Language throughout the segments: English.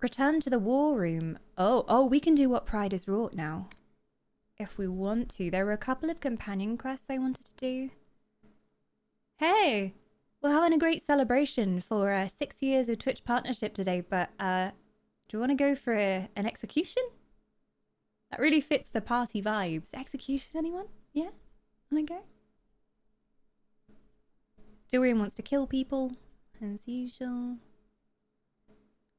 Return to the war room. Oh, we can do what Pride has wrought now. If we want to. There were a couple of companion quests I wanted to do. Hey, we're having a great celebration for 6 years of Twitch partnership today, but do you want to go for an execution? That really fits the party vibes. Execution, anyone? Yeah? Wanna go? Dorian wants to kill people, as usual.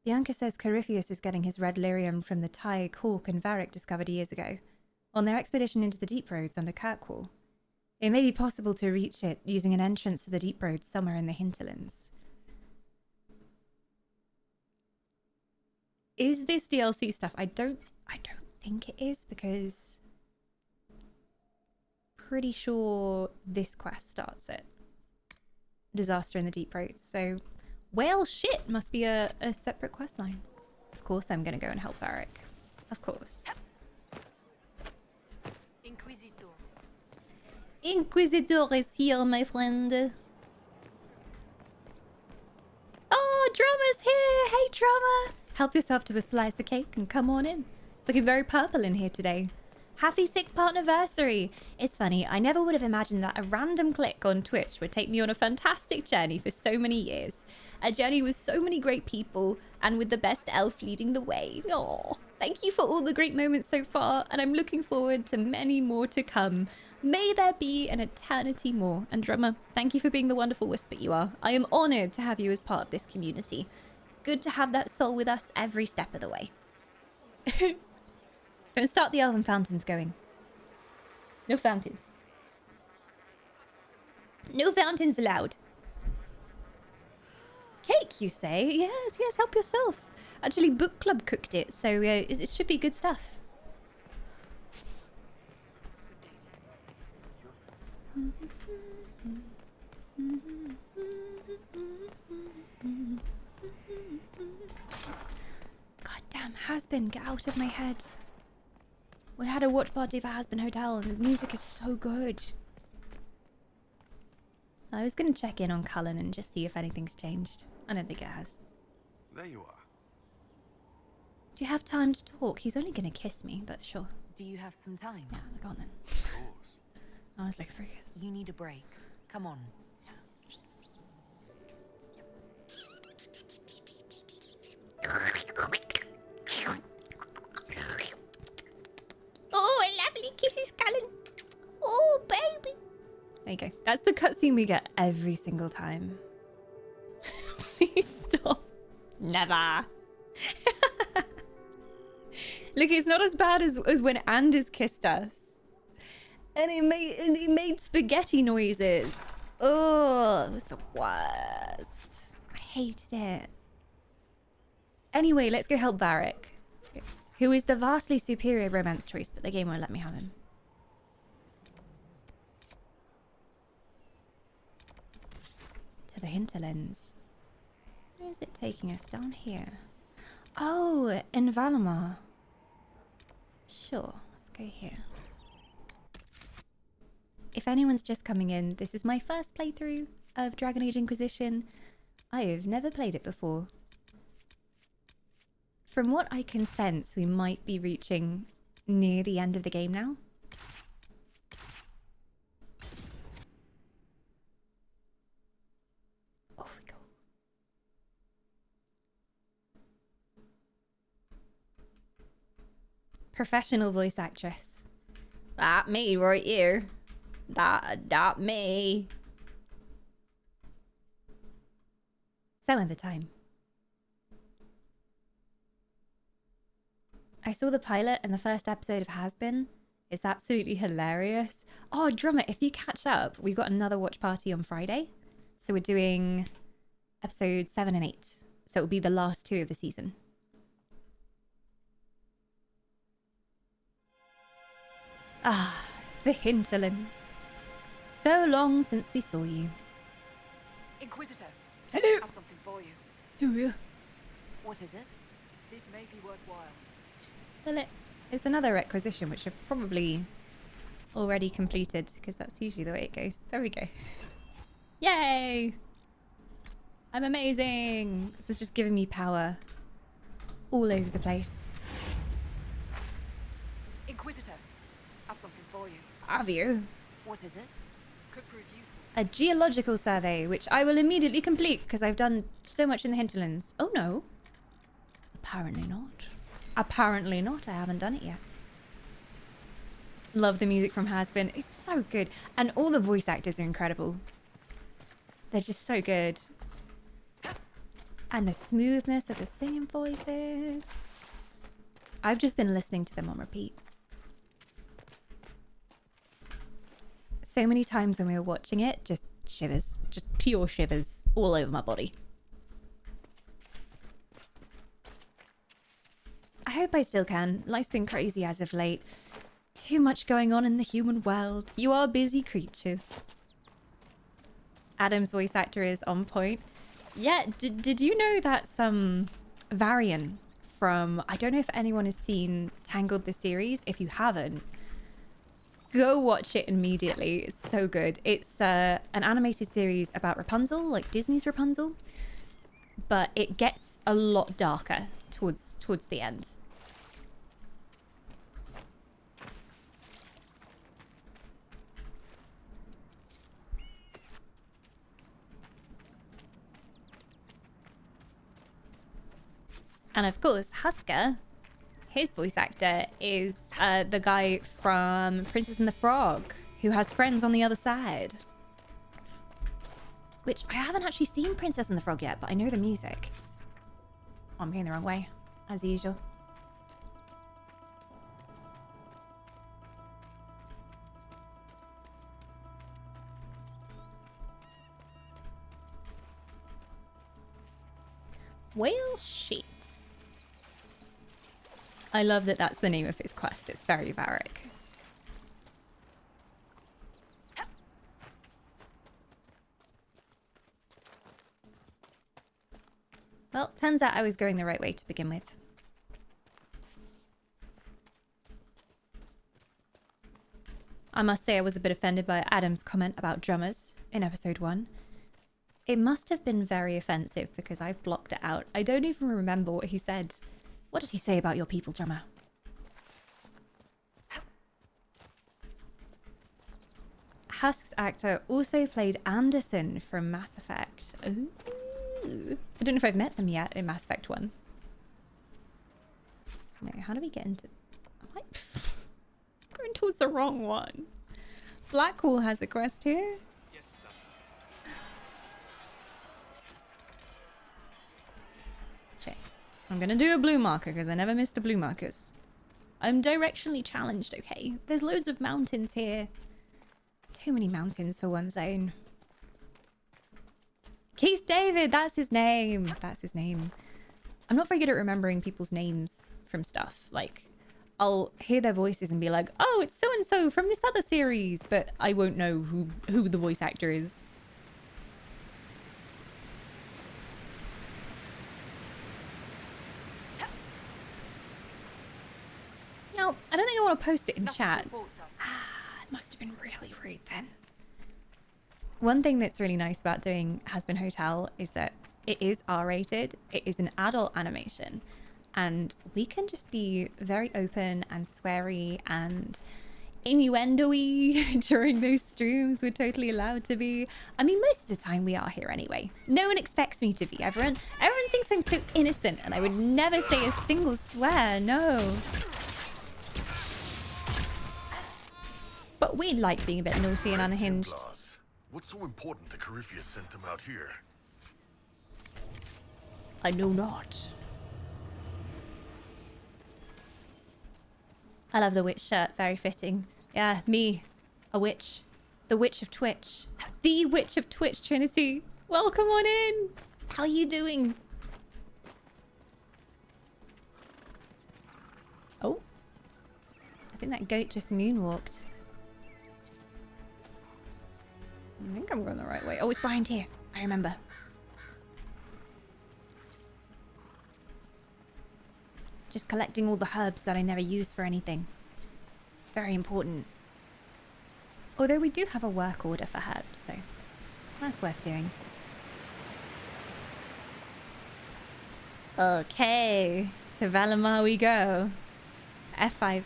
Bianca says Corypheus is getting his red lyrium from the Tyg, Hawk and Varric discovered years ago, on their expedition into the Deep Roads under Kirkwall. It may be possible to reach it using an entrance to the Deep Roads somewhere in the hinterlands. Is this DLC stuff? I don't think it is, because pretty sure this quest starts it. Disaster in the Deep Roads, so well shit, must be a separate quest line. Of course I'm gonna go and help Varric. Of course. Inquisitor is here, my friend. Oh, Drummer's here! Hey, Drummer! Help yourself to a slice of cake and come on in. It's looking very purple in here today. Happy 6th partnerversary! It's funny, I never would have imagined that a random click on Twitch would take me on a fantastic journey for so many years. A journey with so many great people, and with the best elf leading the way. Aww. Thank you for all the great moments so far, and I'm looking forward to many more to come. May there be an eternity more. And Drummer, thank you for being the wonderful wisp that you are. I am honoured to have you as part of this community. Good to have that soul with us every step of the way. Don't start the elven fountains going. No fountains. No fountains allowed. Cake, you say? Yes, yes, help yourself. Actually, book club cooked it, so it should be good stuff. God damn, Has-Been, get out of my head. We had a watch party for Has-Been Hotel and the music is so good. I was going to check in on Cullen and just see if anything's changed. I don't think it has. There you are. Do you have time to talk? He's only going to kiss me, but sure. Do you have some time? Yeah, go on then. Of course. I was like, forget. You need a break. Come on. Oh, lovely kisses, Cullen. Oh, baby. There you go. That's the cutscene we get every single time. Please stop. Never. Look, it's not as bad as when Anders kissed us. And he made spaghetti noises. Oh, it was the worst. I hated it. Anyway, let's go help Varric, who is the vastly superior romance choice, but the game won't let me have him. To the hinterlands. Where is it taking us? Down here. Oh, in Valammar. Sure, let's go here. If anyone's just coming in, this is my first playthrough of Dragon Age Inquisition. I have never played it before. From what I can sense, we might be reaching near the end of the game now. Off we go. Professional voice actress. That me right here. That me. So in the time. I saw the pilot and the first episode of Has-Been. It's absolutely hilarious. Oh, Drummer, if you catch up, we've got another watch party on Friday. So we're doing episodes 7 and 8. So it'll be the last 2 of the season. Ah, the hinterlands. So long since we saw you. Inquisitor. Hello. I have something for you. Do you? What is it? This may be worthwhile. Well, it's another requisition, which I've probably already completed, because that's usually the way it goes. There we go. Yay! I'm amazing! This is just giving me power. all over the place. Inquisitor, I've something for you. Have you? What is it? Could prove useful. A geological survey, which I will immediately complete because I've done so much in the hinterlands. Oh no. Apparently not. Apparently not. I haven't done it yet. Love the music from Has-Been. It's so good. And all the voice actors are incredible. They're just so good. And the smoothness of the singing voices. I've just been listening to them on repeat. So many times when we were watching it, just shivers. Just pure shivers all over my body. I hope I still can. Life's been crazy as of late. Too much going on in the human world. You are busy creatures. Adam's voice actor is on point. Yeah, did you know that some Varian from... I don't know if anyone has seen Tangled the series. If you haven't, go watch it immediately. It's so good. It's an animated series about Rapunzel, like Disney's Rapunzel. But it gets a lot darker towards the end. And of course, Husker, his voice actor, is the guy from Princess and the Frog, who has friends on the other side. Which, I haven't actually seen Princess and the Frog yet, but I know the music. Oh, I'm going the wrong way, as usual. Well, shit. I love that that's the name of his quest. It's very Varric. Well, turns out I was going the right way to begin with. I must say I was a bit offended by Adam's comment about drummers in episode 1. It must have been very offensive because I've blocked it out. I don't even remember what he said. What did he say about your people, drummer? Husk's actor also played Anderson from Mass Effect. Ooh. I don't know if I've met them yet in Mass Effect 1. No, how do we get into... Am I going towards the wrong one? Blackwall has a quest here. Yes, sir. Okay. I'm gonna do a blue marker because I never miss the blue markers. I'm directionally challenged, okay? There's loads of mountains here. Too many mountains for one zone. Keith David, that's his name. That's his name. I'm not very good at remembering people's names from stuff. Like, I'll hear their voices and be like, oh, it's so-and-so from this other series, but I won't know who the voice actor is. No, I don't think I want to post it in chat. It must have been really rude then. One thing that's really nice about doing Has-Been Hotel is that it is R-rated. It is an adult animation. And we can just be very open and sweary and innuendo-y during those streams. We're totally allowed to be. I mean, most of the time we are here anyway. No one expects me to be. Everyone thinks I'm so innocent and I would never say a single swear. No. But we like being a bit naughty and unhinged. What's so important that Corypheus sent them out here? I know not. I love the witch shirt. Very fitting. Yeah, me. A witch. The Witch of Twitch. The Witch of Twitch, Trinity. Welcome on in. How are you doing? Oh. I think that goat just moonwalked. I think I'm going the right way. Oh, it's behind here. I remember. Just collecting all the herbs that I never use for anything. It's very important. Although we do have a work order for herbs, so that's worth doing. Okay. To Valammar we go. F5.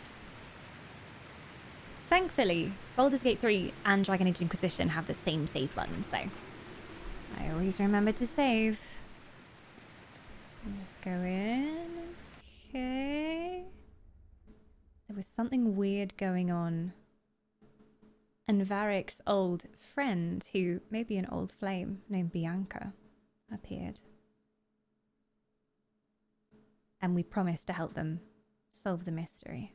Thankfully, Baldur's Gate 3 and Dragon Age Inquisition have the same save button, so I always remember to save. Just go in. Okay. There was something weird going on. And Varric's old friend, who may be an old flame named Bianca, appeared. And we promised to help them solve the mystery.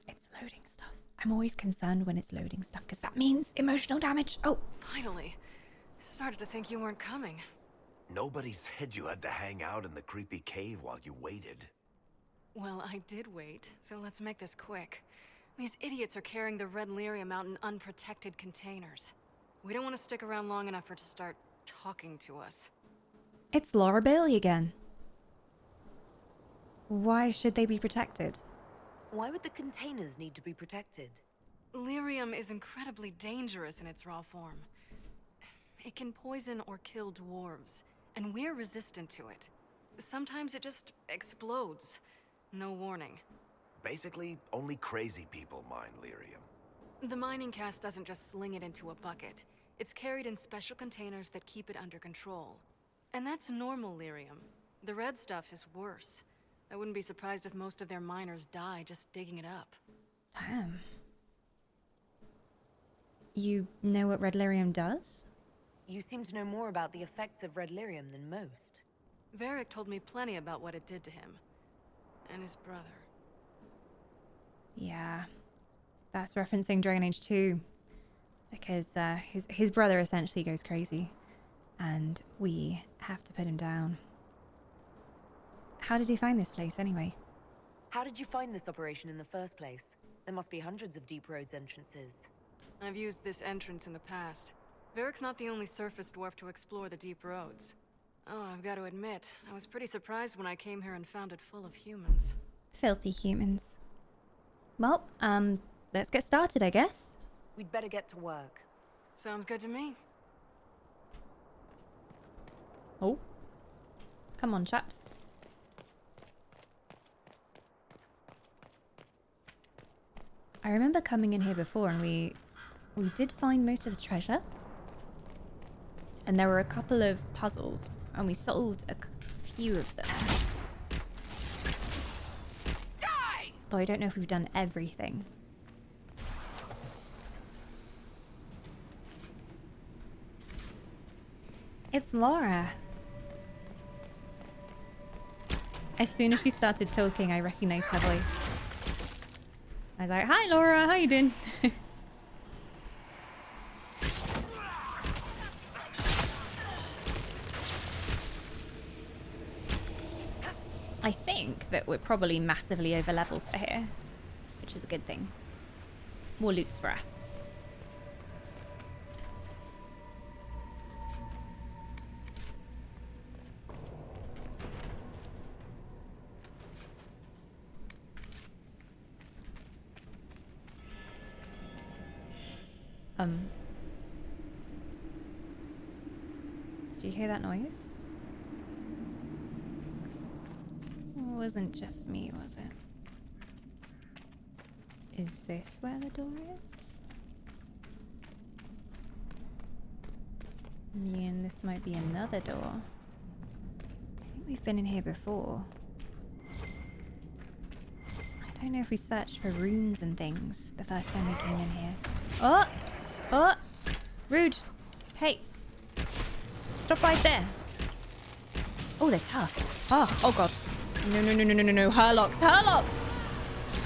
It's loading stuff. I'm always concerned when it's loading stuff because that means emotional damage. Oh, Finally. I started to think you weren't coming. Nobody said you had to hang out in the creepy cave while you waited. Well, I did wait, so let's make this quick. These idiots are carrying the red lyrium out in unprotected containers. We don't want to stick around long enough for it to start talking to us. it's Laura Bailey again. Why should they be protected? Why would the containers need to be protected? Lyrium is incredibly dangerous in its raw form. It can poison or kill dwarves, and we're resistant to it. Sometimes it just explodes. No warning. Basically, only crazy people mine lyrium. The mining cast doesn't just sling it into a bucket. It's carried in special containers that keep it under control. And that's normal lyrium. The red stuff is worse. I wouldn't be surprised if most of their miners die just digging it up. Damn. You know what red lyrium does? You seem to know more about the effects of red lyrium than most. Varric told me plenty about what it did to him. And his brother. Yeah. That's referencing Dragon Age 2. Because his brother essentially goes crazy. And we have to put him down. How did you find this place anyway? How did you find this operation in the first place? There must be hundreds of Deep Roads entrances. I've used this entrance in the past. Varric's not the only surface dwarf to explore the deep roads. Oh, I've got to admit, I was pretty surprised when I came here and found it full of humans. Filthy humans. Well, let's get started, I guess. We'd better get to work. Sounds good to me. Oh. Come on, chaps. I remember coming in here before and we did find most of the treasure. And there were a couple of puzzles and we solved a few of them. Die! Though I don't know if we've done everything. It's Laura. As soon as she started talking, I recognized her voice. I was like, hi Laura, how you doing? I think that we're probably massively over leveled for here, which is a good thing. More loots for us. Did you hear that noise? It wasn't just me, was it? Is this where the door is? And this might be another door. I think we've been in here before. I don't know if we searched for runes and things the first time we came in here. Oh! Oh! Rude! Hey! Stop right there! Oh, they're tough. Oh god. No. Hurlocks! Hurlocks!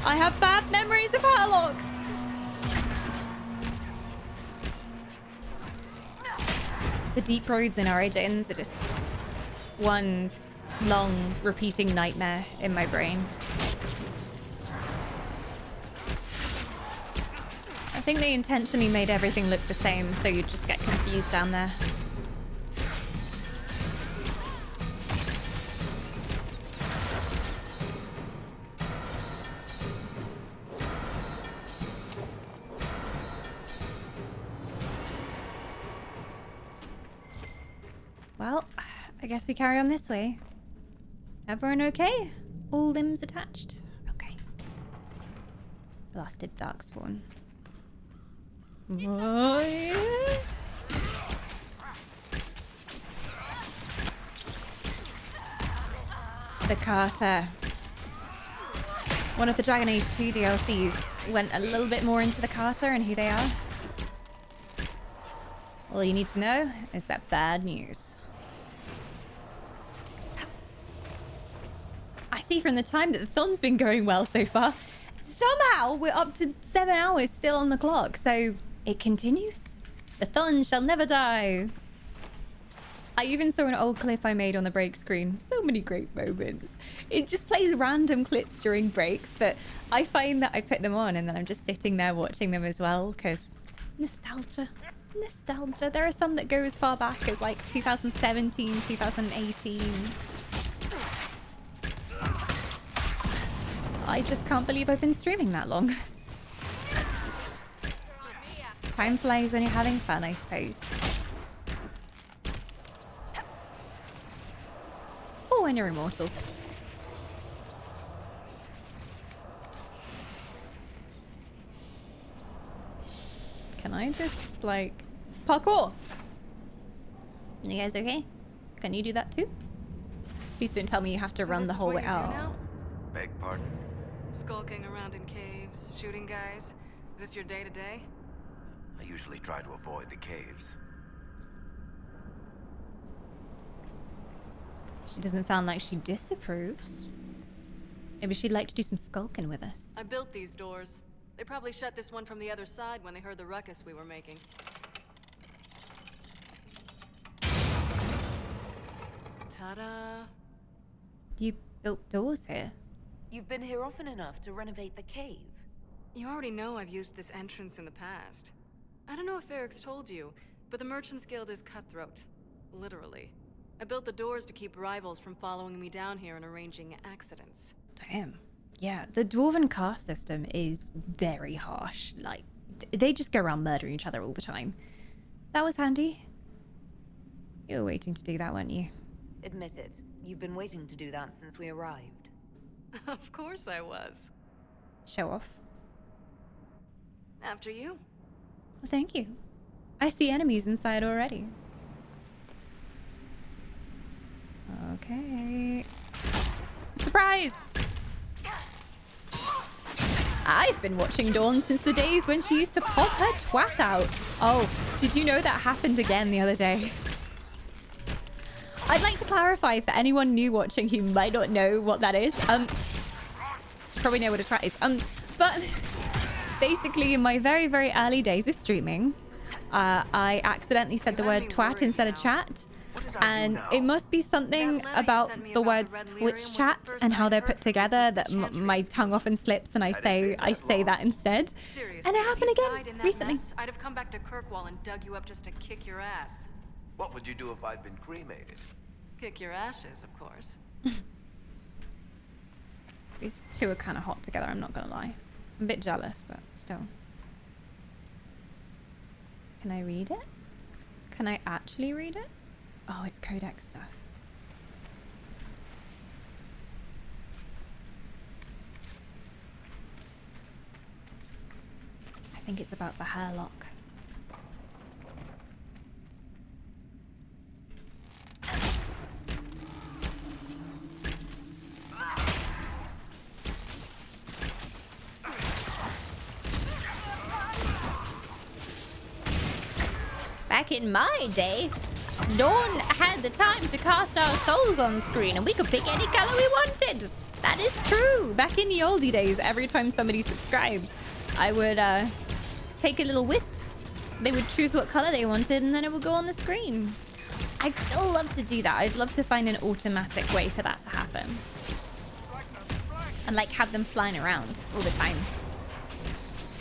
I have bad memories of Hurlocks! The deep roads in Origins are just one long repeating nightmare in my brain. I think they intentionally made everything look the same so you just get confused down there. Well, I guess we carry on this way. Everyone okay? All limbs attached? Okay. Blasted darkspawn. Oh, yeah. The Carter. One of the Dragon Age 2 DLCs went a little bit more into the Carter and who they are. All you need to know is that bad news. I see from the time that the thon's been going well so far. Somehow we're up to 7 hours still on the clock, so it continues. The thon shall never die. I even saw an old clip I made on the break screen. So many great moments. It just plays random clips during breaks, but I find that I put them on and then I'm just sitting there watching them as well, because nostalgia. Nostalgia. There are some that go as far back as like 2017, 2018. I just can't believe I've been streaming that long. Time flies when you're having fun, I suppose. Or when you're immortal. Can I just, like... Parkour! You guys okay? Can you do that too? Please don't tell me you have to run the whole way out. Beg pardon? Skulking around in caves, shooting guys. Is this your day-to-day? I usually try to avoid the caves. She doesn't sound like she disapproves. Maybe she'd like to do some skulking with us. I built these doors. They probably shut this one from the other side when they heard the ruckus we were making. Ta-da! You built doors here? You've been here often enough to renovate the cave. You already know I've used this entrance in the past. I don't know if Eric's told you, but the Merchants Guild is cutthroat. Literally. I built the doors to keep rivals from following me down here and arranging accidents. Damn. Yeah, the Dwarven caste system is very harsh. Like, they just go around murdering each other all the time. That was handy. You were waiting to do that, weren't you? Admit it, you've been waiting to do that since we arrived. Of course I was. Show off. After you. Well, thank you. I see enemies inside already. Okay. Surprise! I've been watching Dawn since the days when she used to pop her twat out. Oh, did you know that happened again the other day? I'd like to clarify for anyone new watching who might not know what that is. Probably know what a twat is. But basically in my very, very early days of streaming, I accidentally said the word twat instead of chat. And it must be something about the words Twitch chat and how they're put together that my tongue often slips and I say that instead. Seriously, And it happened again recently. I'd have come back to Kirkwall and dug you up just to kick your ass. What would you do if I'd been cremated? Kick your ashes, of course. These two are kind of hot together, I'm not gonna lie. I'm a bit jealous, but still. Can I read it? Can I actually read it? Oh, it's codex stuff. I think it's about the hairlock. Back in my day, Dawn had the time to cast our souls on screen and we could pick any color we wanted. That is true. Back in the oldie days, every time somebody subscribed, I would take a little wisp. They would choose what color they wanted and then it would go on the screen. I'd still love to do that. I'd love to find an automatic way for that to happen. And like have them flying around all the time.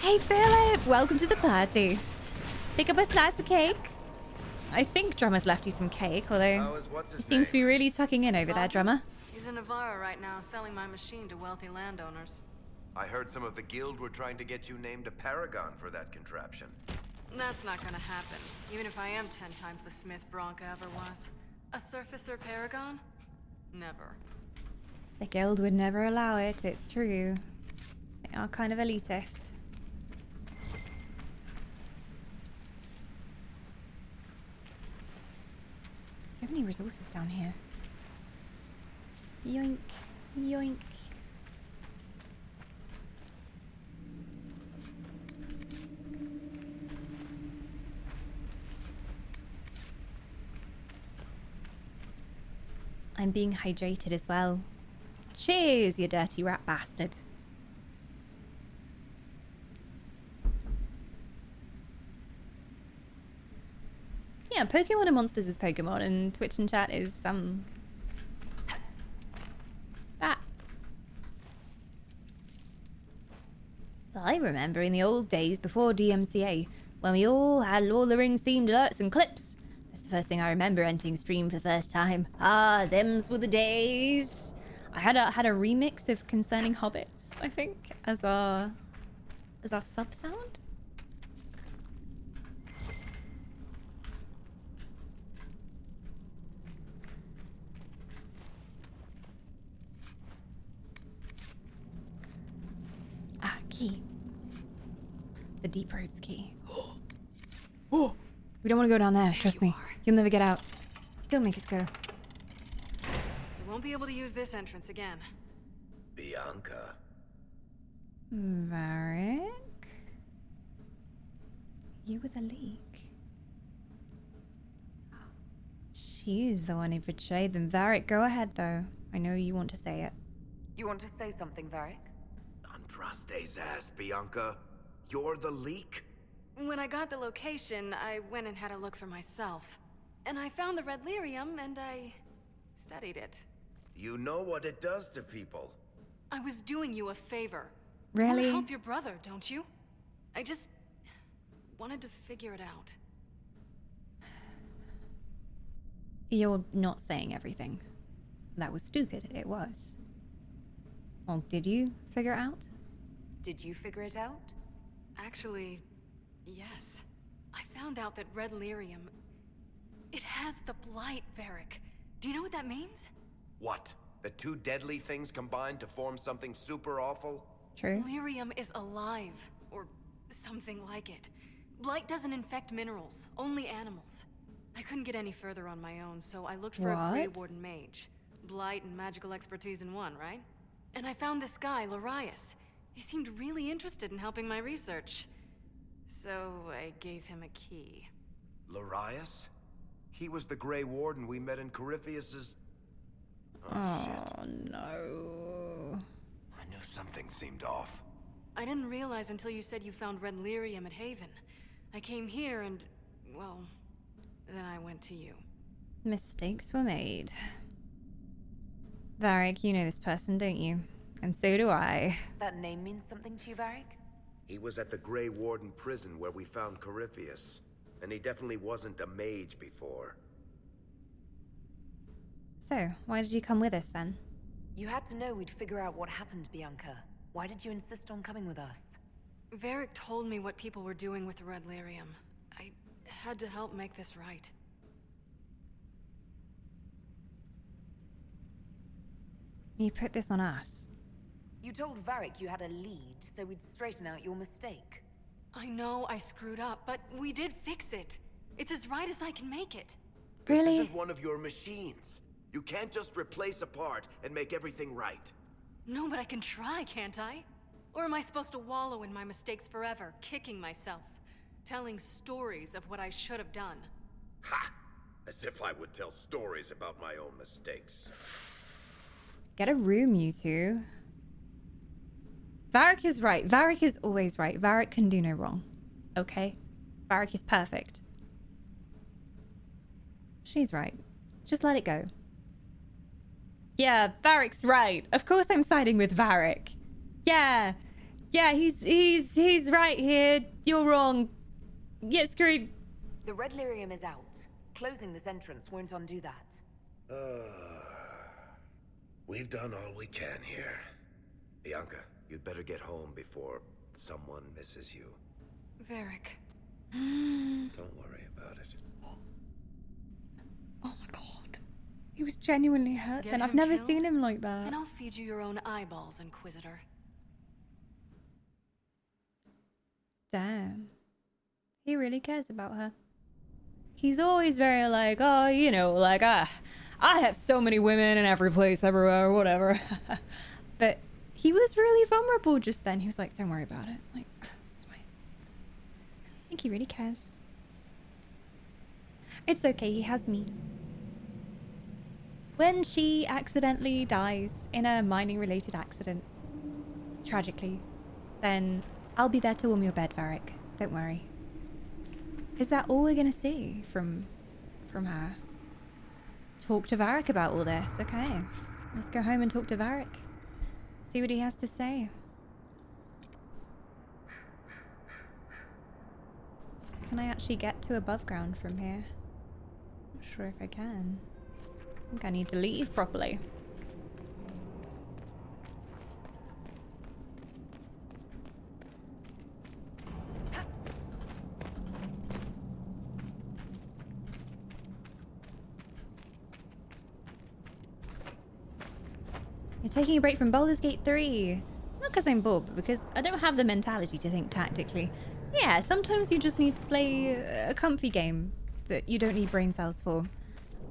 Hey Philip, welcome to the party. Pick up a slice of cake. I think Drummer's left you some cake, although you seem to be really tucking in over there, Drummer. He's in Navarra right now, selling my machine to wealthy landowners. I heard some of the guild were trying to get you named a paragon for that contraption. That's not gonna happen, even if I am 10 times the Smith Bronca ever was. A surfacer paragon? Never. The guild would never allow it, it's true. They are kind of elitist. So many resources down here. Yoink, yoink. I'm being hydrated as well. Cheers, you dirty rat bastard. Yeah, Pokemon and Monsters is Pokemon, and Twitch and chat is that. I remember in the old days before DMCA, when we all had Lord of the Rings themed alerts and clips. That's the first thing I remember entering stream for the first time. Ah, them's were the days. I had a remix of Concerning Hobbits, I think, as our sub sound. Ah, key. The Deep Roads key. Oh, we don't want to go down there. Trust me, you'll never get out. Don't make us go. You won't be able to use this entrance again. Bianca. Varric? You with a leak? She's the one who betrayed them. Varric, go ahead though. I know you want to say it. You want to say something, Varric? Andraste's ass, Bianca. You're the leak? When I got the location, I went and had a look for myself. And I found the red lyrium, and I studied it. You know what it does to people. I was doing you a favor. Really? You want to help your brother, don't you? I just wanted to figure it out. You're not saying everything. That was stupid. It was. Well, did you figure it out? Did you figure it out? Actually, yes. I found out that red lyrium... It has the blight, Varric. Do you know what that means? What? The two deadly things combined to form something super awful? True. Lyrium is alive, or something like it. Blight doesn't infect minerals, only animals. I couldn't get any further on my own, so I looked for a Grey What? Warden mage. Blight and magical expertise in one, right? And I found this guy, Larius. He seemed really interested in helping my research. So I gave him a key. Larius? He was the Grey Warden we met in Corypheus's... Oh, shit. no. I knew something seemed off. I didn't realize until you said you found red lyrium at Haven. I came here and, well, then I went to you. Mistakes were made. Varric, you know this person, don't you? And so do I. That name means something to you, Varric? He was at the Grey Warden prison where we found Corypheus. And he definitely wasn't a mage before. So, why did you come with us then? You had to know we'd figure out what happened, Bianca. Why did you insist on coming with us? Varric told me what people were doing with the red lyrium. I had to help make this right. You put this on us. You told Varric you had a lead, so we'd straighten out your mistake. I know I screwed up, but we did fix it. It's as right as I can make it. Really? This isn't one of your machines. You can't just replace a part and make everything right. No, but I can try, can't I? Or am I supposed to wallow in my mistakes forever, kicking myself, telling stories of what I should have done? Ha! As if I would tell stories about my own mistakes. Get a room, you two. Varric is right. Varric is always right. Varric can do no wrong. Okay? Varric is perfect. She's right. Just let it go. Yeah, Varric's right. Of course I'm siding with Varric. Yeah. Yeah, he's right here. You're wrong. Get screwed. The red lyrium is out. Closing this entrance won't undo that. We've done all we can here. Bianca, you'd better get home before someone misses you. Varric. Don't worry about it. Oh my god. He was genuinely hurt Get then. I've him never killed, seen him like that. and I'll feed you your own eyeballs, Inquisitor. Damn. He really cares about her. He's always very like, oh, you know, like, I have so many women in every place, everywhere, whatever. But he was really vulnerable just then. He was like, don't worry about it. Like, it's fine. I think he really cares. It's okay, he has me. When she accidentally dies in a mining-related accident, tragically, then I'll be there to warm your bed, Varric. Don't worry. Is that all we're gonna see from her? Talk to Varric about all this, okay. Let's go home and talk to Varric. See what he has to say. Can I actually get to above ground from here? Not sure if I can. I think I need to leave properly. You're taking a break from Baldur's Gate 3. Not because I'm bored, but because I don't have the mentality to think tactically. Yeah, sometimes you just need to play a comfy game that you don't need brain cells for.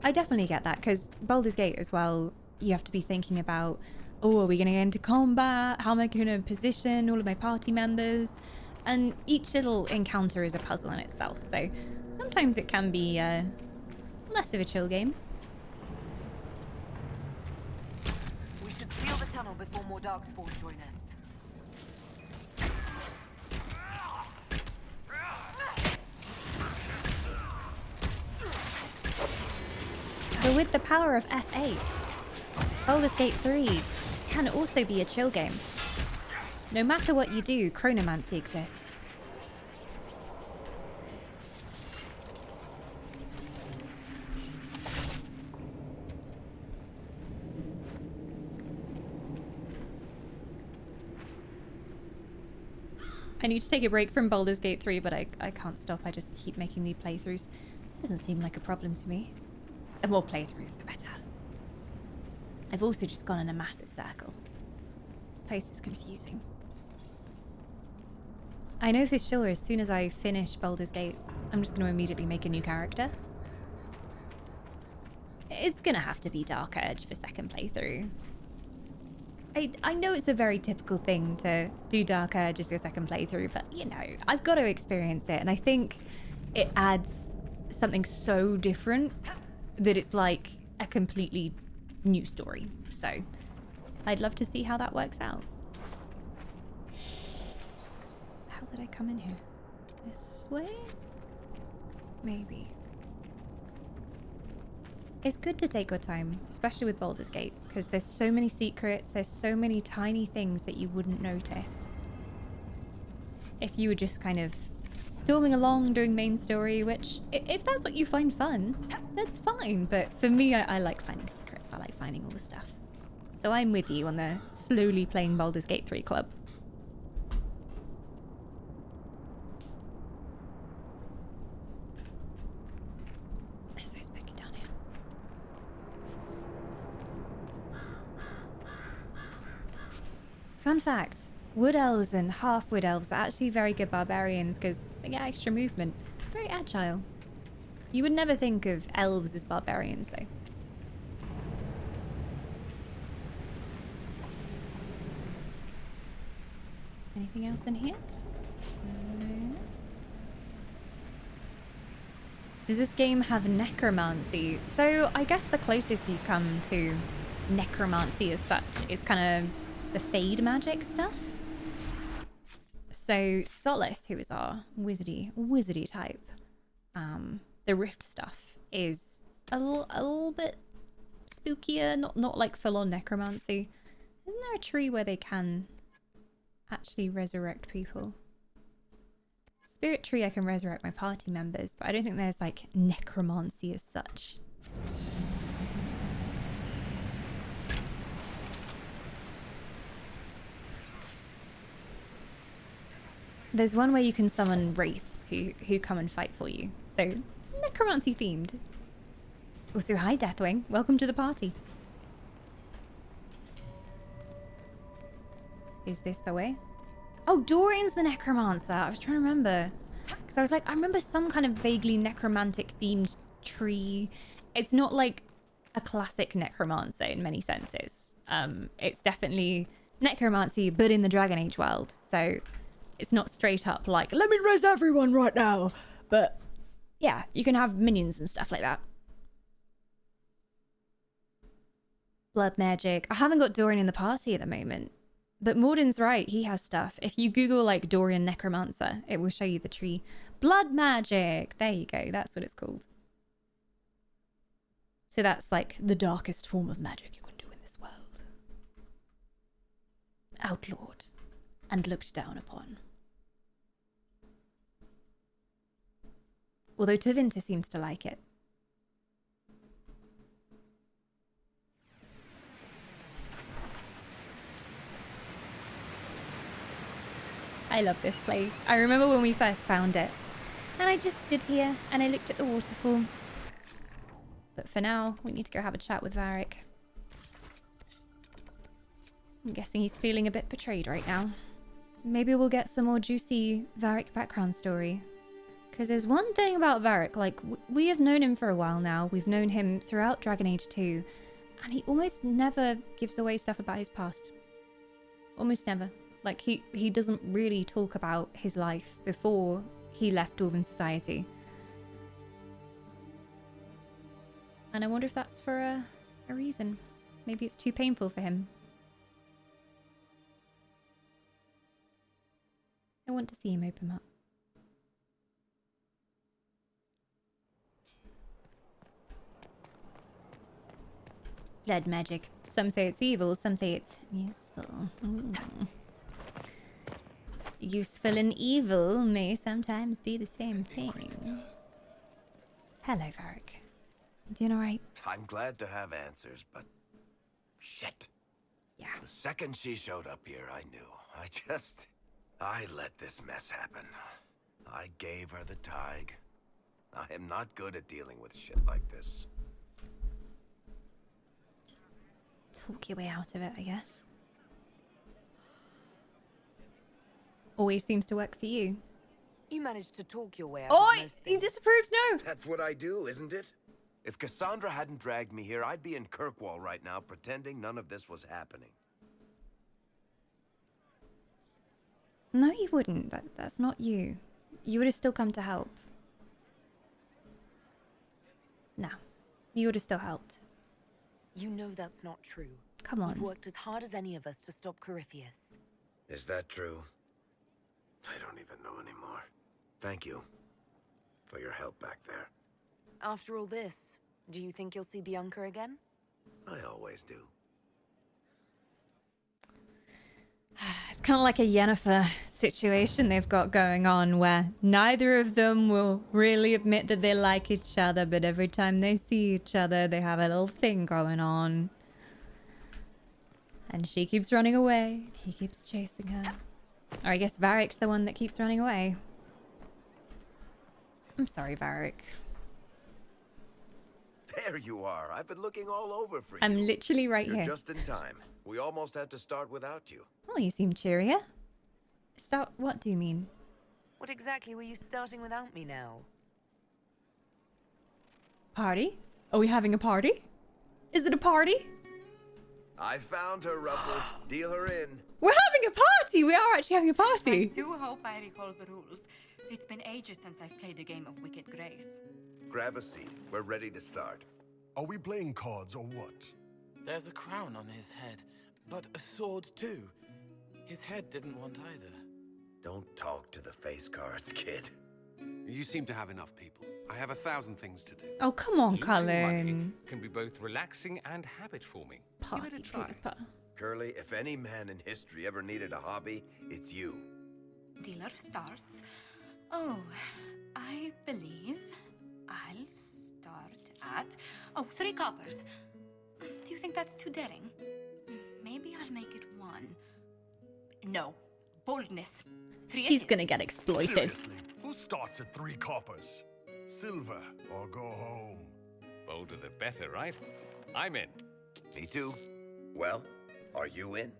I definitely get that, because Baldur's Gate as well, you have to be thinking about, oh, are we going to get into combat? How am I going to position all of my party members? And each little encounter is a puzzle in itself, so sometimes it can be less of a chill game. We should seal the tunnel before more darkspawn join us. But with the power of F8, Baldur's Gate 3 can also be a chill game. No matter what you do, chronomancy exists. I need to take a break from Baldur's Gate 3, but I can't stop. I just keep making new playthroughs. This doesn't seem like a problem to me. The more playthroughs, the better. I've also just gone in a massive circle. This place is confusing. I know for sure as soon as I finish Baldur's Gate, I'm just going to immediately make a new character. It's going to have to be Dark Urge for second playthrough. I know it's a very typical thing to do Dark Urge as your second playthrough, but you know, I've got to experience it, and I think it adds something so different that it's like a completely new story. So I'd love to see how that works out. How did I come in here? This way? Maybe. It's good to take your time, especially with Baldur's Gate, because there's so many secrets, there's so many tiny things that you wouldn't notice if you were just kind of storming along doing main story, which, if that's what you find fun, that's fine. But for me, I like finding secrets. I like finding all the stuff. So I'm with you on the slowly playing Baldur's Gate 3 club. It's so spooky down here. Fun fact. Wood elves and half wood elves are actually very good barbarians because they get extra movement. Very agile. You would never think of elves as barbarians though. Anything else in here? No. Does this game have necromancy? So I guess the closest you come to necromancy as such is kind of the fade magic stuff. So Solace, who is our wizardy type, the rift stuff is a little bit spookier, not like full-on necromancy. Isn't there a tree where they can actually resurrect people? Spirit tree, I can resurrect my party members, but I don't think there's like necromancy as such. There's one where you can summon wraiths who come and fight for you. So necromancy themed. Also, hi, Deathwing. Welcome to the party. Is this the way? Oh, Dorian's the necromancer. I was trying to remember. Because I was like, I remember some kind of vaguely necromantic themed tree. It's not like a classic necromancer in many senses. It's definitely necromancy, but in the Dragon Age world. So it's not straight up like, let me res everyone right now. But yeah, you can have minions and stuff like that. Blood magic. I haven't got Dorian in the party at the moment. But Morden's right, he has stuff. If you Google like Dorian Necromancer, it will show you the tree. Blood magic! There you go, that's what it's called. So that's like the darkest form of magic you can do in this world. Outlawed and looked down upon. Although Tevinter seems to like it. I love this place. I remember when we first found it. And I just stood here and I looked at the waterfall. But for now, we need to go have a chat with Varric. I'm guessing he's feeling a bit betrayed right now. Maybe we'll get some more juicy Varric background story. Because there's one thing about Varric, like, we have known him for a while now. We've known him throughout Dragon Age 2. And he almost never gives away stuff about his past. Almost never. Like, he doesn't really talk about his life before he left Dwarven Society. And I wonder if that's for a reason. Maybe it's too painful for him. I want to see him open up. Blood magic. Some say it's evil, some say it's useful. Ooh. Useful and evil may sometimes be the same thing. Hello, Varric. Doing alright? I'm glad to have answers, but... shit. Yeah. The second she showed up here, I knew. I let this mess happen. I gave her the Tig. I am not good at dealing with shit like this. Just talk your way out of it, I guess. Always seems to work for you. You managed to talk your way out Oh, of most he things. disapproves, no! That's what I do, isn't it? If Cassandra hadn't dragged me here, I'd be in Kirkwall right now pretending none of this was happening. No, you wouldn't. That's not you. You would have still come to help. No. You would have still helped. You know that's not true. Come on. You've worked as hard as any of us to stop Corypheus. Is that true? I don't even know anymore. Thank you for your help back there. After all this, do you think you'll see Bianca again? I always do. It's kind of like a Yennefer situation they've got going on where neither of them will really admit that they like each other, but every time they see each other, they have a little thing going on. And she keeps running away. He keeps chasing her. Or I guess Varric's the one that keeps running away. I'm sorry, Varric. There you are. I've been looking all over for you. I'm literally right You're here. just in time. We almost had to start without you. Oh, you seem cheerier. Start, what do you mean? What exactly were you starting without me now? Party? Are we having a party? Is it a party? I found her, Ruffles. Deal her in. We're having a party! We are actually having a I party! do hope I recall the rules. It's been ages since I've played a game of Wicked Grace. Grab a seat. We're ready to start. Are we playing cards or what? There's a crown on his head, but a sword too. His head didn't want either. Don't talk to the face cards, kid. You seem to have enough people. I have 1,000 things to do. Oh, come on, Losing money Cullen. can be both relaxing and habit-forming. Give Party it a try. pooper. Curly, if any man in history ever needed a hobby, it's you. Dealer starts. Oh, I believe I'll start at... Oh, 3 coppers. Do you think that's too daring? Maybe I'll make it 1. No. Boldness. 3 it She's is. gonna get exploited. Seriously, who starts at 3 coppers? Silver or go home? Older the better, right? I'm in. Me too. Well, are you in?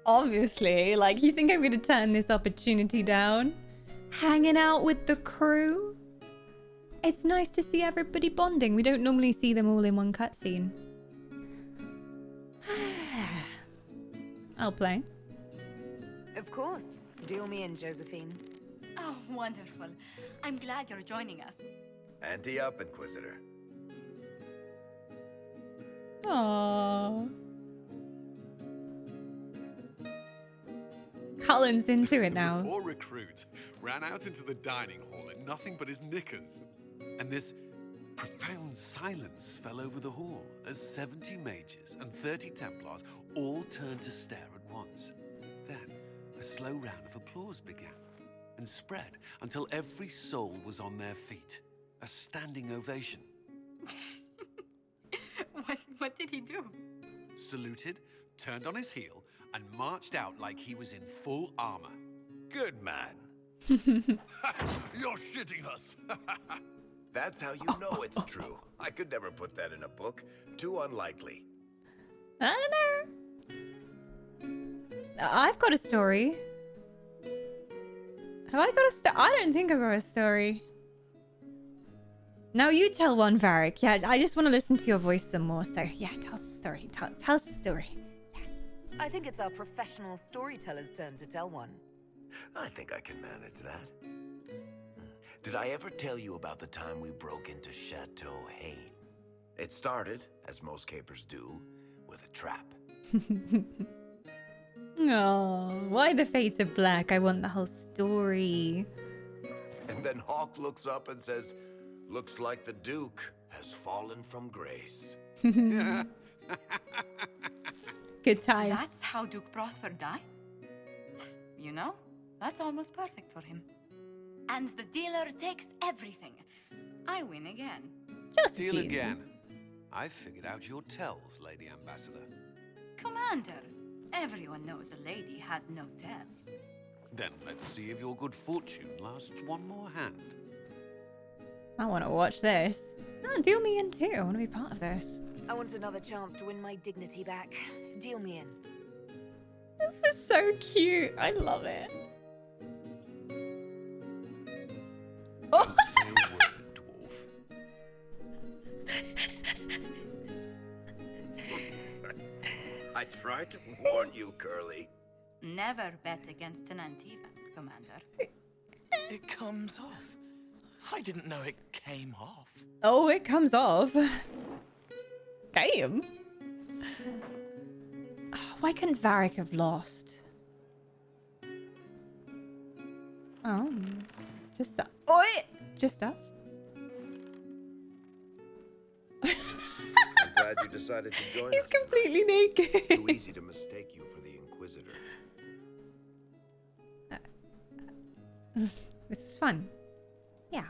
Obviously, like, you think I'm gonna turn this opportunity down? Hanging out with the crew? It's nice to see everybody bonding. We don't normally see them all in one cutscene. I'll play. Of course. Deal me in, Josephine. Oh, wonderful. I'm glad you're joining us. Ante up, Inquisitor. Aww. Cullen's into it now. The poor recruit ran out into the dining hall in nothing but his knickers. And this profound silence fell over the hall as 70 mages and 30 Templars all turned to stare at once. Then a slow round of applause began and spread until every soul was on their feet. A standing ovation. What did he do? Saluted, turned on his heel, and marched out like he was in full armor. Good man. You're shitting us. That's how you know it's true. I could never put that in a book. Too unlikely. I don't know. I've got a story. Have I got a story? I don't think I've got a story. No, you tell one, Varric. Yeah, I just want to listen to your voice some more. So, yeah, tell us the story. Tell us the story. Yeah. I think it's our professional storyteller's turn to tell one. I think I can manage that. Did I ever tell you about the time we broke into Chateau Haine? It started, as most capers do, with a trap. Oh, why the fates are black? I want the whole story. And then Hawk looks up and says, "Looks like the Duke has fallen from grace." Good times. That's how Duke Prosper died? You know, that's almost perfect for him. And the dealer takes everything. I win again. Josephine. Deal again. I've figured out your tells, Lady Ambassador. Commander, everyone knows a lady has no tells. Then let's see if your good fortune lasts one more hand. I want to watch this. Oh, deal me in too. I want to be part of this. I want another chance to win my dignity back. Deal me in. This is so cute. I love it. Don't say a word, dwarf. I tried to warn you, Curly. Never bet against an Antivan, Commander. It comes off. I didn't know it came off. Oh, it comes off. Damn. Oh, why couldn't Varric have lost? Oh, just us. Oi! Just us. I'm glad you decided to join He's us. completely naked. It's too easy to mistake you for the Inquisitor. This is fun. Yeah,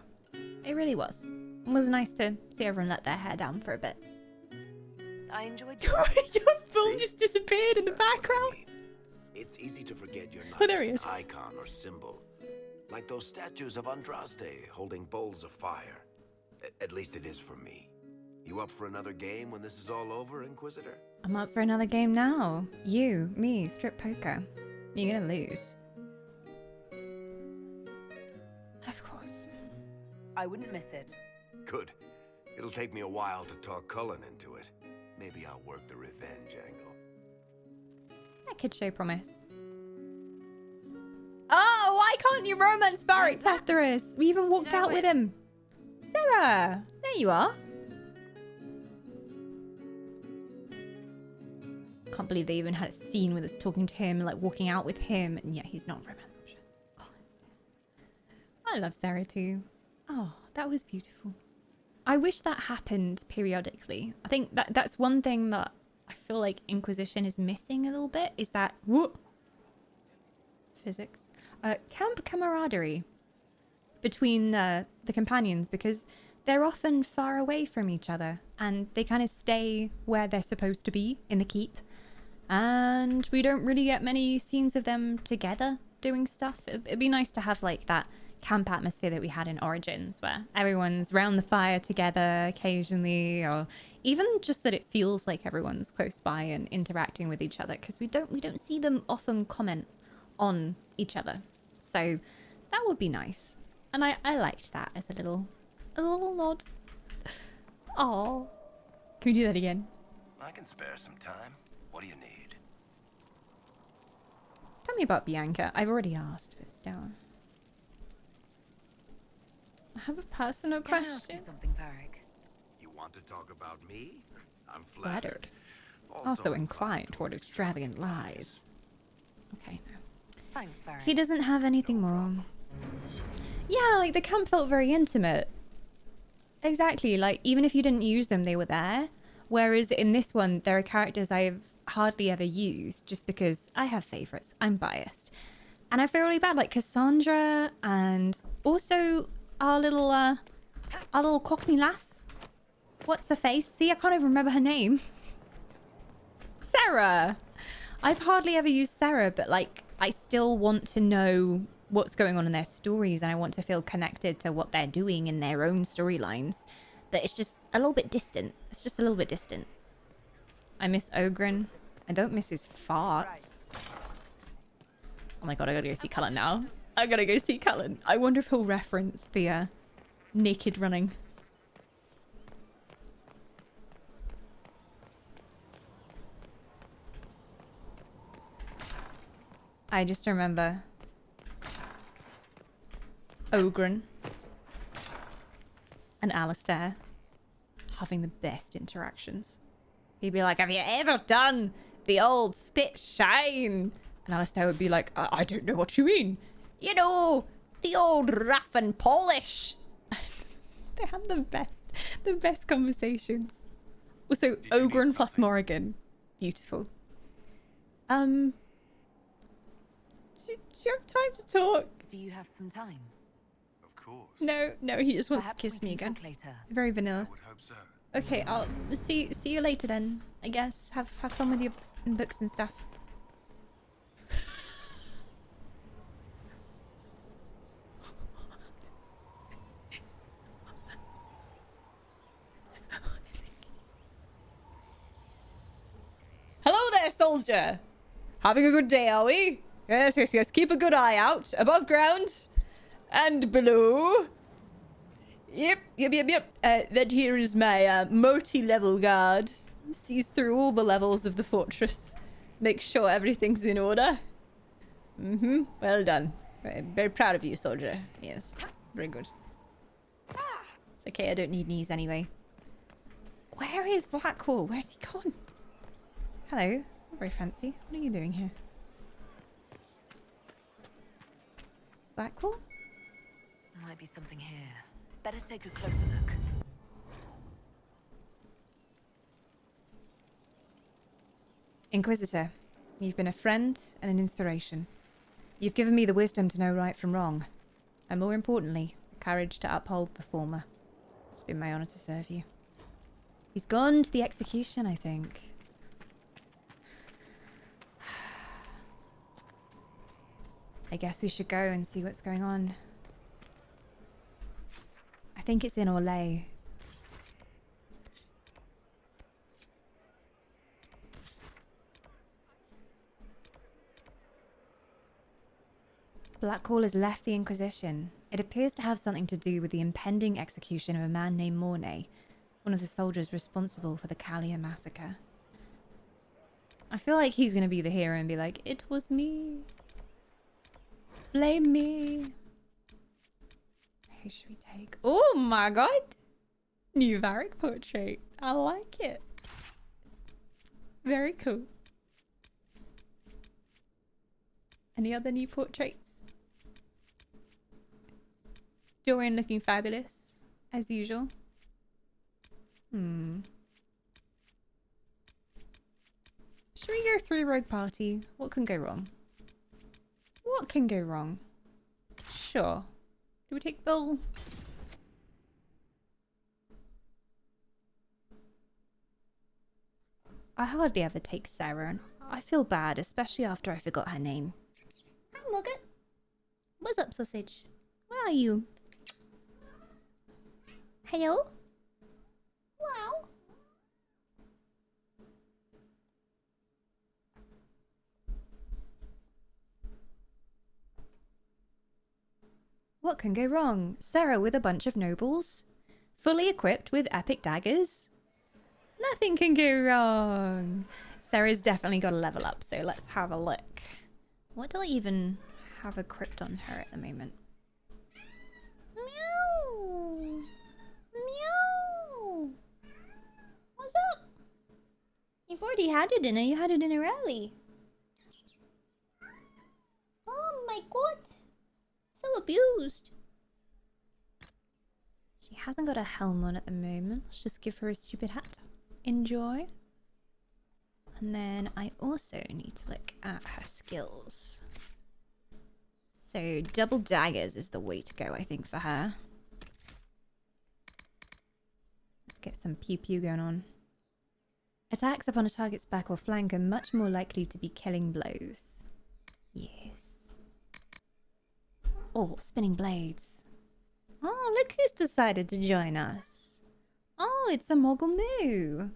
it really was. It was nice to see everyone let their hair down for a bit. I enjoyed Your film just disappeared in the That's what I background. mean. It's easy to forget you're not Oh, there he just is. an icon or symbol. Like those statues of Andraste holding bowls of fire. At least it is for me. You up for another game when this is all over, Inquisitor? I'm up for another game now. You, me, strip poker. You're gonna lose. Of course. I wouldn't miss it. Good. It'll take me a while to talk Cullen into it. Maybe I'll work the revenge angle. That could show promise. Oh, why can't you romance Barrick Tethyrus? We even walked out with him. Sarah, there you are. Can't believe they even had a scene with us talking to him, like walking out with him, and yet he's not a romance option. God. I love Sarah too. Oh, that was beautiful. I wish that happened periodically. I think that's one thing that I feel like Inquisition is missing a little bit, is that physics camp camaraderie between the companions, because they're often far away from each other and they kind of stay where they're supposed to be in the keep, and we don't really get many scenes of them together doing stuff. It'd be nice to have like that camp atmosphere that we had in Origins, where everyone's round the fire together occasionally, or even just that it feels like everyone's close by and interacting with each other, because we don't see them often comment on each other. So that would be nice. And I liked that as a little nod. Oh, can we do that again? I can spare some time. What do you need? Tell me about Bianca. I've already asked, but still. I have a personal Can I ask question. you something, Varric? You want to talk about me? I'm Flattered. Also inclined toward extravagant lies. Okay, no. Thanks, Varric. He doesn't have anything more. Yeah, like the camp felt very intimate. Exactly, like even if you didn't use them, they were there. Whereas in this one, there are characters I've hardly ever used just because I have favorites. I'm biased. And I feel really bad, like Cassandra and also our little Cockney lass. What's her face? See, I can't even remember her name. Sarah. I've hardly ever used Sarah, but like I still want to know what's going on in their stories, and I want to feel connected to what they're doing in their own storylines. That it's just a little bit distant. It's just a little bit distant. I miss Ogren. I don't miss his farts. Oh my god, I gotta go see Cullen now. I gotta go see Cullen. I wonder if he'll reference the naked running. I just remember Ogren and Alistair having the best interactions. He'd be like, have you ever done the old spit shine? And Alistair would be like, I don't know what you mean. You know, the old rough and polish. They had the best conversations. Also, Ogren plus Morrigan. Beautiful. Do you have time to talk? Do you have some time? Of course. No, he just wants Perhaps to kiss we me can again. talk later. Very vanilla. I would hope so. Okay, I'll see you later then. I guess have fun with your books and stuff. Hello there, soldier. Having a good day, are we? Yes. Keep a good eye out above ground and below. Yep. That here is my multi-level guard. Sees through all the levels of the fortress. Makes sure everything's in order. Well done. Very proud of you, soldier. Yes. Very good. It's okay, I don't need knees anyway. Where is Blackwall? Where's he gone? Hello. Very fancy. What are you doing here? Blackwall? Might be something here. Better take a closer look. Inquisitor, you've been a friend and an inspiration. You've given me the wisdom to know right from wrong, and more importantly, the courage to uphold the former. It's been my honor to serve you. He's gone to the execution, I think. I guess we should go and see what's going on. I think it's in Orlais. Blackwall has left the Inquisition. It appears to have something to do with the impending execution of a man named Mornay, one of the soldiers responsible for the Callia massacre. I feel like he's going to be the hero and be like, it was me. Blame me. Who should we take? Oh my god! New Varric portrait. I like it. Very cool. Any other new portraits? Dorian looking fabulous, as usual. Should we go through Rogue Party? What can go wrong? What can go wrong? Sure. Do we take Bill? I hardly ever take Sarah, and I feel bad, especially after I forgot her name. Hi, Mugget. What's up, sausage? Where are you? Hello? Wow. What can go wrong? Sarah with a bunch of nobles? Fully equipped with epic daggers? Nothing can go wrong. Sarah's definitely got to level up, so let's have a look. What do I even have equipped on her at the moment? Meow! Meow! What's up? You've already had your dinner. You had your dinner early. Oh my god. So abused. She hasn't got a helm on at the moment. Let's just give her a stupid hat. Enjoy. And then I also need to look at her skills. So double daggers is the way to go, I think, for her. Let's get some pew pew going on. Attacks upon a target's back or flank are much more likely to be killing blows. Yes. Oh, spinning blades. Oh, look who's decided to join us. Oh, it's a Mogul Moo.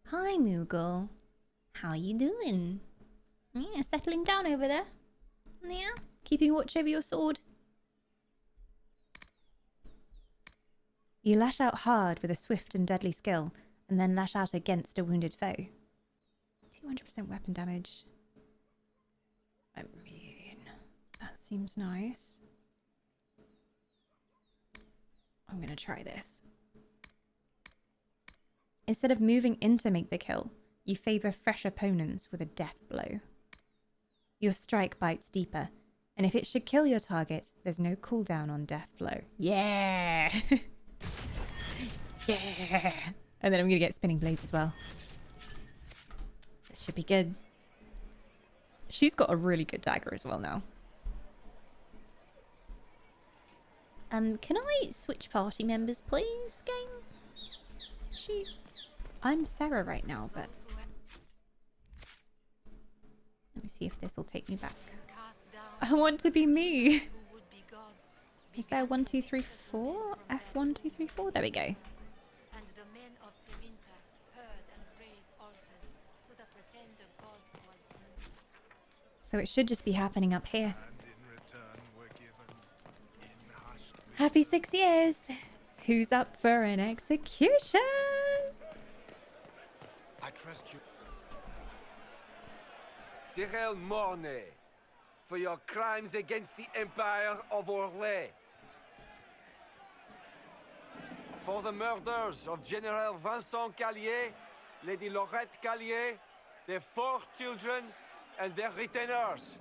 Hi, Moogle. How you doing? Yeah, settling down over there. Yeah, keeping watch over your sword. You lash out hard with a swift and deadly skill, and then lash out against a wounded foe. 200% weapon damage. I mean, that seems nice. I'm gonna try this. Instead of moving in to make the kill, you favour fresh opponents with a death blow. Your strike bites deeper, and if it should kill your target, there's no cooldown on death blow. Yeah! Yeah! And then I'm gonna get spinning blades as well. This should be good. She's got a really good dagger as well now. Can I switch party members, please, game? I'm Sarah right now, but... Let me see if this will take me back. I want to be me! Is there 1, 2, 3, 4? F1, 2, 3, 4? There we go. So it should just be happening up here. Happy 6 years! Who's up for an execution? I trust you. Cyril Mornay, for your crimes against the Empire of Orlais. For the murders of General Vincent Callier, Lady Laurette Callier, their 4 children, and their retainers.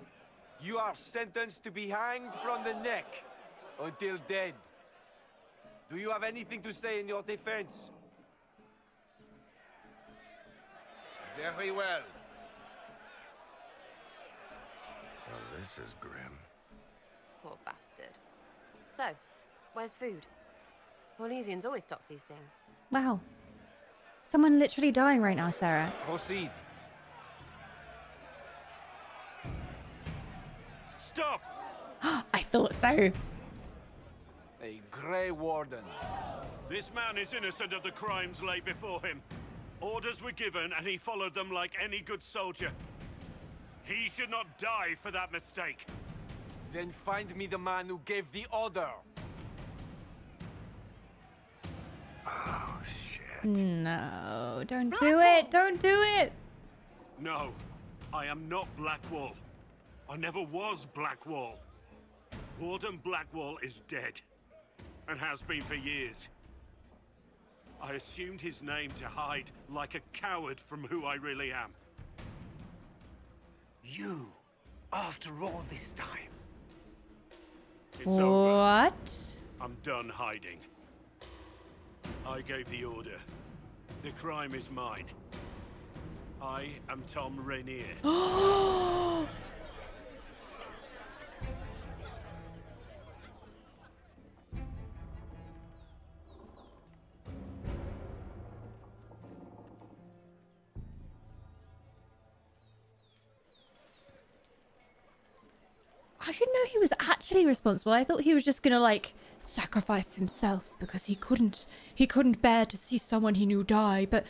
You are sentenced to be hanged from the neck until dead. Do you have anything to say in your defense? Very well. Well, this is grim. Poor bastard. So, where's food? Orlesians always stock these things. Wow. Someone literally dying right now, Sarah. Proceed. Stop! I thought so. A Grey Warden. This man is innocent of the crimes laid before him. Orders were given and he followed them like any good soldier. He should not die for that mistake. Then find me the man who gave the order. Oh, shit. No, don't do it. Don't do it. No, I am not Blackwall. I never was Blackwall. Warden Blackwall is dead, and has been for years. I assumed his name to hide like a coward from who I really am. You, after all this time. It's over. What? I'm done hiding. I gave the order. The crime is mine. I am Tom Rainier. I didn't know he was actually responsible. I thought he was just gonna like sacrifice himself because he couldn't bear to see someone he knew die, but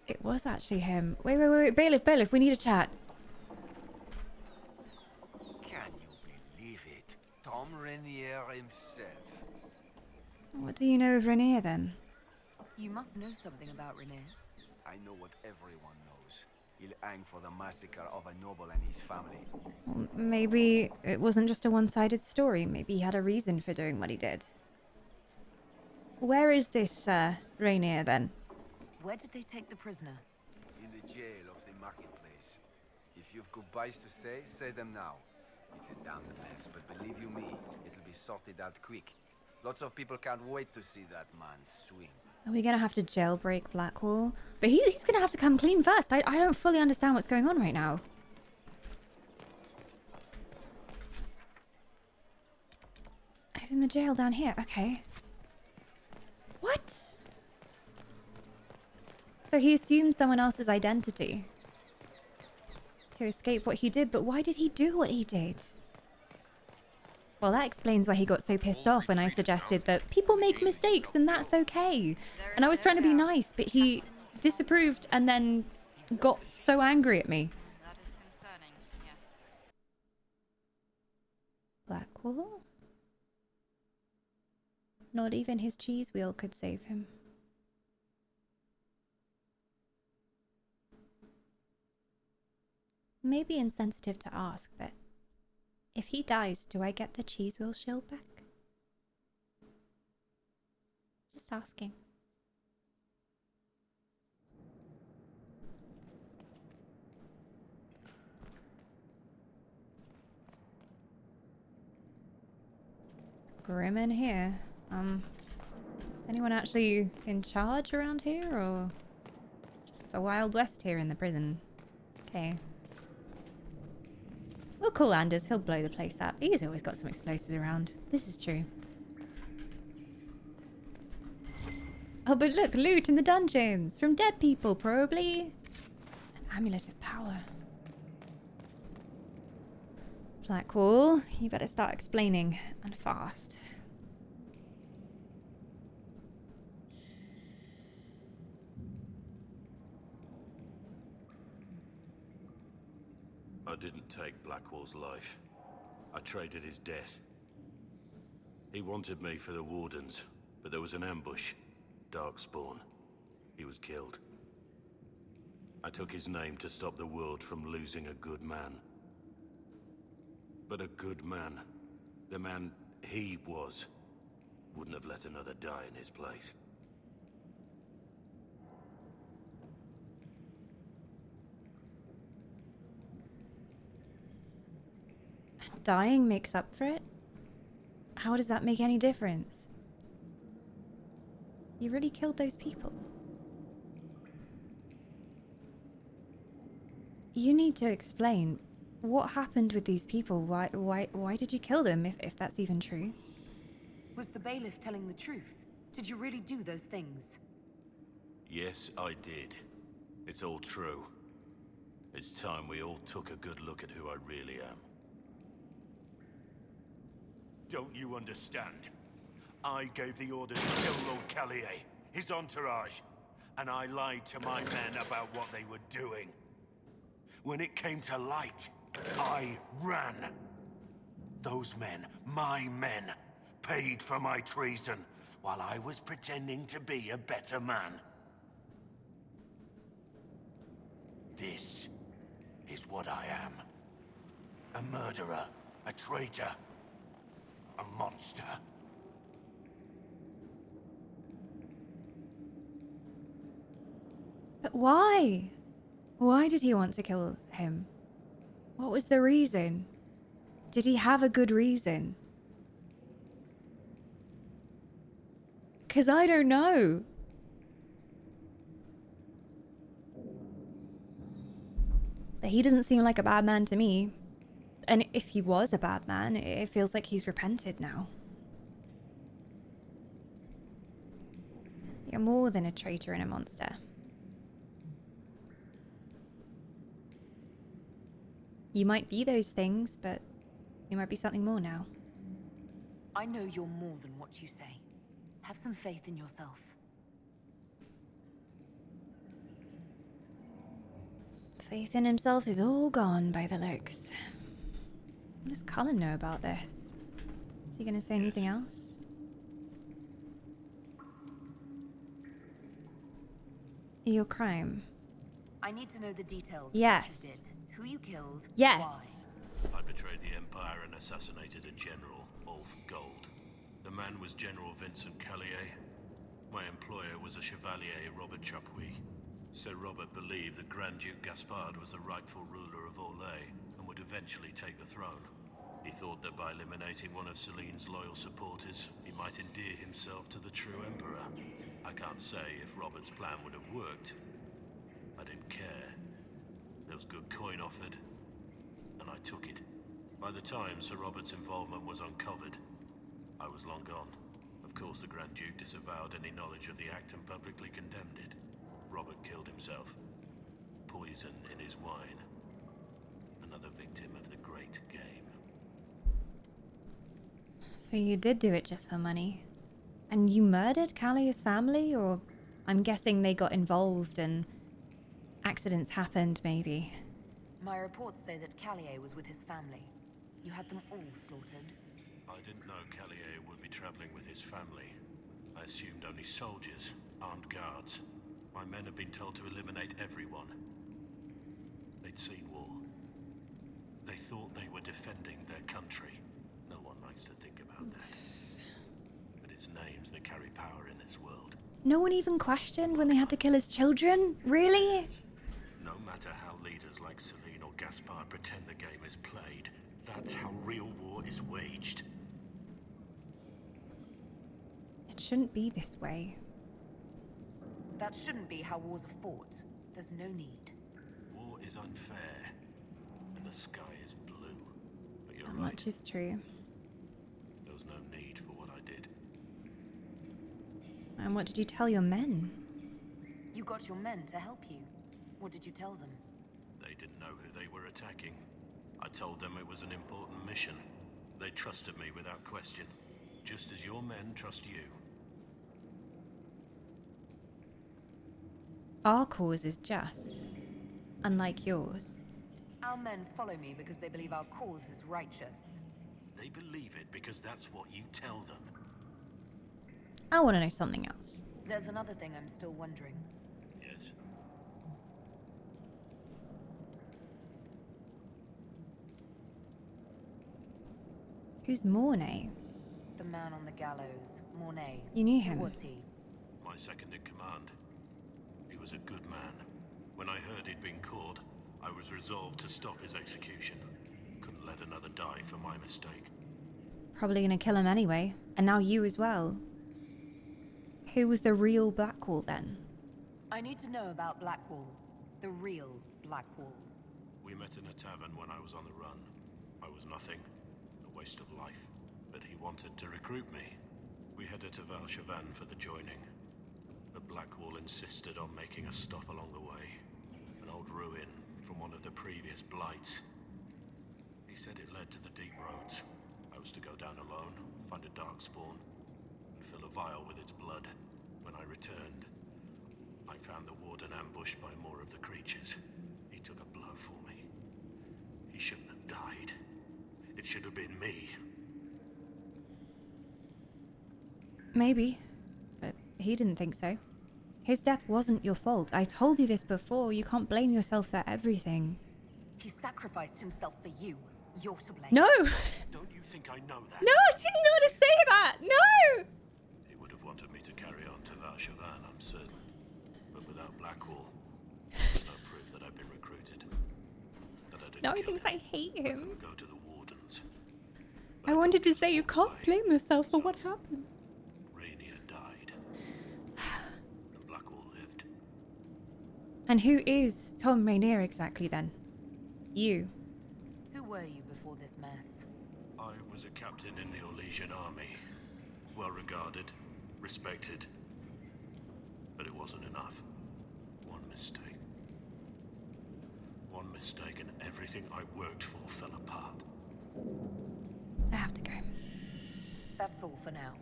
it was actually him. Wait, bailiff, we need a chat. Can you believe it? Tom Rainier himself. What do you know of Rainier then? You must know something about Rainier. I know what everyone knows. He'll hang for the massacre of a noble and his family. Well, maybe it wasn't just a one-sided story. Maybe he had a reason for doing what he did. Where is this, Rainier, then? Where did they take the prisoner? In the jail of the marketplace. If you've goodbyes to say, say them now. It's a damned mess, but believe you me, it'll be sorted out quick. Lots of people can't wait to see that man swing. Are we going to have to jailbreak Blackwall? But he's going to have to come clean first. I don't fully understand what's going on right now. He's in the jail down here. Okay. What? So he assumed someone else's identity to escape what he did, but why did he do what he did? Well, that explains why he got so pissed off when I suggested that people make mistakes and that's okay. And I was trying to be nice, but he disapproved and then got so angry at me. That is concerning, yes. Blackwall? Not even his cheese wheel could save him. Maybe insensitive to ask, but if he dies, do I get the cheese wheel shield back? Just asking. Grim in here. Is anyone actually in charge around here, or just the Wild West here in the prison? Okay. We'll call Anders, he'll blow the place up. He's always got some explosives around. This is true. Oh, but look, loot in the dungeons! From dead people, probably. An amulet of power. Blackwall, you better start explaining, and fast. I didn't take Blackwall's life. I traded his death. He wanted me for the Wardens, but there was an ambush. Darkspawn. He was killed. I took his name to stop the world from losing a good man. But a good man, the man he was, wouldn't have let another die in his place. Dying makes up for it? How does that make any difference? You really killed those people. You need to explain what happened with these people. Why did you kill them, if that's even true? Was the bailiff telling the truth? Did you really do those things? Yes, I did. It's all true. It's time we all took a good look at who I really am. Don't you understand? I gave the order to kill Lord Callier, his entourage, and I lied to my men about what they were doing. When it came to light, I ran. Those men, my men, paid for my treason, while I was pretending to be a better man. This is what I am. A murderer, a traitor, a monster. But why? Why did he want to kill him? What was the reason? Did he have a good reason? 'Cause I don't know. But he doesn't seem like a bad man to me. And if he was a bad man, it feels like he's repented now. You're more than a traitor and a monster. You might be those things, but You might be something more now. I know you're more than what you say. Have some faith in yourself. Faith in himself is all gone by the looks. What does Cullen know about this? Is he going to say anything else? Your crime. I need to know the details. Yes. Of what you did, who you killed. Yes. I betrayed the Empire and assassinated a general, all for gold. The man was General Vincent Callier. My employer was a Chevalier, Robert Chapuis. Sir Robert believed that Grand Duke Gaspard was the rightful ruler of Orlais and would eventually take the throne. He thought that by eliminating one of Celine's loyal supporters, he might endear himself to the true Emperor. I can't say if Robert's plan would have worked. I didn't care. There was good coin offered, and I took it. By the time Sir Robert's involvement was uncovered, I was long gone. Of course, the Grand Duke disavowed any knowledge of the act and publicly condemned it. Robert killed himself. Poison in his wine. Another victim of the great game. So you did do it just for money. And you murdered Callier's family? Or I'm guessing they got involved and accidents happened, maybe. My reports say that Callier was with his family. You had them all slaughtered. I didn't know Callier would be traveling with his family. I assumed only soldiers, armed guards. My men had been told to eliminate everyone. They'd seen war. They thought they were defending their country. No one likes to think about that. But it's names that carry power in this world. No one even questioned when they had to kill his children? Really? No matter how leaders like Celine or Gaspard pretend the game is played, that's how real war is waged. It shouldn't be this way. That shouldn't be how wars are fought. There's no need. War is unfair, and the sky is blue. But you're That right. much is true. There was no need for what I did. And what did you tell your men? You got your men to help you. What did you tell them? They didn't know who they were attacking. I told them it was an important mission. They trusted me without question, just as your men trust you. Our cause is just, unlike yours. Our men follow me because they believe our cause is righteous. They believe it because that's what you tell them. I want to know something else. There's another thing I'm still wondering. Yes. Who's Mornay? The man on the gallows, Mornay. You knew him? Who was he? My second in command. He was a good man. When I heard he'd been caught, I was resolved to stop his execution. Couldn't let another die for my mistake. Probably gonna kill him anyway. And now you as well. Who was the real Blackwall then? I need to know about Blackwall. The real Blackwall. We met in a tavern when I was on the run. I was nothing. A waste of life. But he wanted to recruit me. We headed to Valchavan for the joining. But Blackwall insisted on making a stop along the way. An old ruin from one of the previous blights. He said it led to the deep roads. I was to go down alone, find a dark spawn, and fill a vial with its blood. When I returned, I found the warden ambushed by more of the creatures. He took a blow for me. He shouldn't have died. It should have been me. Maybe. But he didn't think so. His death wasn't your fault. I told you this before. You can't blame yourself for everything. He sacrificed himself for you. You're to blame. No! Don't you think I know that? No, I didn't want to say that! No! He would have wanted me to carry on to Valchavan, I'm certain. But without Blackwall, there's no proof that I've been recruited. That I didn't Now he kill thinks him. I hate I him. couldn't go to the wardens. I wanted to say you can't blame yourself for what happened. Rainier died. And Blackwall lived. And who is Tom Rainier exactly then? You. Who were you before this mess? I was a captain in the Orlesian army. Well regarded, respected. But it wasn't enough. One mistake. One mistake and everything I worked for fell apart. I have to go. That's all for now.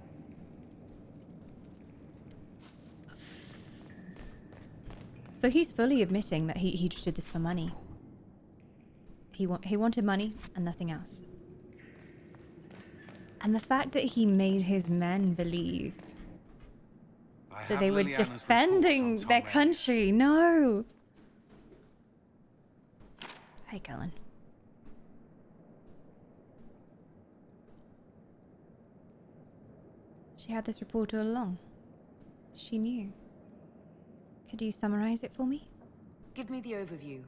So he's fully admitting that he just did this for money. He wanted money and nothing else. And the fact that he made his men believe that they were defending their country. No. Hey, Cullen. She had this report all along. She knew. Could you summarize it for me? Give me the overview.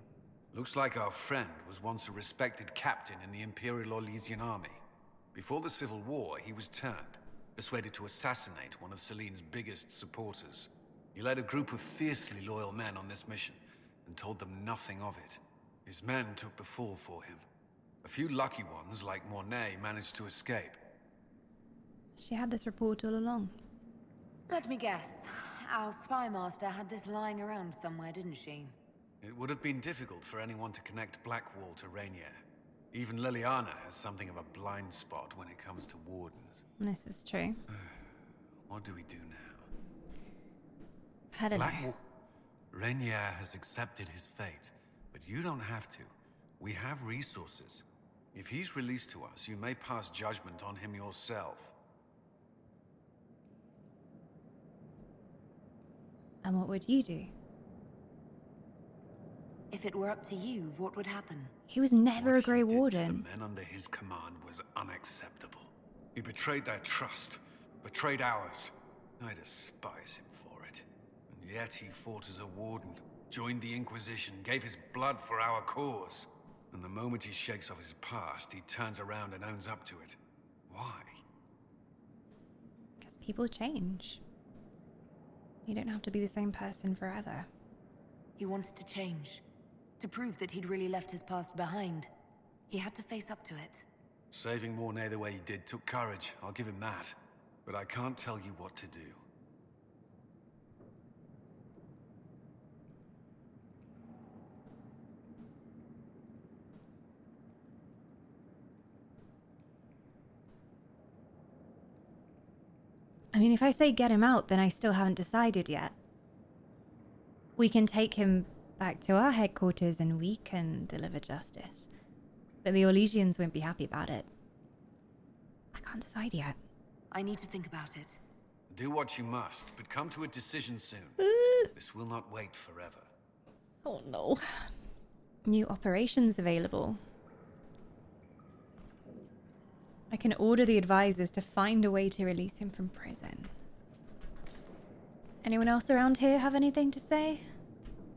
Looks like our friend was once a respected captain in the Imperial Orlesian army. Before the Civil War, he was turned, persuaded to assassinate one of Celine's biggest supporters. He led a group of fiercely loyal men on this mission, and told them nothing of it. His men took the fall for him. A few lucky ones, like Mornay, managed to escape. She had this report all along. Let me guess. Our spy master had this lying around somewhere, didn't she? It would have been difficult for anyone to connect Blackwall to Rainier. Even Liliana has something of a blind spot when it comes to wardens. This is true. What do we do now? I don't know. Rainier has accepted his fate, but you don't have to. We have resources. If he's released to us, you may pass judgment on him yourself. And what would you do? If it were up to you, what would happen? He was never What a Grey he did to Warden. the men under his command was unacceptable. He betrayed their trust, betrayed ours. I despise him for it. And yet he fought as a warden, joined the Inquisition, gave his blood for our cause. And the moment he shakes off his past, he turns around and owns up to it. Why? Because people change. You don't have to be the same person forever. He wanted to change. To prove that he'd really left his past behind. He had to face up to it. Saving Mornay the way he did took courage, I'll give him that. But I can't tell you what to do. I mean, if I say get him out, then I still haven't decided yet. We can take him back to our headquarters and we can deliver justice. But the Orlesians won't be happy about it. I can't decide yet. I need to think about it. Do what you must, but come to a decision soon. This will not wait forever. Oh no. New operations available. I can order the advisors to find a way to release him from prison. Anyone else around here have anything to say?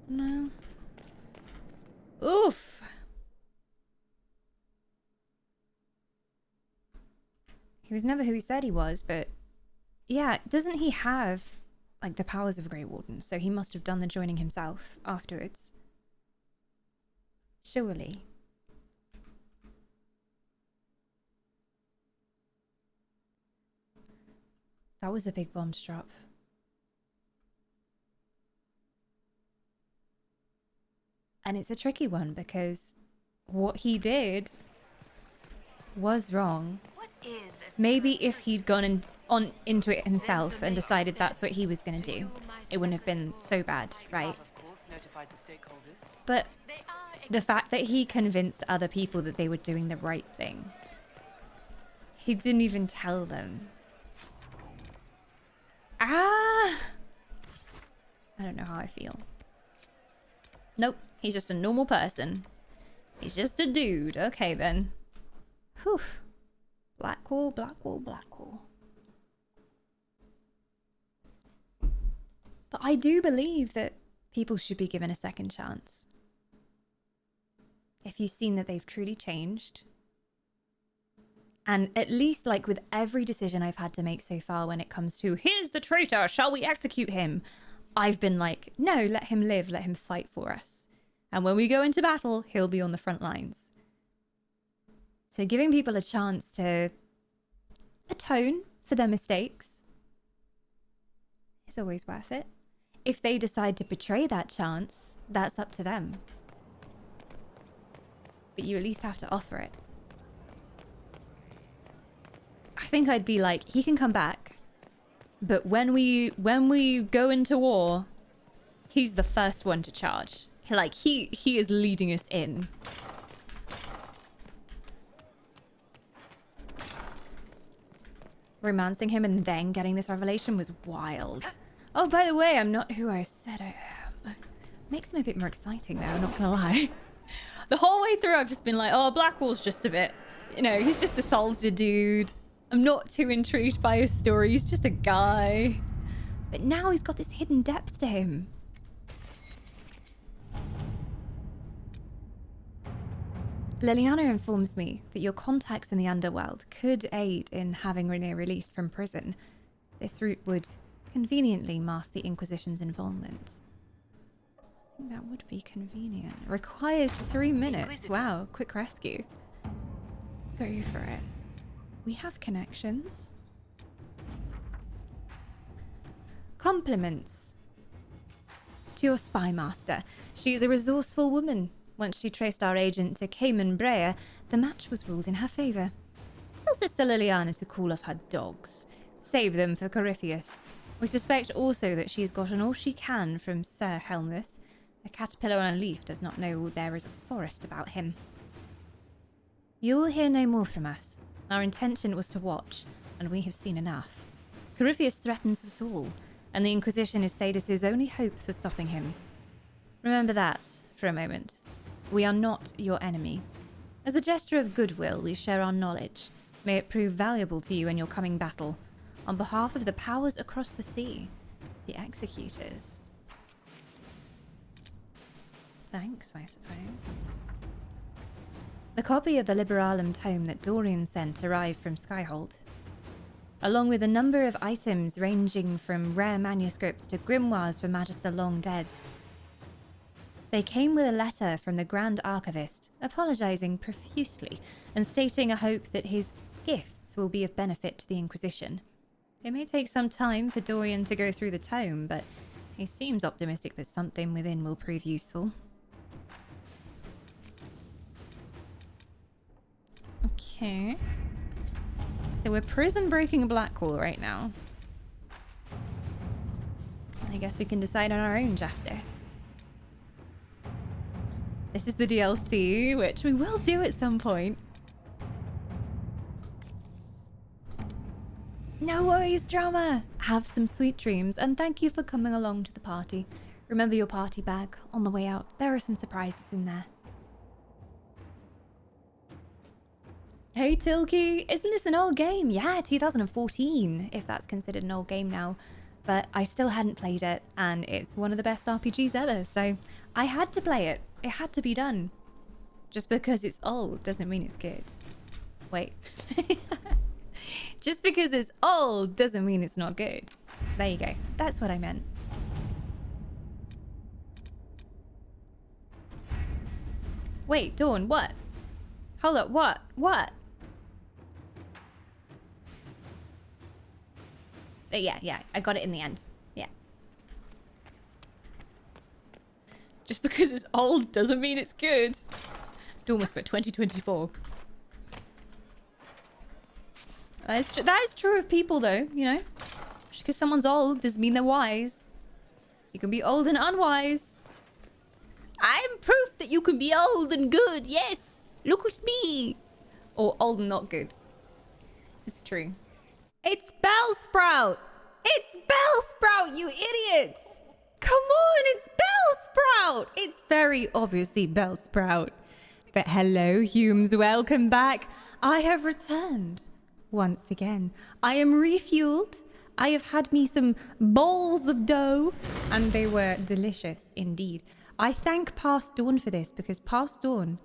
No? Oof! He was never who he said he was, but... Yeah, doesn't he have, like, the powers of Grey Warden? So he must have done the joining himself afterwards. Surely. That was a big bomb to drop. And it's a tricky one because what he did was wrong. What is a Maybe if he'd gone into it himself and decided that's what he was going to do, it wouldn't have been so bad, right? Of course, notified the stakeholders. But the fact that he convinced other people that they were doing the right thing. He didn't even tell them. Ah! I don't know how I feel. Nope, he's just a normal person. He's just a dude. Okay, then. Whew. Blackwall, Blackwall, Blackwall. But I do believe that people should be given a second chance. If you've seen that they've truly changed. And at least, like, with every decision I've had to make so far when it comes to, here's the traitor, shall we execute him? I've been like, no, let him live, let him fight for us. And when we go into battle, he'll be on the front lines. So giving people a chance to atone for their mistakes is always worth it. If they decide to betray that chance, that's up to them. But you at least have to offer it. I think I'd be like, he can come back, but when we go into war, he's the first one to charge. Like, he is leading us in. Romancing him and then getting this revelation was wild. Oh, by the way, I'm not who I said I am. Makes him a bit more exciting though, I'm not gonna lie. The whole way through I've just been like, oh, Blackwall's just a bit, you know, he's just a soldier dude. I'm not too intrigued by his story, he's just a guy. But now he's got this hidden depth to him. Liliana informs me that your contacts in the underworld could aid in having Renee released from prison. This route would conveniently mask the Inquisition's involvement. I think that would be convenient. Requires 3 minutes. Inquisitor. Wow, quick rescue. Go for it. We have connections. Compliments to your spy master. She is a resourceful woman. Once she traced our agent to Cayman Brea, the match was ruled in her favor. Tell Sister Liliana to call off her dogs. Save them for Corypheus. We suspect also that she has gotten all she can from Sir Helmuth. A caterpillar on a leaf does not know there is a forest about him. You will hear no more from us. Our intention was to watch, and we have seen enough. Corypheus threatens us all, and the Inquisition is Thaddeus' only hope for stopping him. Remember that for a moment. We are not your enemy. As a gesture of goodwill, we share our knowledge. May it prove valuable to you in your coming battle. On behalf of the powers across the sea, the executors. Thanks, I suppose. The copy of the Liberalum tome that Dorian sent arrived from Skyhold, along with a number of items ranging from rare manuscripts to grimoires for Magister long dead. They came with a letter from the Grand Archivist, apologizing profusely and stating a hope that his gifts will be of benefit to the Inquisition. It may take some time for Dorian to go through the tome, but he seems optimistic that something within will prove useful. Okay. So we're prison breaking Blackwall right now. I guess we can decide on our own justice. This is the DLC, which we will do at some point. No worries, drama. Have some sweet dreams, and thank you for coming along to the party. Remember your party bag on the way out. There are some surprises in there. Hey, Tilky. Isn't this an old game? Yeah, 2014, if that's considered an old game now. But I still hadn't played it, and it's one of the best RPGs ever, so I had to play it. It had to be done. Just because it's old doesn't mean it's good. Wait. Just because it's old doesn't mean it's not good. There you go. That's what I meant. Wait, Dawn, what? Hold up, what? What? Yeah, I got it in the end. Yeah. Just because it's old doesn't mean it's good. Dawn Whisper 2024. That is true of people, though, you know? Just because someone's old doesn't mean they're wise. You can be old and unwise. I'm proof that you can be old and good, yes! Look at me! Or old and not good. This is true. It's Bellsprout! It's Bellsprout, you idiots! Come on, it's Bellsprout! It's very obviously Bellsprout. But hello, Humes, welcome back. I have returned. Once again, I am refueled. I have had me some balls of dough, and they were delicious indeed. I thank Past Dawn for this, because Past Dawn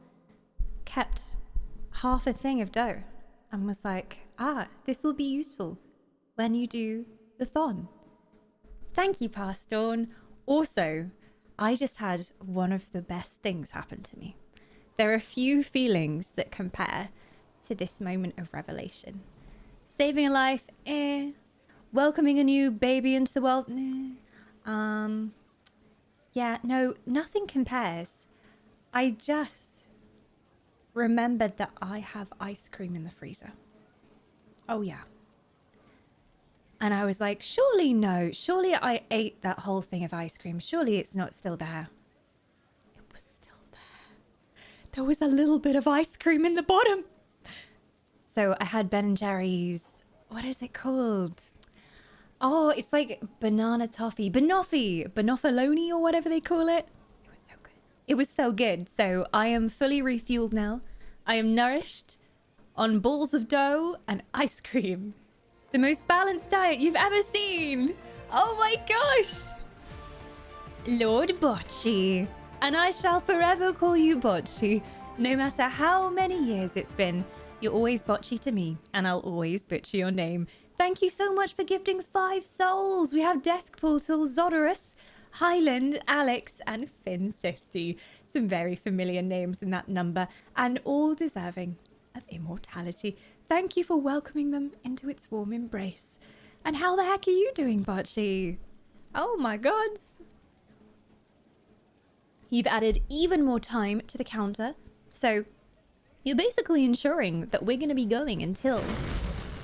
kept half a thing of dough and was like, this will be useful when you do the thon. Thank you, Past Dawn. Also, I just had one of the best things happen to me. There are few feelings that compare to this moment of revelation. Saving a life, welcoming a new baby into the world, yeah, no, nothing compares. I just remembered that I have ice cream in the freezer. Oh yeah, And I was like, surely no. Surely I ate that whole thing of ice cream. Surely it's not still there. It was still there. There was a little bit of ice cream in the bottom. So I had Ben & Jerry's, what is it called? Oh, it's like banana toffee, banoffaloni or whatever they call it. It was so good. It was so good. So I am fully refueled now. I am nourished on balls of dough and ice cream. The most balanced diet you've ever seen. Oh my gosh. Lord Bocce. And I shall forever call you Bocce. No matter how many years it's been, you're always Bocce to me, and I'll always butcher your name. Thank you so much for gifting 5 souls. We have Desk Portal, Zodorus, Highland, Alex, and Fin50. Some very familiar names in that number, and all deserving of immortality. Thank you for welcoming them into its warm embrace. And how the heck are you doing, Bocce? Oh my gods. You've added even more time to the counter, so you're basically ensuring that we're going to be going until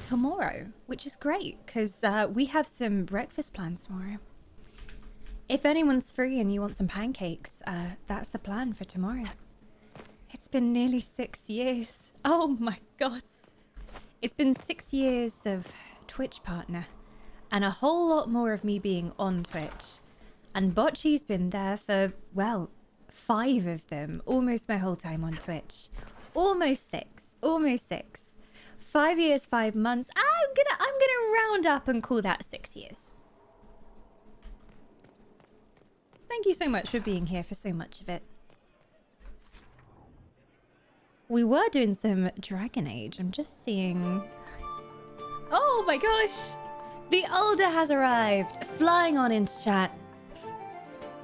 tomorrow, which is great because we have some breakfast plans tomorrow. If anyone's free and you want some pancakes, that's the plan for tomorrow. It's been nearly 6 years. Oh my gods. It's been 6 years of Twitch partner and a whole lot more of me being on Twitch. And Bocce's been there for, well, 5 of them, almost my whole time on Twitch. Almost 6. 5 years, 5 months. I'm gonna round up and call that 6 years. Thank you so much for being here for so much of it. We were doing some Dragon Age. I'm just seeing... Oh my gosh! The Older has arrived, flying on into chat.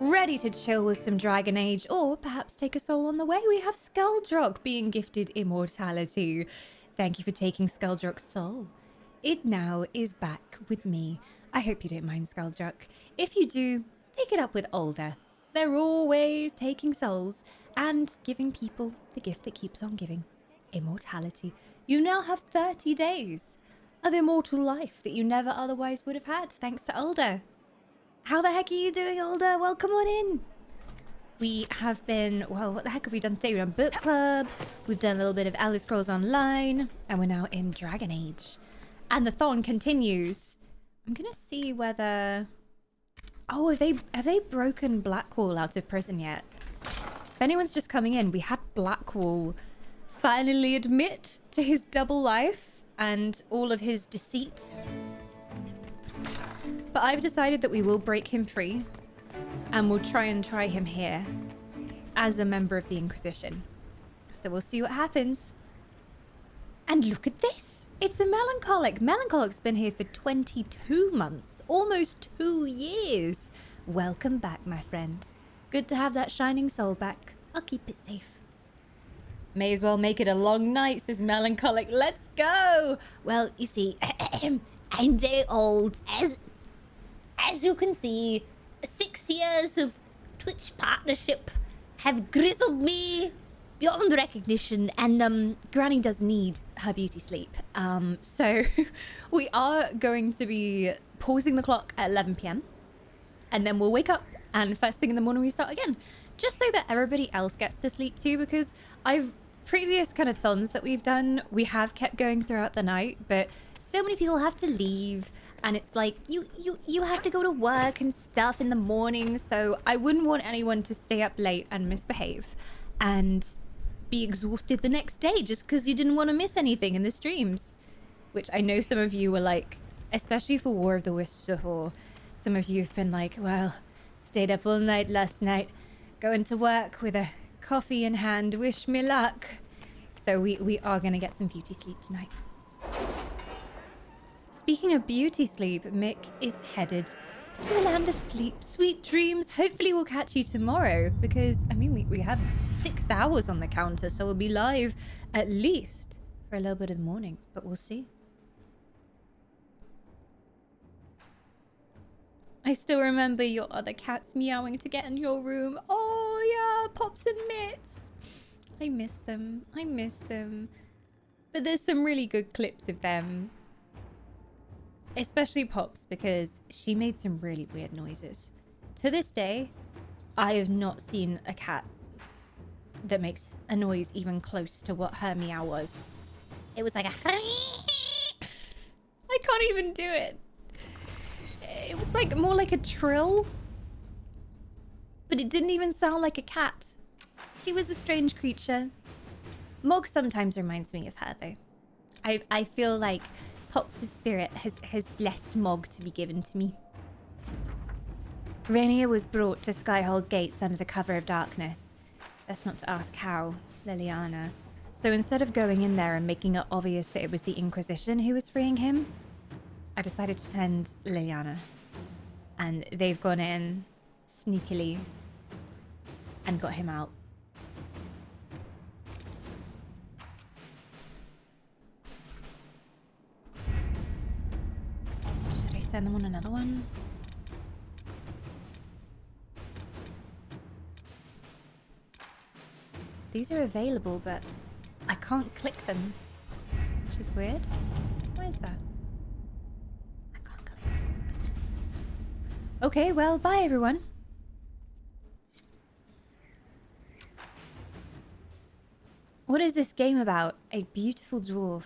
Ready to chill with some Dragon Age, or perhaps take a soul on the way. We have Skulldrock being gifted immortality. Thank you for taking Skulldrock's soul. It now is back with me. I hope you don't mind, Skulldrock. If you do, take it up with Older. They're always taking souls and giving people the gift that keeps on giving. Immortality. You now have 30 days of immortal life that you never otherwise would have had, thanks to Older. How the heck are you doing, Older? Welcome on in. We have been, well, what the heck have we done today? We've done book club, we've done a little bit of Elder Scrolls Online, and we're now in Dragon Age. And the thon continues. I'm gonna see whether... Oh, have they broken Blackwall out of prison yet? If anyone's just coming in, we had Blackwall finally admit to his double life and all of his deceit. But I've decided that we will break him free and we'll try him here as a member of the Inquisition. So we'll see what happens. And look at this. It's a Melancholic. Melancholic's been here for 22 months, almost 2 years. Welcome back, my friend. Good to have that shining soul back. I'll keep it safe. May as well make it a long night, says Melancholic. Let's go. Well, you see, I'm very old. As you can see, 6 years of Twitch partnership have grizzled me beyond recognition, and Granny does need her beauty sleep. So we are going to be pausing the clock at 11 p.m. and then we'll wake up and first thing in the morning we start again, just so that everybody else gets to sleep too, because previous kind of thons that we've done, we have kept going throughout the night, but so many people have to leave. And it's like, you have to go to work and stuff in the morning. So I wouldn't want anyone to stay up late and misbehave and be exhausted the next day just because you didn't want to miss anything in the streams. Which I know some of you were like, especially for War of the Wisps before, some of you have been like, well, stayed up all night last night, going to work with a coffee in hand, wish me luck. So we are going to get some beauty sleep tonight. Speaking of beauty sleep, Mick is headed to the land of sleep. Sweet dreams. Hopefully we'll catch you tomorrow because, I mean, we have 6 hours on the counter, so we'll be live at least for a little bit of the morning, but we'll see. I still remember your other cats meowing to get in your room. Oh, yeah, Pops and Mitts. I miss them. I miss them. But there's some really good clips of them especially Pops, because she made some really weird noises. To this day, I have not seen a cat that makes a noise even close to what her meow was. It was like a... I can't even do it. It was like more like a trill. But it didn't even sound like a cat. She was a strange creature. Mog sometimes reminds me of her, though. I feel like Pops' spirit has blessed Mog to be given to me. Rainier was brought to Skyhold Gates under the cover of darkness. That's not to ask how, Liliana. So instead of going in there and making it obvious that it was the Inquisition who was freeing him, I decided to send Liliana. And they've gone in sneakily and got him out. Should I send them on another one? These are available, but I can't click them, which is weird. Why is that? I can't click them. Okay, well, bye everyone. What is this game about? A beautiful dwarf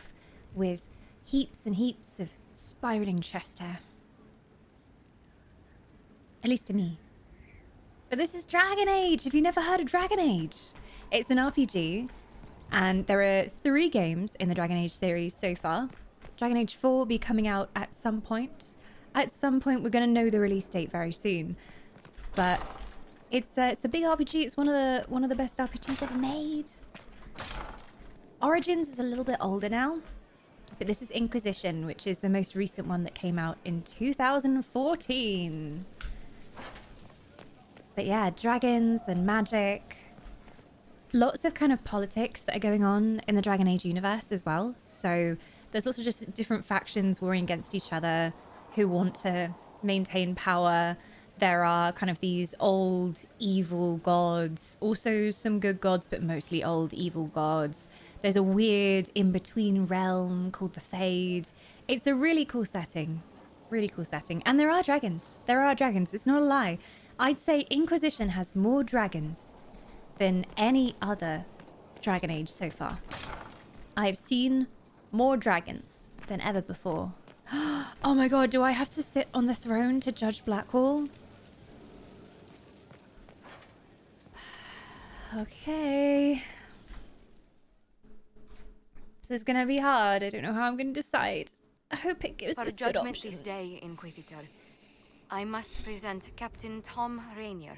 with heaps and heaps of spiraling chest hair. At least to me. But this is Dragon Age. Have you never heard of Dragon Age? It's an RPG, and there are 3 games in the Dragon Age series so far. Dragon Age 4 will be coming out at some point. At some point, we're going to know the release date very soon. But it's a big RPG. It's one of the best RPGs ever made. Origins is a little bit older now, but this is Inquisition, which is the most recent one that came out in 2014. But yeah, dragons and magic. Lots of kind of politics that are going on in the Dragon Age universe as well. So there's lots of just different factions warring against each other who want to maintain power. There are kind of these old evil gods, also some good gods, but mostly old evil gods. There's a weird in-between realm called the Fade. It's a really cool setting. Really cool setting. And there are dragons. There are dragons. It's not a lie. I'd say Inquisition has more dragons than any other Dragon Age so far. I've seen more dragons than ever before. Oh my god, do I have to sit on the throne to judge Blackwall? Okay. This is gonna be hard. I don't know how I'm gonna decide. I hope it gives us good options. For judgment this day, Inquisitor, I must present Captain Tom Rainier,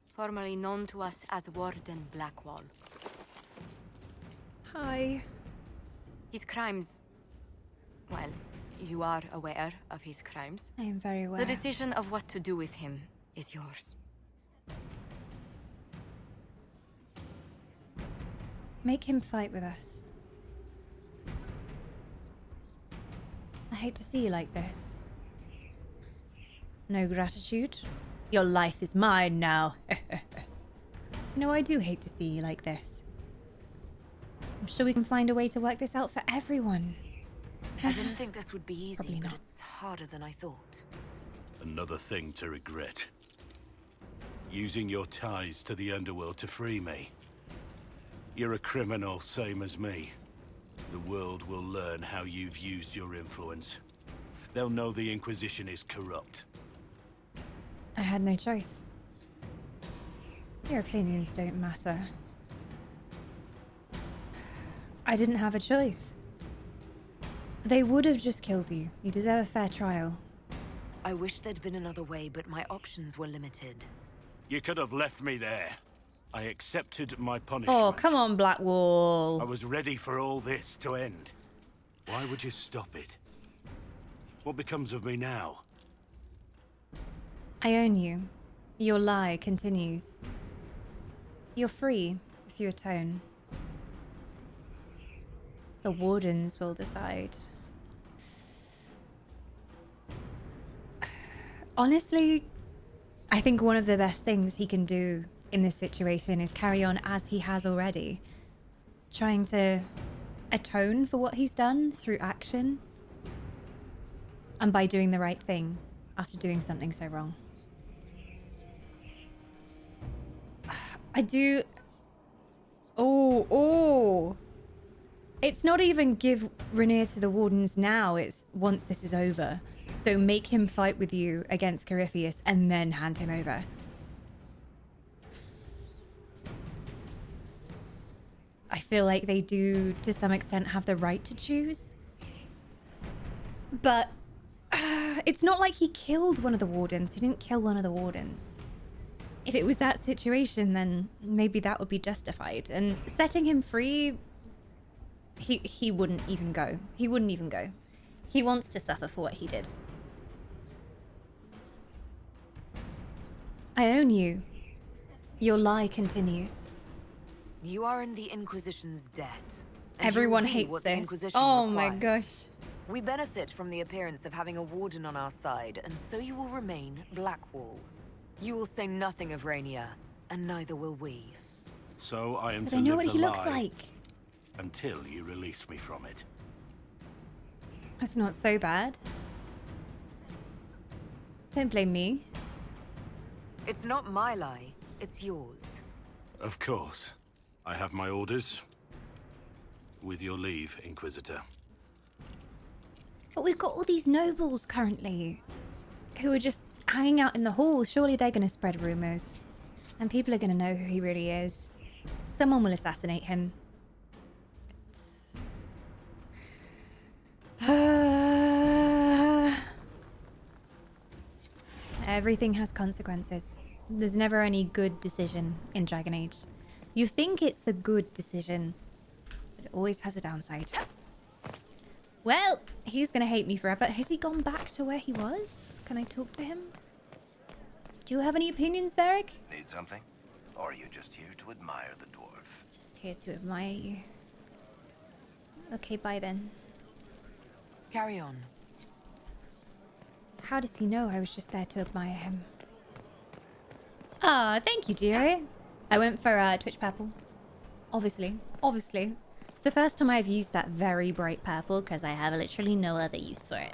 formerly known to us as Warden Blackwall. Hi. His crimes... Well, you are aware of his crimes. I am very aware. The decision of what to do with him is yours. Make him fight with us. I hate to see you like this. No gratitude? Your life is mine now. No, I do hate to see you like this. I'm sure we can find a way to work this out for everyone. I didn't think this would be easy, Probably but not. it's harder than I thought. Another thing to regret. Using your ties to the underworld to free me. You're a criminal, same as me. The world will learn how you've used your influence. They'll know the Inquisition is corrupt. I had no choice. Your opinions don't matter. I didn't have a choice. They would have just killed you. You deserve a fair trial. I wish there'd been another way, but my options were limited. You could have left me there. I accepted my punishment. Oh, come on, Blackwall. I was ready for all this to end. Why would you stop it? What becomes of me now? I own you. Your lie continues. You're free if you atone. The Wardens will decide. Honestly, I think one of the best things he can do in this situation is carry on as he has already. Trying to atone for what he's done through action. and by doing the right thing after doing something so wrong. I do... Oh. It's not even give Rainier to the Wardens now, it's once this is over. So make him fight with you against Corypheus and then hand him over. I feel like they do, to some extent, have the right to choose. But it's not like he killed one of the Wardens. He didn't kill one of the Wardens. If it was that situation, then maybe that would be justified. And setting him free, he wouldn't even go. He wouldn't even go. He wants to suffer for what he did. I own you. Your lie continues. You are in the Inquisition's debt. Everyone hates this. Oh my gosh. We benefit from the appearance of having a warden on our side, and so you will remain Blackwall. You will say nothing of Rainier, and neither will we. So I am But to I know live what the he looks lie like. until you release me from it. That's not so bad. Don't blame me. It's not my lie, it's yours. Of course. I have my orders. With your leave, Inquisitor. But we've got all these nobles currently who are just hanging out in the hall. Surely they're going to spread rumors. And people are going to know who he really is. Someone will assassinate him. Everything has consequences. There's never any good decision in Dragon Age. You think it's the good decision, but it always has a downside. Well, he's gonna hate me forever. Has he gone back to where he was? Can I talk to him? Do you have any opinions, Varric? Need something? Or are you just here to admire the dwarf? Just here to admire you. Okay, bye then. Carry on. How does he know I was just there to admire him? Ah, thank you, dearie. I went for Twitch purple. Obviously. It's the first time I've used that very bright purple because I have literally no other use for it.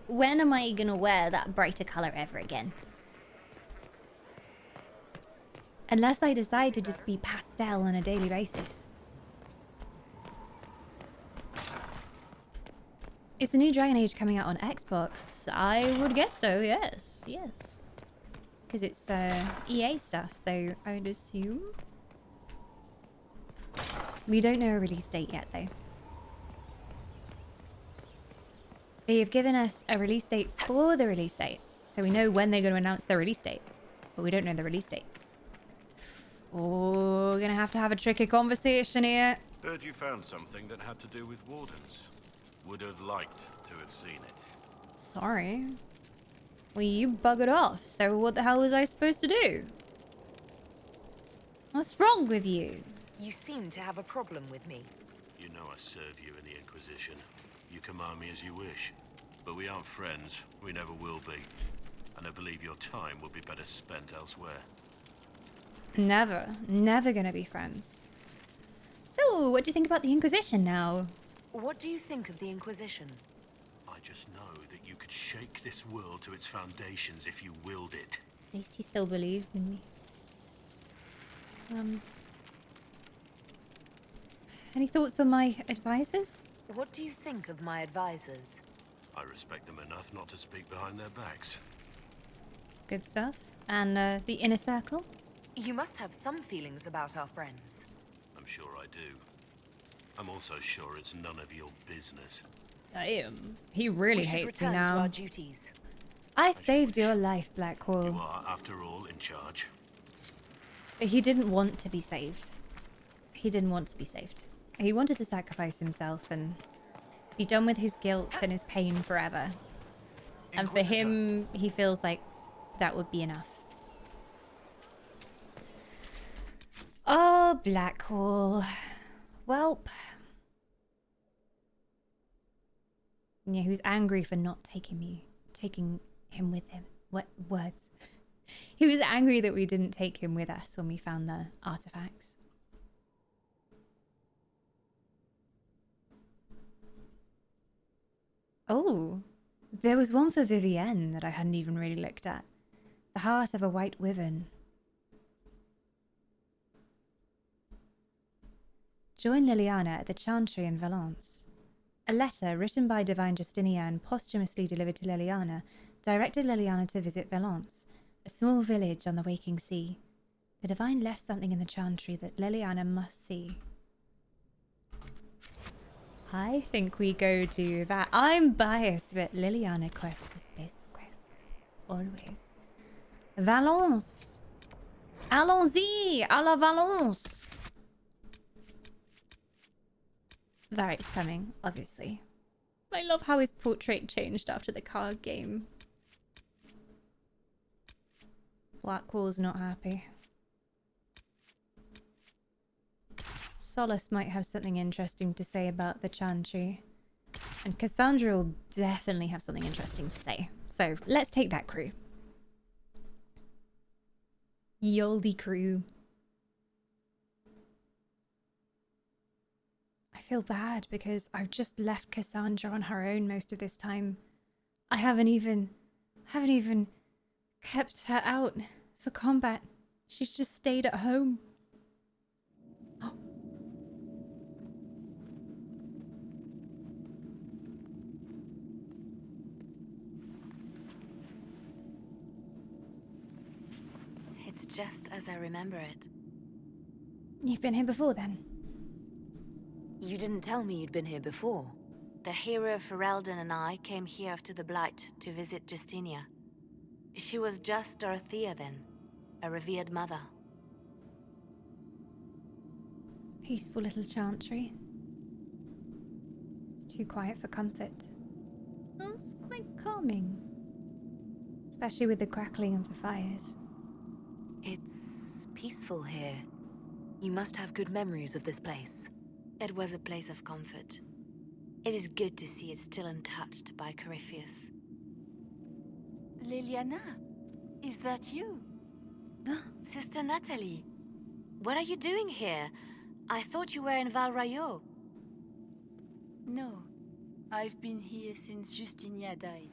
When am I gonna wear that brighter color ever again? Unless I decide to just be pastel on a daily basis. Is the new Dragon Age coming out on Xbox? I would guess so, yes. Because it's EA stuff, so I would assume. We don't know a release date yet, though. They have given us a release date for the release date, so we know when they're going to announce the release date, but we don't know the release date. Oh, we're going to have a tricky conversation here. Heard you found something that had to do with wardens. Would have liked to have seen it. Sorry. Well, you buggered off, so what the hell was I supposed to do? What's wrong with you? You seem to have a problem with me. You know I serve you in the Inquisition. You command me as you wish. But we aren't friends. We never will be. And I believe your time would be better spent elsewhere. Never gonna be friends. So, what do you think about the Inquisition now? What do you think of the Inquisition? I just know that you could shake this world to its foundations if you willed it. At least he still believes in me. Any thoughts on my advisors? What do you think of my advisors? I respect them enough not to speak behind their backs. It's good stuff. And the inner circle? You must have some feelings about our friends. I'm sure I do. I'm also sure it's none of your business. Damn. He really hates me return now. to our duties. I saved your life, Blackwall. You are, after all, in charge. But he didn't want to be saved. He didn't want to be saved. He wanted to sacrifice himself and be done with his guilt and his pain forever. And for him, he feels like that would be enough. Oh, Blackwall. Welp. Yeah, he was angry for not taking him with him. What words? He was angry that we didn't take him with us when we found the artifacts. Oh, There was one for Vivienne that I hadn't even really looked at. The heart of a white wyvern. Join Liliana at the Chantry in Valence. A letter written by Divine Justinian posthumously delivered to Liliana directed Liliana to visit Valence, a small village on the waking sea. The Divine left something in the Chantry that Liliana must see. I think we go do that. I'm biased, but Liliana quest is best quest. Always. Valence! Allons-y! À la Valence! Varric's coming, obviously. I love how his portrait changed after the card game. Blackwall's not happy. Solace might have something interesting to say about the Chantry. And Cassandra will definitely have something interesting to say. So, let's take that crew. Yoldy crew. I feel bad because I've just left Cassandra on her own most of this time. I haven't even kept her out for combat. She's just stayed at home. It's just as I remember it. You've been here before then? You didn't tell me you'd been here before. The hero Ferelden and I came here after the Blight to visit Justinia. She was just Dorothea then, a revered mother. Peaceful little Chantry. It's too quiet for comfort. Oh, it's quite calming. Especially with the crackling of the fires. It's peaceful here. You must have good memories of this place. It was a place of comfort. It is good to see it still untouched by Corypheus. Liliana, is that you? Sister Natalie, what are you doing here? I thought you were in Val Rayo. No, I've been here since Justinia died.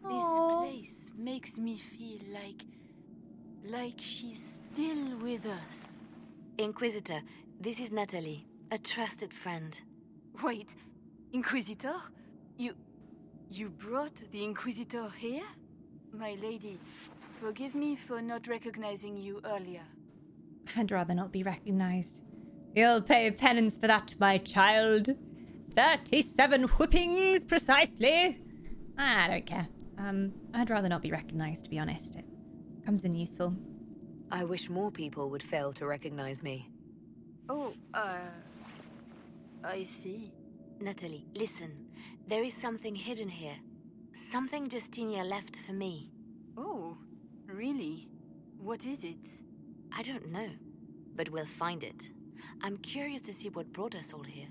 Aww. This place makes me feel like she's still with us. Inquisitor, this is Natalie, a trusted friend. Wait, Inquisitor? You brought the Inquisitor here? My lady, forgive me for not recognizing you earlier. I'd rather not be recognized. You'll pay penance for that, my child. 37 whippings, precisely. I don't care. I'd rather not be recognized, to be honest. It comes in useful. I wish more people would fail to recognize me. Oh, I see. Natalie, listen. There is something hidden here. Something Justinia left for me. Oh, really? What is it? I don't know, but we'll find it. I'm curious to see what brought us all here.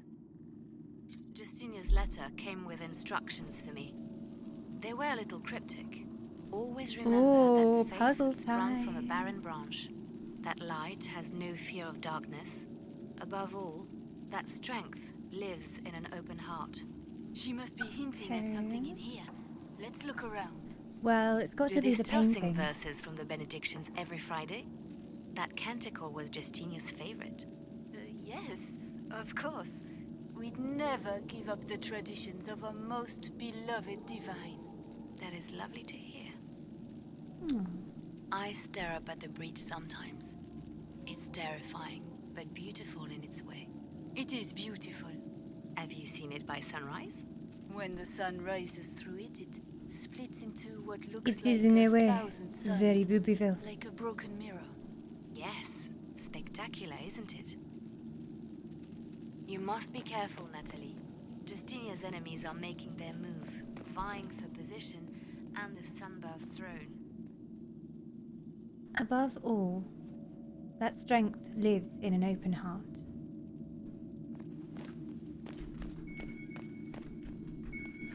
Justinia's letter came with instructions for me. They were a little cryptic. Always remember that puzzle faith sprung from a time. barren branch. That light has no fear of darkness. Above all, that strength lives in an open heart. She must be hinting at something in here. Let's look around. Well, it's got to be the still sing paintings. verses from the benedictions every Friday? That canticle was Justinia's favorite. Yes, of course. We'd never give up the traditions of our most beloved divine. That is lovely to hear. Hmm. I stare up at the breach sometimes. It's terrifying, but beautiful in its way. It is beautiful. Have you seen it by sunrise? When the sun rises through it, it splits into what looks It like is in a way 1,000 suns, very beautiful. like a broken mirror. Yes, spectacular, isn't it? You must be careful, Natalie. Justinia's enemies are making their move, vying for position and the Sunburst throne. Above all, that strength lives in an open heart.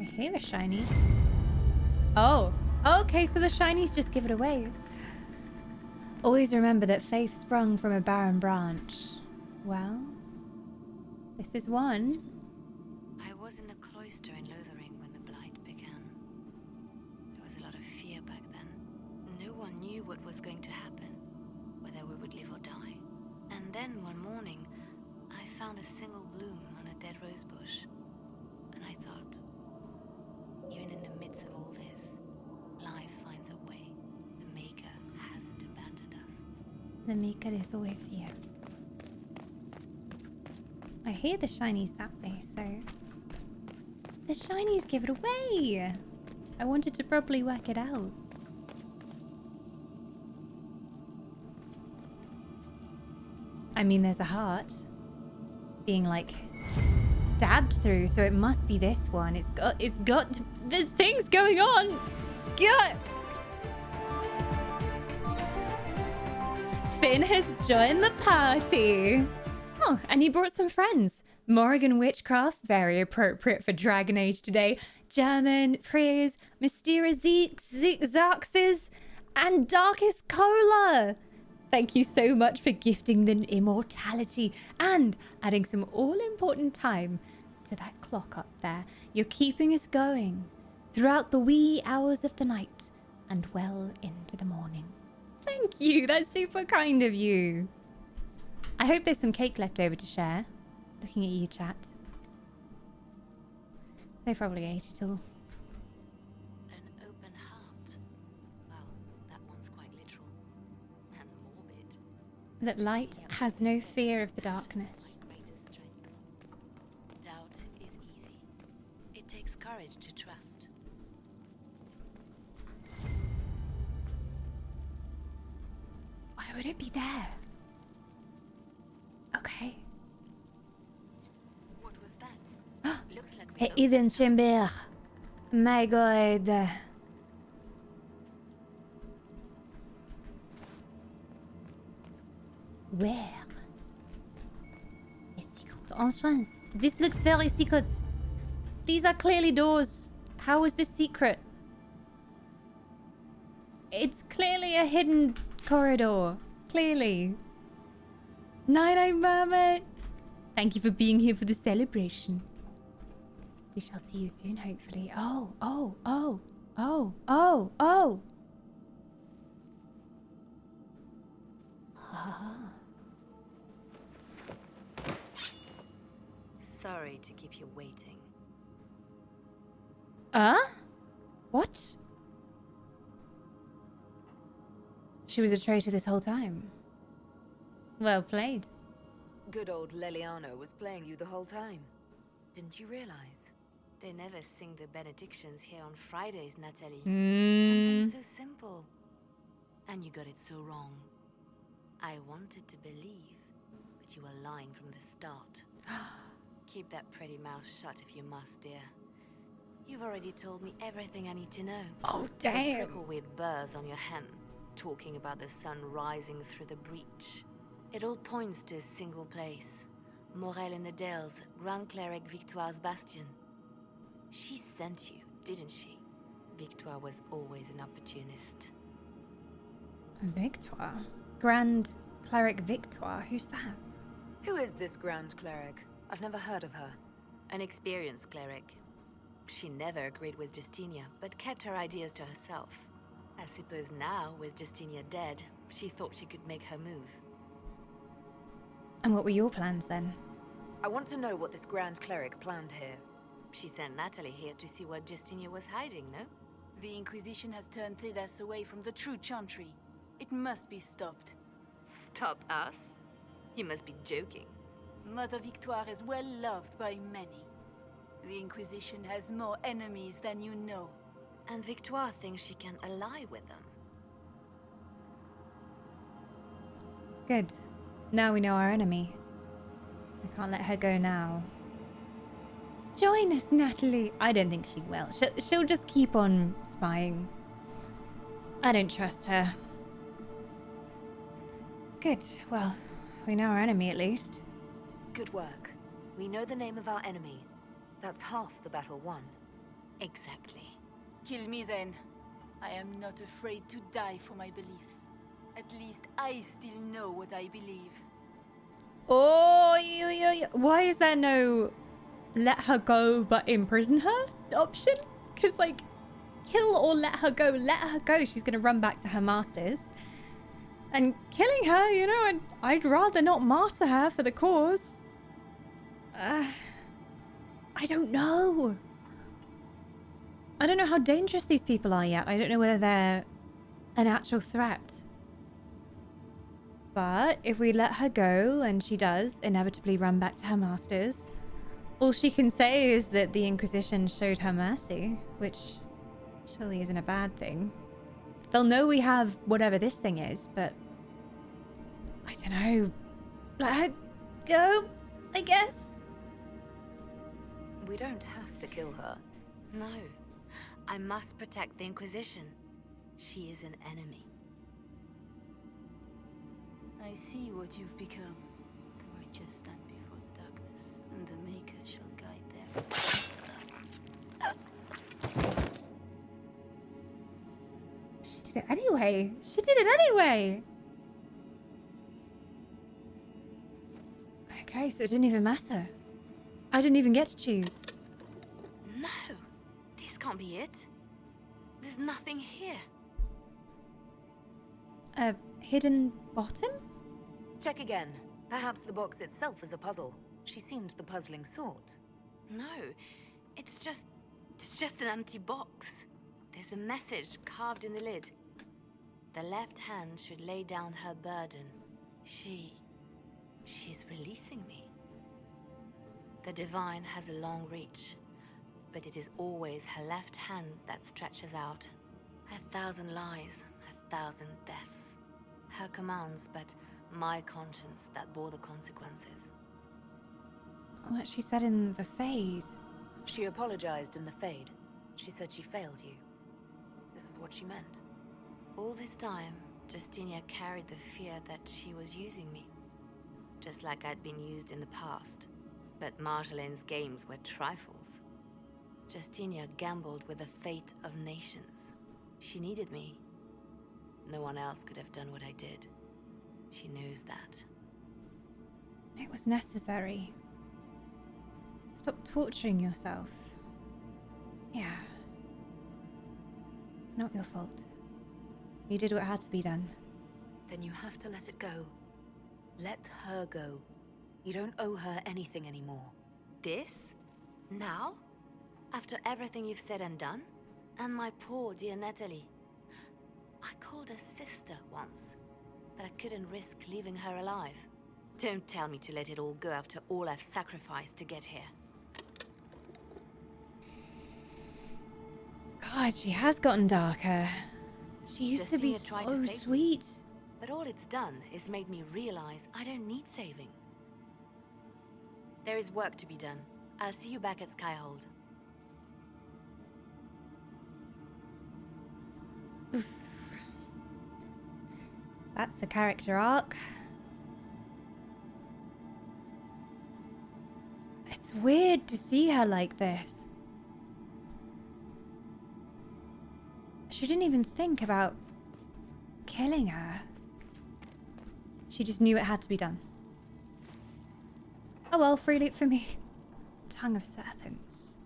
I hear a shiny. Oh, okay, so the shinies just give it away. Always remember that faith sprung from a barren branch. Well, this is one. I was in the cloister in Lothering when the Blight began. one knew what was going to happen, whether we would live or die. And then one morning, I found a single bloom on a dead rose bush. And I thought, even in the midst of all this, life finds a way. The Maker hasn't abandoned us. The Maker is always here. I hear the shinies that way, so... The shinies give it away! I wanted to properly work it out. I mean, there's a heart being, like, stabbed through, so it must be this one. There's things going on! God! Finn has joined the party! Oh, and he brought some friends. Morrigan Witchcraft, very appropriate for Dragon Age today. German, Priz, Mystera Zaxes, and Darkest Cola. Thank you so much for gifting the immortality and adding some all-important time to that clock up there. You're keeping us going throughout the wee hours of the night and well into the morning. Thank you. That's super kind of you. I hope there's some cake left over to share. Looking at you, chat. They probably ate it all. An open heart. Well, that one's quite literal. And morbid. That light has no fear of the darkness. Doubt is easy. It takes courage to trust. Why would it be there? Okay. What was that? Looks like we A hidden chamber. My god. Where? A secret entrance. This looks very secret. These are clearly doors. How is this secret? It's clearly a hidden corridor. Clearly. Night-night, Mermaid. Thank you for being here for the celebration. We shall see you soon, hopefully. Oh. Sorry to keep you waiting. What? She was a traitor this whole time. Well played. Good old Liliana was playing you the whole time. Didn't you realize? They never sing the benedictions here on Fridays, Natalie. Mm. Something so simple. And you got it so wrong. I wanted to believe, but you were lying from the start. Keep that pretty mouth shut if you must, dear. You've already told me everything I need to know. Oh, The damn. prickle weird burrs on your hem, talking about the sun rising through the breach. It all points to a single place. Morel in the Dales, Grand Cleric Victoire's bastion. She sent you, didn't she? Victoire was always an opportunist. Victoire? Grand Cleric Victoire? Who's that? Who is this Grand Cleric? I've never heard of her. An experienced cleric. She never agreed with Justinia, but kept her ideas to herself. I suppose now, with Justinia dead, she thought she could make her move. And what were your plans then? I want to know what this Grand Cleric planned here. She sent Natalie here to see what Justinia was hiding, no? The Inquisition has turned Thidas away from the true chantry. It must be stopped. Stop us? You must be joking. Mother Victoire is well loved by many. The Inquisition has more enemies than you know. And Victoire thinks she can ally with them. Good. Now we know our enemy. We can't let her go now. Join us, Natalie. I don't think she will. She'll just keep on spying. I don't trust her. Good. Well, we know our enemy at least. Good work. We know the name of our enemy. That's half the battle won. Exactly. Kill me then. I am not afraid to die for my beliefs. At least I still know what I believe. Oh, why is there no let her go but imprison her option? Because, like, kill or let her go. Let her go. She's going to run back to her masters. And killing her, you know, I'd rather not martyr her for the cause. I don't know. I don't know how dangerous these people are yet. I don't know whether they're an actual threat. But if we let her go, and she does inevitably run back to her masters, all she can say is that the Inquisition showed her mercy, which surely isn't a bad thing. They'll know we have whatever this thing is, but I don't know. Let her go, I guess. We don't have to kill her. No. I must protect the Inquisition. She is an enemy. I see what you've become. The righteous stand before the darkness, and the Maker shall guide them. She did it anyway. She did it anyway. Okay, so it didn't even matter. I didn't even get to choose. No. This can't be it. There's nothing here. A hidden bottom? Check again. Perhaps the box itself is a puzzle. She seemed the puzzling sort. No. It's just an empty box. There's a message carved in the lid. The left hand should lay down her burden. She's releasing me. The divine has a long reach, but it is always her left hand that stretches out. 1,000 lies, 1,000 deaths. Her commands, but my conscience that bore the consequences. What she said in the Fade. She apologized in the Fade. She said she failed you. This is what she meant. All this time, Justinia carried the fear that she was using me. Just like I'd been used in the past. But Marjolaine's games were trifles. Justinia gambled with the fate of nations. She needed me. No one else could have done what I did. She knows that. It was necessary. Stop torturing yourself. Yeah. It's not your fault. You did what had to be done. Then you have to let it go. Let her go. You don't owe her anything anymore. This? Now? After everything you've said and done? And my poor dear Natalie. I called her sister once, but I couldn't risk leaving her alive. Don't tell me to let it all go after all I've sacrificed to get here. God, she has gotten darker. She used to be so sweet. But all it's done is made me realize I don't need saving. There is work to be done. I'll see you back at Skyhold. Oof. That's a character arc. It's weird to see her like this. She didn't even think about killing her. She just knew it had to be done. Oh well, free loot for me. Tongue of serpents.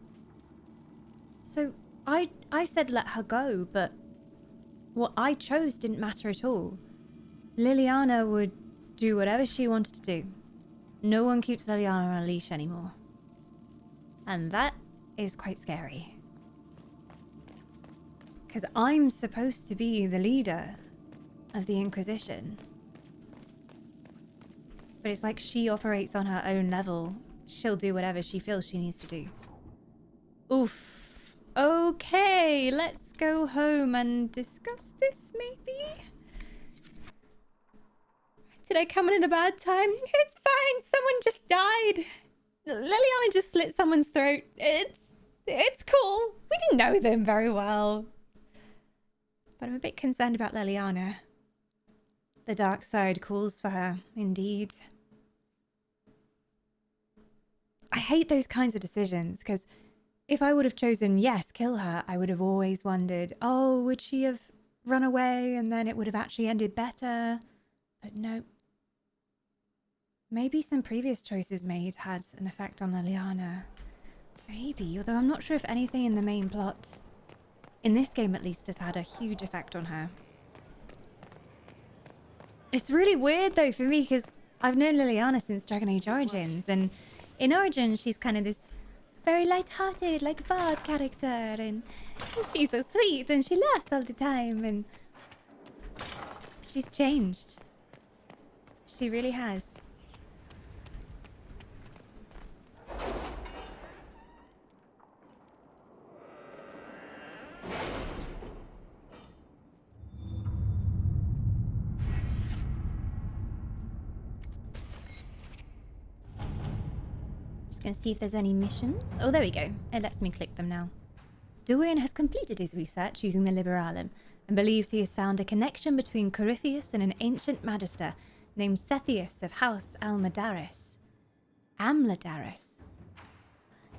So, I said let her go, but what I chose didn't matter at all. Liliana would do whatever she wanted to do. No one keeps Liliana on a leash anymore. And that is quite scary. Because I'm supposed to be the leader of the Inquisition. But it's like she operates on her own level. She'll do whatever she feels she needs to do. Oof. Okay, let's go home and discuss this, maybe? Did I come in at a bad time? It's fine, someone just died. Liliana just slit someone's throat. It's cool. We didn't know them very well. But I'm a bit concerned about Liliana. The dark side calls for her, indeed. I hate those kinds of decisions, because if I would have chosen, yes, kill her, I would have always wondered, oh, would she have run away and then it would have actually ended better? But no. Maybe some previous choices made had an effect on Liliana. Maybe, although I'm not sure if anything in the main plot in this game at least, has had a huge effect on her. It's really weird though for me because I've known Liliana since Dragon Age Origins, and in Origins she's kind of this very light-hearted, like bard character, and she's so sweet and she laughs all the time, and she's changed. She really has. Just gonna see if there's any missions. Oh, there we go. It lets me click them now. Dorian has completed his research using the Liberalum and believes he has found a connection between Corypheus and an ancient magister named Sethius of House Amladaris.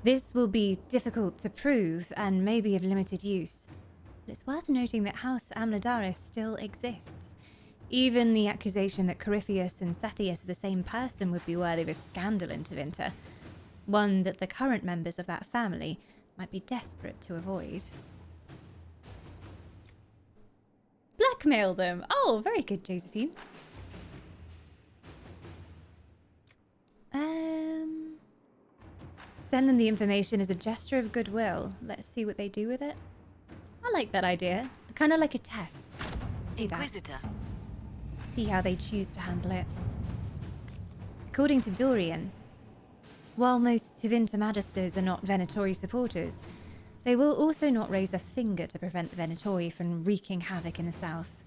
This will be difficult to prove and may be of limited use, but it's worth noting that House Amladaris still exists. Even the accusation that Corypheus and Sethius are the same person would be worthy of a scandal in Tevinter, one that the current members of that family might be desperate to avoid. Blackmail them! Oh, very good, Josephine. Send them the information as a gesture of goodwill. Let's see what they do with it. I like that idea. Kind of like a test. Let's do Inquisitor. that. See how they choose to handle it. According to Dorian, while most Tevinter Magisters are not Venatori supporters, they will also not raise a finger to prevent the Venatori from wreaking havoc in the south.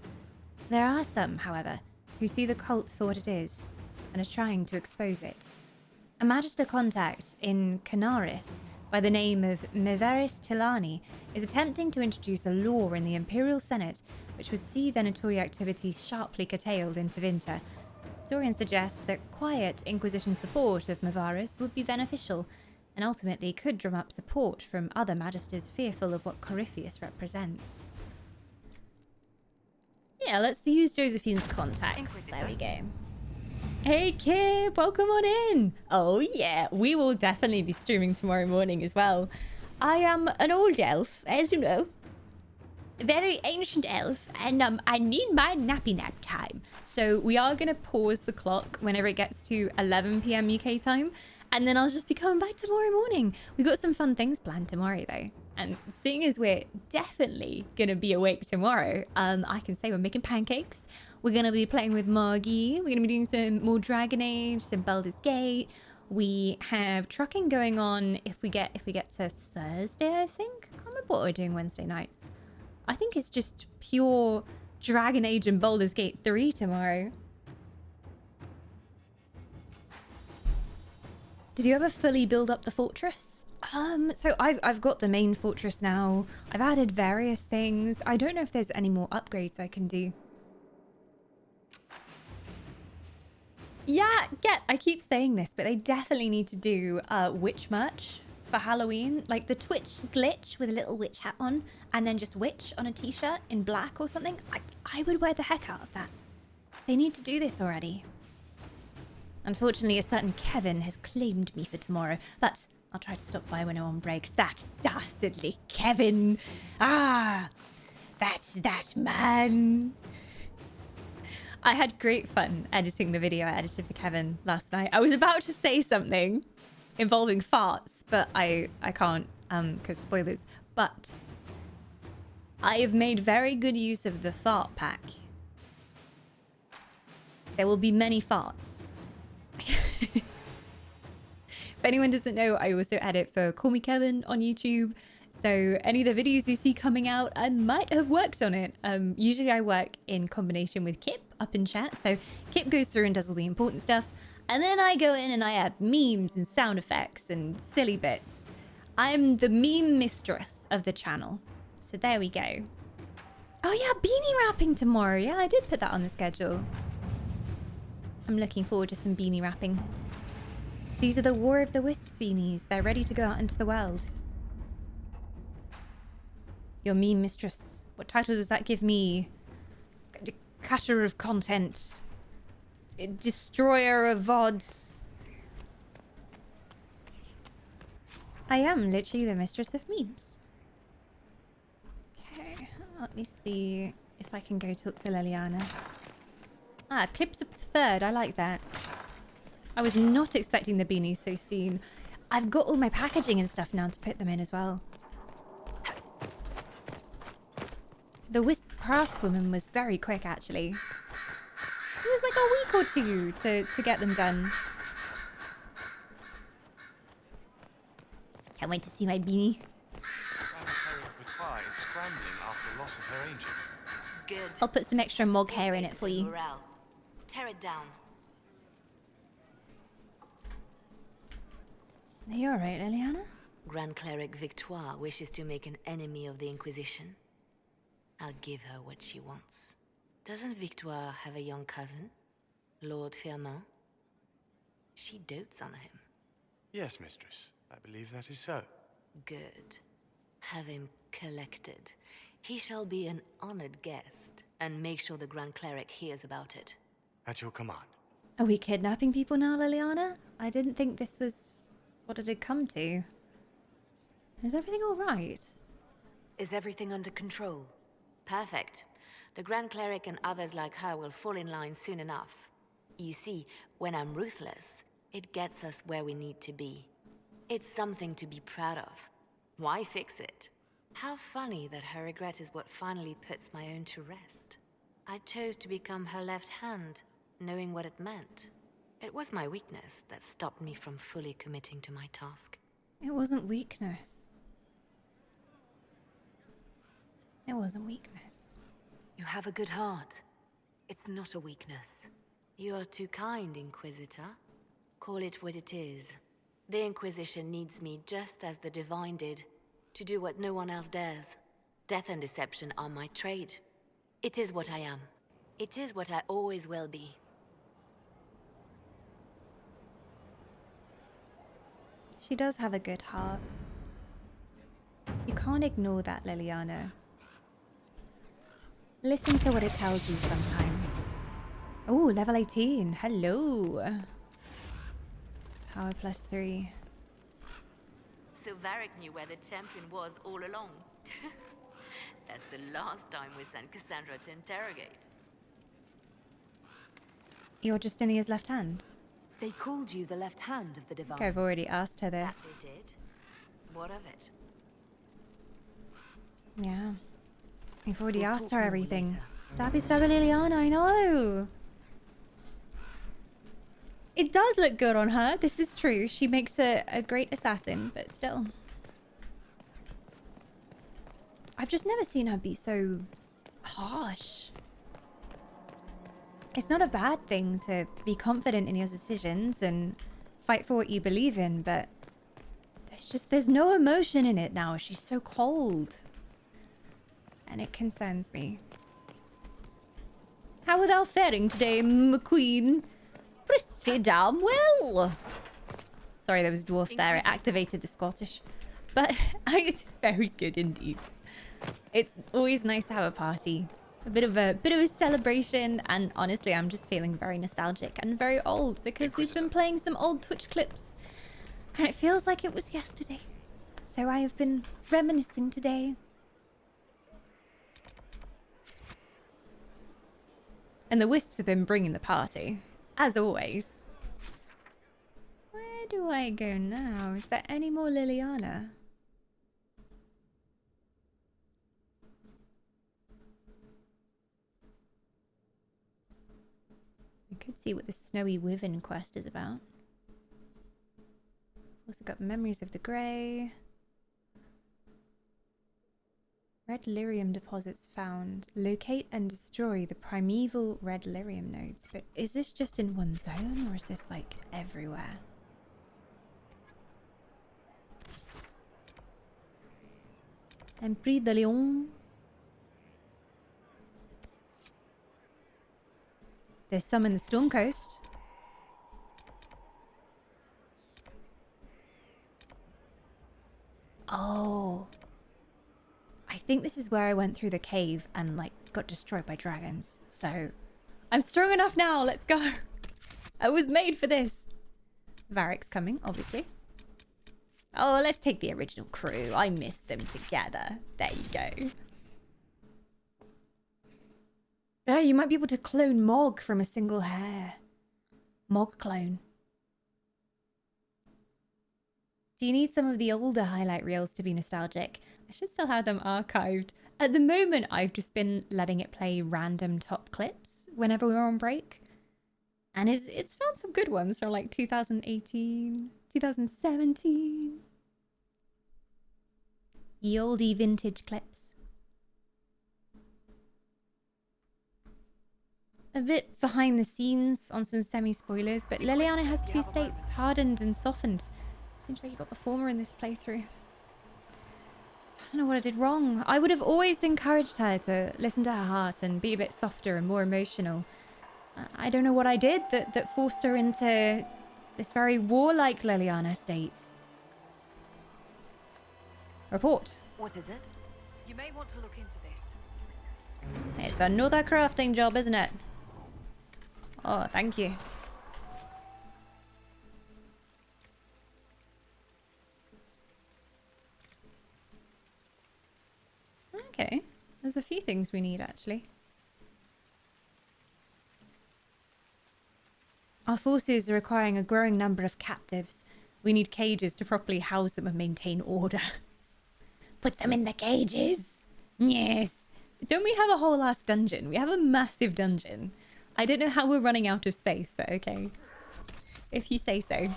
There are some, however, who see the cult for what it is and are trying to expose it. A Magister contact in Canaris by the name of Meveris Tilani is attempting to introduce a law in the Imperial Senate which would see Venatori activities sharply curtailed in Tevinter. Dorian suggests that quiet Inquisition support of Mevaris would be beneficial and ultimately could drum up support from other Magisters fearful of what Corypheus represents. Yeah, let's use Josephine's contacts. Inquisitor. There we go. Hey Kip, welcome on in. Oh yeah, we will definitely be streaming tomorrow morning as well. I am an old elf, as you know. A very ancient elf, and I need my nappy nap time. So we are going to pause the clock whenever it gets to 11 PM UK time, and then I'll just be coming back tomorrow morning. We've got some fun things planned tomorrow though. And seeing as we're definitely going to be awake tomorrow, I can say we're making pancakes. We're going to be playing with Margie. We're going to be doing some more Dragon Age, some Baldur's Gate. We have trucking going on if we get to Thursday, I think. I can't remember what we're doing Wednesday night. I think it's just pure Dragon Age and Baldur's Gate 3 tomorrow. Did you ever fully build up the fortress? So I've got the main fortress now. I've added various things. I don't know if there's any more upgrades I can do. Yeah, I keep saying this, but they definitely need to do witch merch for Halloween. Like the Twitch glitch with a little witch hat on, and then just witch on a t-shirt in black or something. I would wear the heck out of that. They need to do this already. Unfortunately, a certain Kevin has claimed me for tomorrow, but I'll try to stop by when no one breaks. That dastardly Kevin! Ah! That's that man! I had great fun editing the video I edited for Kevin last night. I was about to say something involving farts, but I can't, because spoilers. But I have made very good use of the fart pack. There will be many farts. If anyone doesn't know, I also edit for Call Me Kevin on YouTube. So any of the videos you see coming out, I might have worked on it. Usually I work in combination with Kip up in chat. So Kip goes through and does all the important stuff. And then I go in and I add memes and sound effects and silly bits. I'm the meme mistress of the channel. So there we go. Oh yeah, beanie wrapping tomorrow. Yeah, I did put that on the schedule. I'm looking forward to some beanie wrapping. These are the War of the Wisps beanies. They're ready to go out into the world. Your meme mistress. What title does that give me? Cutter of content. Destroyer of VODs. I am literally the mistress of memes. Let me see if I can go talk to Liliana. Ah, clips up the third. I like that. I was not expecting the beanies so soon. I've got all my packaging and stuff now to put them in as well. The Wisp Craftwoman was very quick, actually. It was like a week or two to get them done. Can't wait to see my beanie. Is scrambling after loss of her angel. Good. I'll put some extra mog hair in it for you. Morale. Tear it down. Are you alright, Liliana? Grand Cleric Victoire wishes to make an enemy of the Inquisition. I'll give her what she wants. Doesn't Victoire have a young cousin? Lord Firmin? She dotes on him. Yes, mistress. I believe that is so. Good. Have him collected. He shall be an honored guest, and make sure the Grand Cleric hears about it. At your command. Are we kidnapping people now, Liliana? I didn't think this was what it had come to. Is everything alright? Is everything under control? Perfect. The Grand Cleric and others like her will fall in line soon enough. You see, when I'm ruthless, it gets us where we need to be. It's something to be proud of. Why fix it? How funny that her regret is what finally puts my own to rest. I chose to become her left hand, knowing what it meant. It was my weakness that stopped me from fully committing to my task. It wasn't weakness. It wasn't weakness. You have a good heart. It's not a weakness. You are too kind, Inquisitor. Call it what it is. The Inquisition needs me just as the Divine did, to do what no one else dares. Death and deception are my trade. It is what I am. It is what I always will be. She does have a good heart. You can't ignore that, Liliana. Listen to what it tells you sometime. Oh, level 18. Hello. Power +3. So Varric knew where the champion was all along. That's the last time we sent Cassandra to interrogate. You're Justinia's left hand? They called you the left hand of the Divine. Okay, I've already asked her this. That they did. What of it? Yeah. We've already We'll asked talk her more everything. later. Stabby Liliana, I know. It does look good on her. This is true. She makes a great assassin, but still. I've just never seen her be so harsh. It's not a bad thing to be confident in your decisions and fight for what you believe in, but there's no emotion in it now. She's so cold. And it concerns me. How are thou faring today, McQueen? Pretty damn well. Sorry, there was a dwarf there. It activated the Scottish. But it's very good indeed. It's always nice to have a party. A bit of a celebration, and honestly, I'm just feeling very nostalgic and very old because we've been playing some old Twitch clips, and it feels like it was yesterday. So I have been reminiscing today. And the Wisps have been bringing the party, as always. Where do I go now? Is there any more Liliana? We could see what the Snowy Wyvern quest is about. Also got Memories of the Grey. Red lyrium deposits found. Locate and destroy the primeval red lyrium nodes. But is this just in one zone, or is this like everywhere? Empris de Lyon. There's some in the Storm Coast. Oh. I think this is where I went through the cave and, like, got destroyed by dragons. So, I'm strong enough now. Let's go. I was made for this. Varric's coming, obviously. Oh, let's take the original crew. I missed them together. There you go. Yeah, you might be able to clone Mog from a single hair. Mog clone. Do you need some of the older highlight reels to be nostalgic? I should still have them archived. At the moment, I've just been letting it play random top clips whenever we're on break. And it's found some good ones from like 2018, 2017. Ye oldie vintage clips. A bit behind the scenes on some semi-spoilers, but Liliana has two states, hardened and softened. Seems like you got the former in this playthrough. I don't know what I did wrong. I would have always encouraged her to listen to her heart and be a bit softer and more emotional. I don't know what I did that forced her into this very warlike Liliana state. Report. What is it? You may want to look into this. It's another crafting job, isn't it? Oh, thank you. Okay, there's a few things we need actually. Our forces are requiring a growing number of captives. We need cages to properly house them and maintain order. Put them in the cages. Yes. Don't we have a whole ass dungeon? We have a massive dungeon. I don't know how we're running out of space, but okay. If you say so.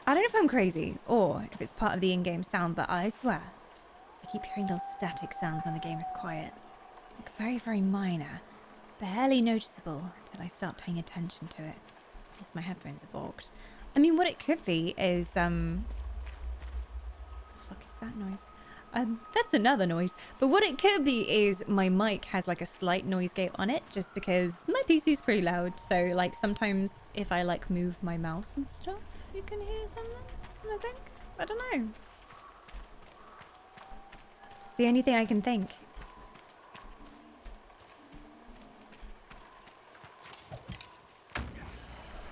I don't know if I'm crazy or if it's part of the in-game sound, but I swear I keep hearing those static sounds when the game is quiet. Like very, very minor. Barely noticeable until I start paying attention to it. Unless my headphones are bogged. I mean, what it could be is, the fuck is that noise? That's another noise. But what it could be is my mic has like a slight noise gate on it just because my PC is pretty loud. So like sometimes if I like move my mouse and stuff, you can hear something, I think. I don't know. It's the only thing I can think.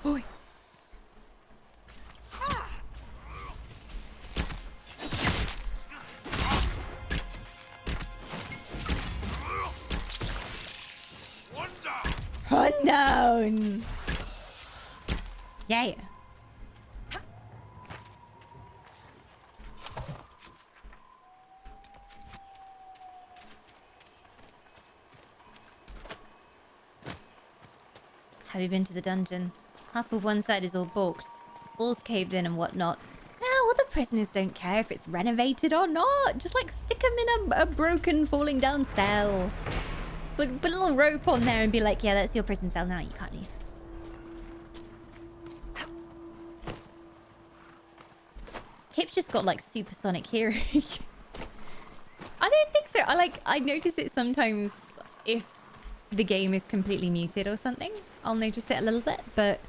Boy. Unknown. Yeah. Have you been to the dungeon? Half of one side is all booked. Walls caved in and whatnot. No, other prisoners don't care if it's renovated or not. Just like stick them in a broken falling down cell. Put a little rope on there and be like, yeah, that's your prison cell now. You can't leave. Kip's just got like supersonic hearing. I don't think so. I notice it sometimes if the game is completely muted or something. I'll notice it a little bit, but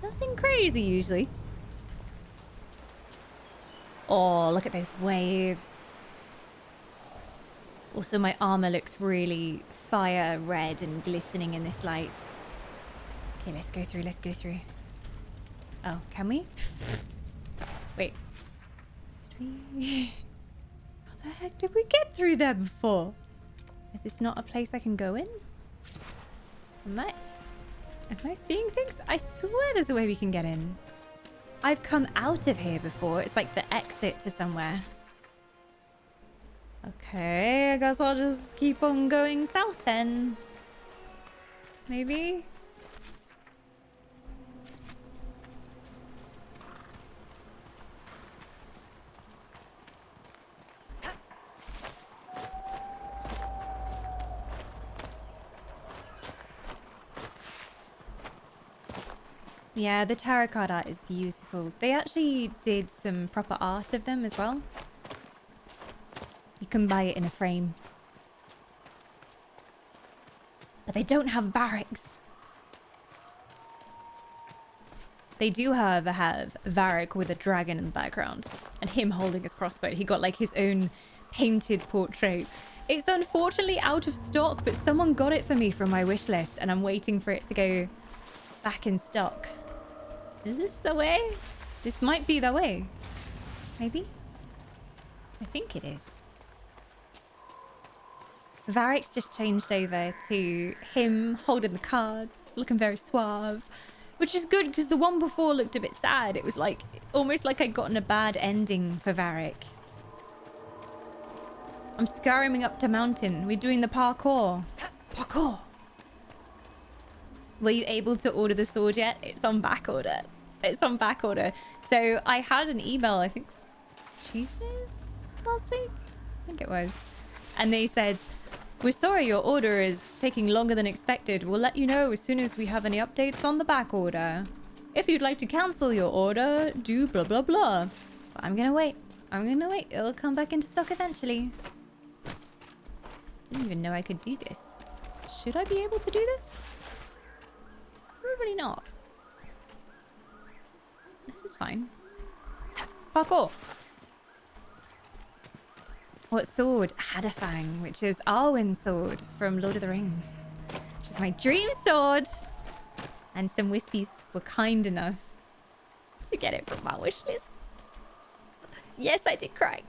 nothing crazy usually. Oh, look at those waves. Also, my armor looks really fire red and glistening in this light. Okay, let's go through, let's go through. Oh, can we? Wait. Did we... How the heck did we get through there before? Is this not a place I can go in? Am I seeing things? I swear there's a way we can get in. I've come out of here before. It's like the exit to somewhere. Okay, I guess I'll just keep on going south then. Maybe? Yeah, the tarot card art is beautiful. They actually did some proper art of them as well. You can buy it in a frame. But they don't have Varric's. They do, however, have Varric with a dragon in the background. And him holding his crossbow. He got like his own painted portrait. It's unfortunately out of stock, but someone got it for me from my wish list. And I'm waiting for it to go back in stock. Is this the way? This might be the way. Maybe? I think it is. Varric's just changed over to him holding the cards, looking very suave, which is good because the one before looked a bit sad. It was like almost like I'd gotten a bad ending for Varric. I'm scurrying up to mountain. We're doing the parkour. Parkour. Were you able to order the sword yet? It's on back order. It's on back order. So I had an email, I think Tuesdays last week? I think it was. And they said, we're sorry your order is taking longer than expected. We'll let you know as soon as we have any updates on the back order. If you'd like to cancel your order, do blah, blah, blah. But I'm gonna wait. I'm gonna wait. It'll come back into stock eventually. Didn't even know I could do this. Should I be able to do this? Probably not. This is fine. Parkour. What sword? Hadafang, which is Arwen's sword from Lord of the Rings. Which is my dream sword. And some Wispies were kind enough to get it from my wish list. Yes, I did cry.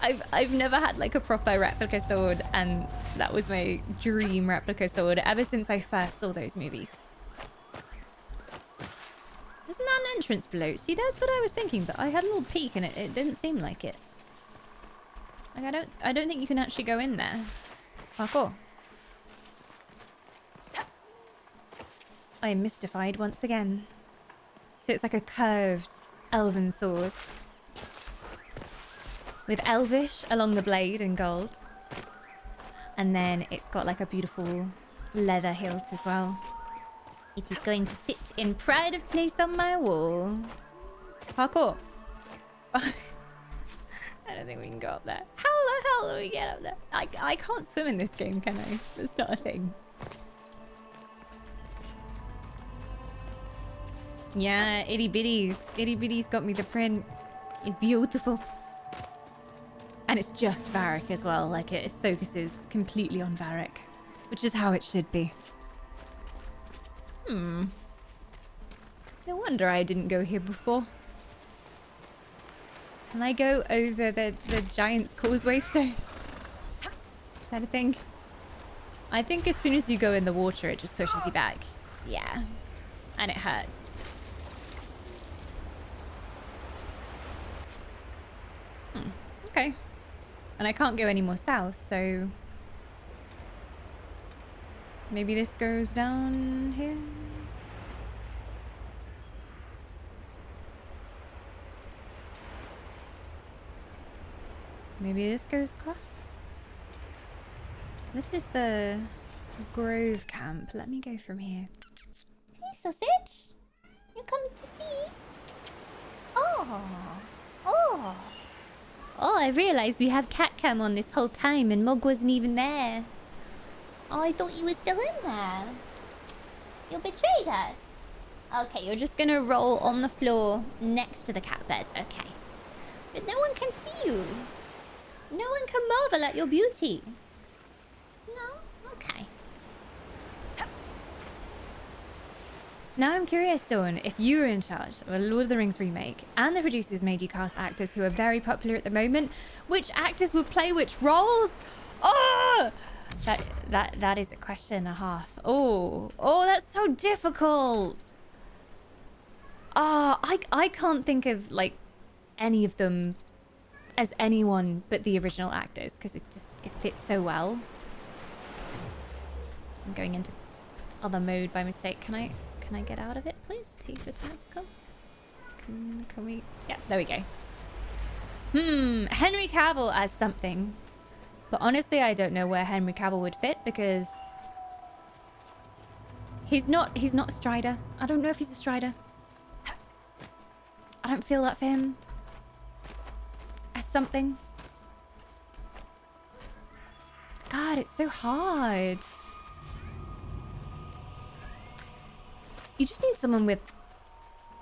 I've never had like a proper replica sword, and that was my dream replica sword ever since I first saw those movies. Isn't that an entrance below? See, that's what I was thinking, but I had a little peek and it didn't seem like it. Like I don't think you can actually go in there. Parkour. I am mystified once again. So it's like a curved elven sword. With elvish along the blade in gold. And then it's got like a beautiful leather hilt as well. It is going to sit in pride of place on my wall. Parkour. I don't think we can go up there. How the hell do we get up there? I can't swim in this game, can I? That's not a thing. Yeah, itty bitties. Itty bitties got me the print. It's beautiful. And it's just Varric as well. Like it focuses completely on Varric, which is how it should be. No wonder I didn't go here before. Can I go over the Giant's Causeway stones? Is that a thing? I think as soon as you go in the water, it just pushes you back. Yeah. And it hurts. Okay. And I can't go any more south, so... maybe this goes down here? Maybe this goes across? This is the Grove camp. Let me go from here. Hey, sausage! You coming to see? Oh! Oh! Oh, I realized we have cat cam on this whole time and Mog wasn't even there. Oh, I thought you were still in there. You betrayed us. Okay, you're just gonna roll on the floor next to the cat bed. Okay. But no one can see you. No one can marvel at your beauty. No? Okay. Now I'm curious, Dawn, if you were in charge of a Lord of the Rings remake and the producers made you cast actors who are very popular at the moment, which actors would play which roles? Oh! That is a question and a half. Oh, that's so difficult. Oh, I can't think of like any of them as anyone but the original actors because it fits so well. I'm going into other mode by mistake. Can I get out of it, please? T for tactical. Can we? Yeah, there we go. Henry Cavill as something. But honestly, I don't know where Henry Cavill would fit because he's not a Strider. I don't know if he's a Strider. I don't feel that for him. As something. God, it's so hard. You just need someone with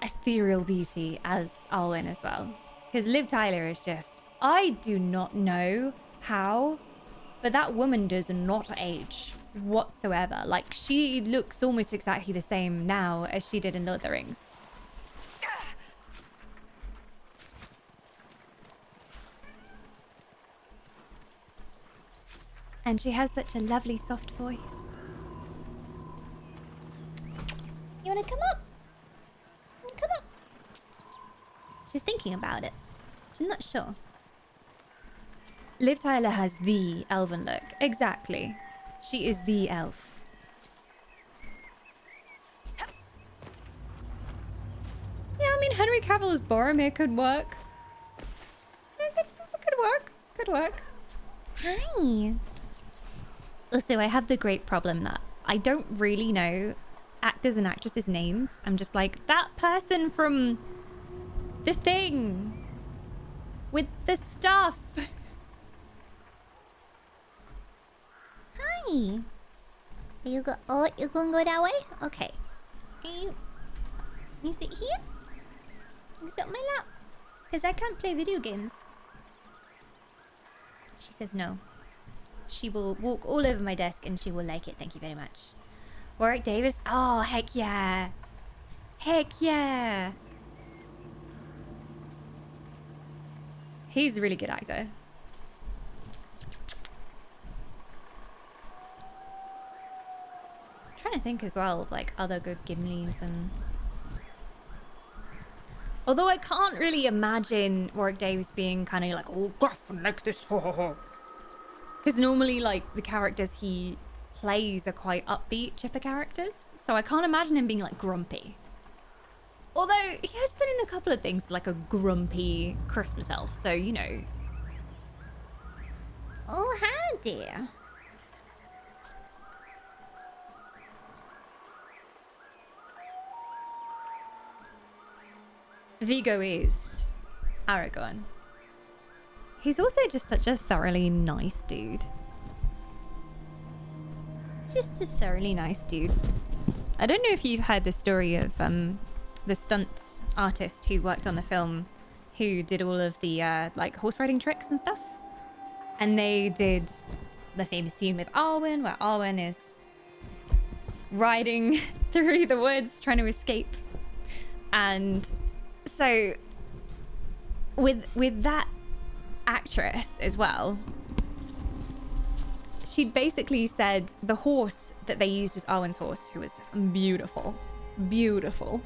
ethereal beauty as Alwyn as well. Because Liv Tyler is just... I do not know how, but that woman does not age whatsoever. Like, she looks almost exactly the same now as she did in Lord of the Rings. And she has such a lovely soft voice. You wanna come up? Come up. She's thinking about it. She's not sure. Liv Tyler has the elven look. Exactly. She is the elf. Yeah, I mean, Henry Cavill as Boromir could work. Could work. Could work. Hi. Also, I have the great problem that I don't really know actors and actresses' names. I'm just like, that person from the thing with the stuff. Hi. You go. Oh, you're gonna go that way? Okay. You sit here? You sit on my lap? Because I can't play video games. She says no. She will walk all over my desk and she will like it. Thank you very much. Warwick Davis? Oh, heck yeah. Heck yeah. He's a really good actor. I'm trying to think as well of like other good Gimlis and... Although I can't really imagine Warwick Davis being kind of like, oh, gruff and like this. Because normally, like, the characters he plays are quite upbeat, chipper characters. So I can't imagine him being, like, grumpy. Although, he has put in a couple of things like a grumpy Christmas elf. So, you know. Oh, hi, dear. Vigo is Aragorn. He's also just such a thoroughly nice dude. Just a thoroughly nice dude. I don't know if you've heard the story of the stunt artist who worked on the film, who did all of the like horse riding tricks and stuff. And they did the famous scene with Arwen, where Arwen is riding through the woods trying to escape. And so with that actress as well, she basically said the horse that they used as Arwen's horse, who was beautiful, beautiful.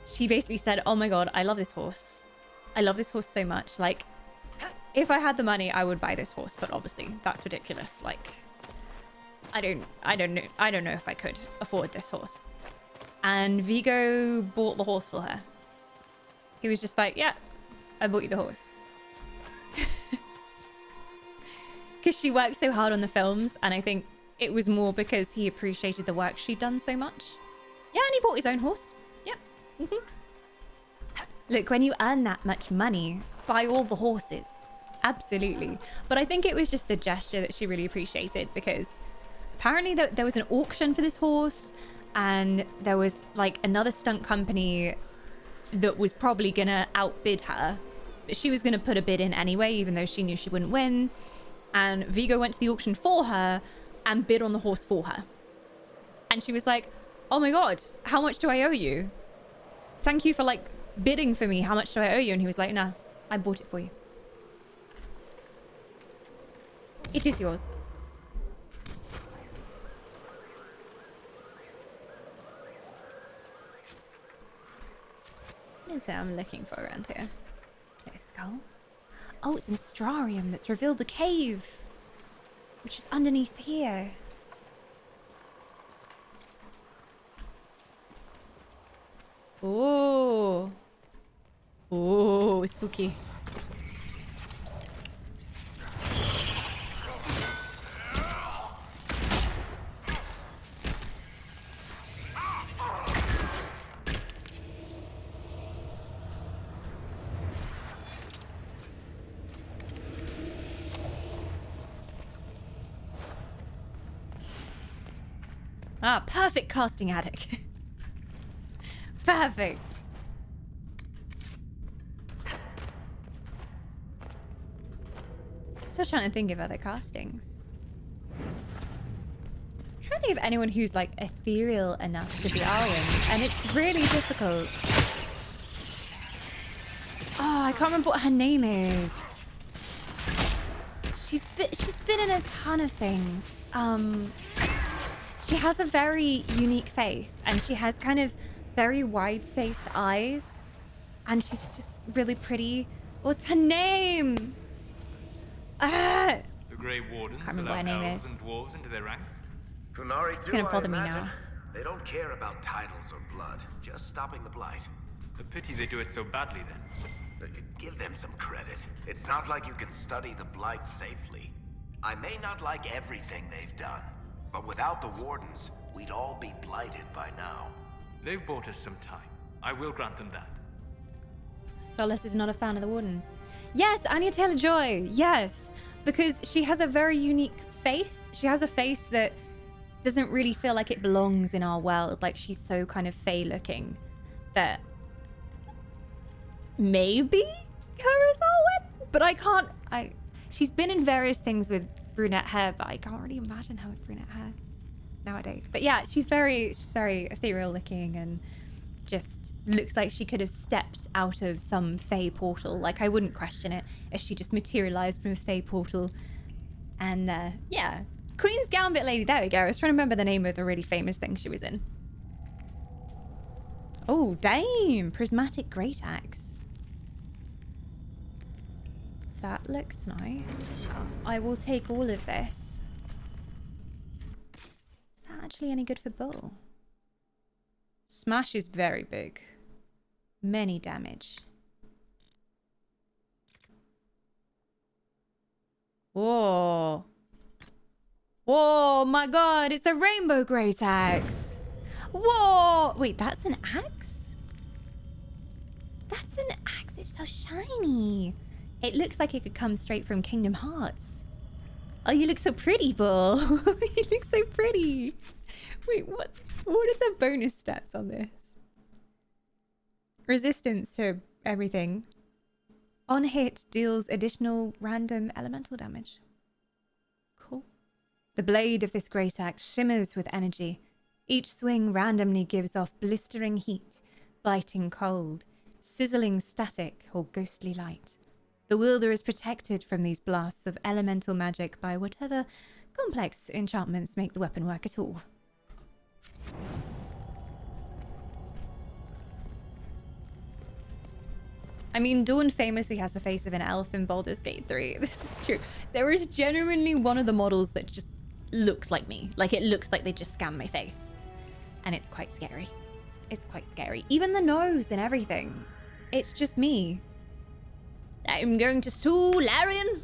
She basically said, oh my god, I love this horse. I love this horse so much. Like, if I had the money, I would buy this horse, but obviously that's ridiculous. Like, I don't know if I could afford this horse. And Vigo bought the horse for her. He was just like, yeah, I bought you the horse. Because she worked so hard on the films, and I think it was more because he appreciated the work she'd done so much. Yeah, and he bought his own horse. Yep. Look, when you earn that much money, buy all the horses. Absolutely. But I think it was just the gesture that she really appreciated, because apparently there was an auction for this horse, and there was like another stunt company that was probably gonna outbid her. But she was gonna put a bid in anyway, even though she knew she wouldn't win. And Vigo went to the auction for her and bid on the horse for her. And she was like, oh my god, how much do I owe you? Thank you for like bidding for me. How much do I owe you? And he was like, nah, I bought it for you. It is yours. What is it I'm looking for around here? Is it a skull? Oh, it's an astrarium that's revealed the cave, which is underneath here. Oh. Oh, spooky. Ah, perfect casting attic. Perfect. Still trying to think of other castings. I'm trying to think of anyone who's like ethereal enough to be Arwen, and it's really difficult. Oh, I can't remember what her name is. She's been in a ton of things. She has a very unique face, and she has kind of very wide-spaced eyes, and she's just really pretty. What's her name? Ah! The Grey Wardens Can't remember what her name elves is. and dwarves into their ranks? Kunari It's gonna bother me now. They don't care about titles or blood, just stopping the blight. A pity they do it so badly then. Give them some credit. It's not like you can study the blight safely. I may not like everything they've done, but without the Wardens, we'd all be blighted by now. They've bought us some time. I will grant them that. Solus is not a fan of the Wardens. Yes, Anya Taylor-Joy. Yes, because she has a very unique face. She has a face that doesn't really feel like it belongs in our world. Like, she's so kind of fey-looking that maybe her is Arwen, but I can't. She's been in various things with brunette hair, but I can't really imagine her with brunette hair nowadays. But yeah, she's very ethereal looking and just looks like she could have stepped out of some fey portal. Like, I wouldn't question it if she just materialized from a fey portal. And yeah, Queen's Gambit lady. There we go. I was trying to remember the name of the really famous thing she was in. Oh, damn. Prismatic Great Axe. That looks nice. I will take all of this. Is that actually any good for Bull? Smash is very big. Many damage. Whoa. Whoa, my god, it's a rainbow great axe. Whoa. Wait, that's an axe? That's an axe. It's so shiny. It looks like it could come straight from Kingdom Hearts. Oh, you look so pretty, Bull. You look so pretty. Wait, what are the bonus stats on this? Resistance to everything. On hit, deals additional random elemental damage. Cool. The blade of this great axe shimmers with energy. Each swing randomly gives off blistering heat, biting cold, sizzling static, or ghostly light. The wielder is protected from these blasts of elemental magic by whatever complex enchantments make the weapon work at all. I mean, Dawn famously has the face of an elf in Baldur's Gate 3. This is true. There is genuinely one of the models that just looks like me. Like, it looks like they just scanned my face. And it's quite scary. It's quite scary. Even the nose and everything. It's just me. I'm going to sue Larian.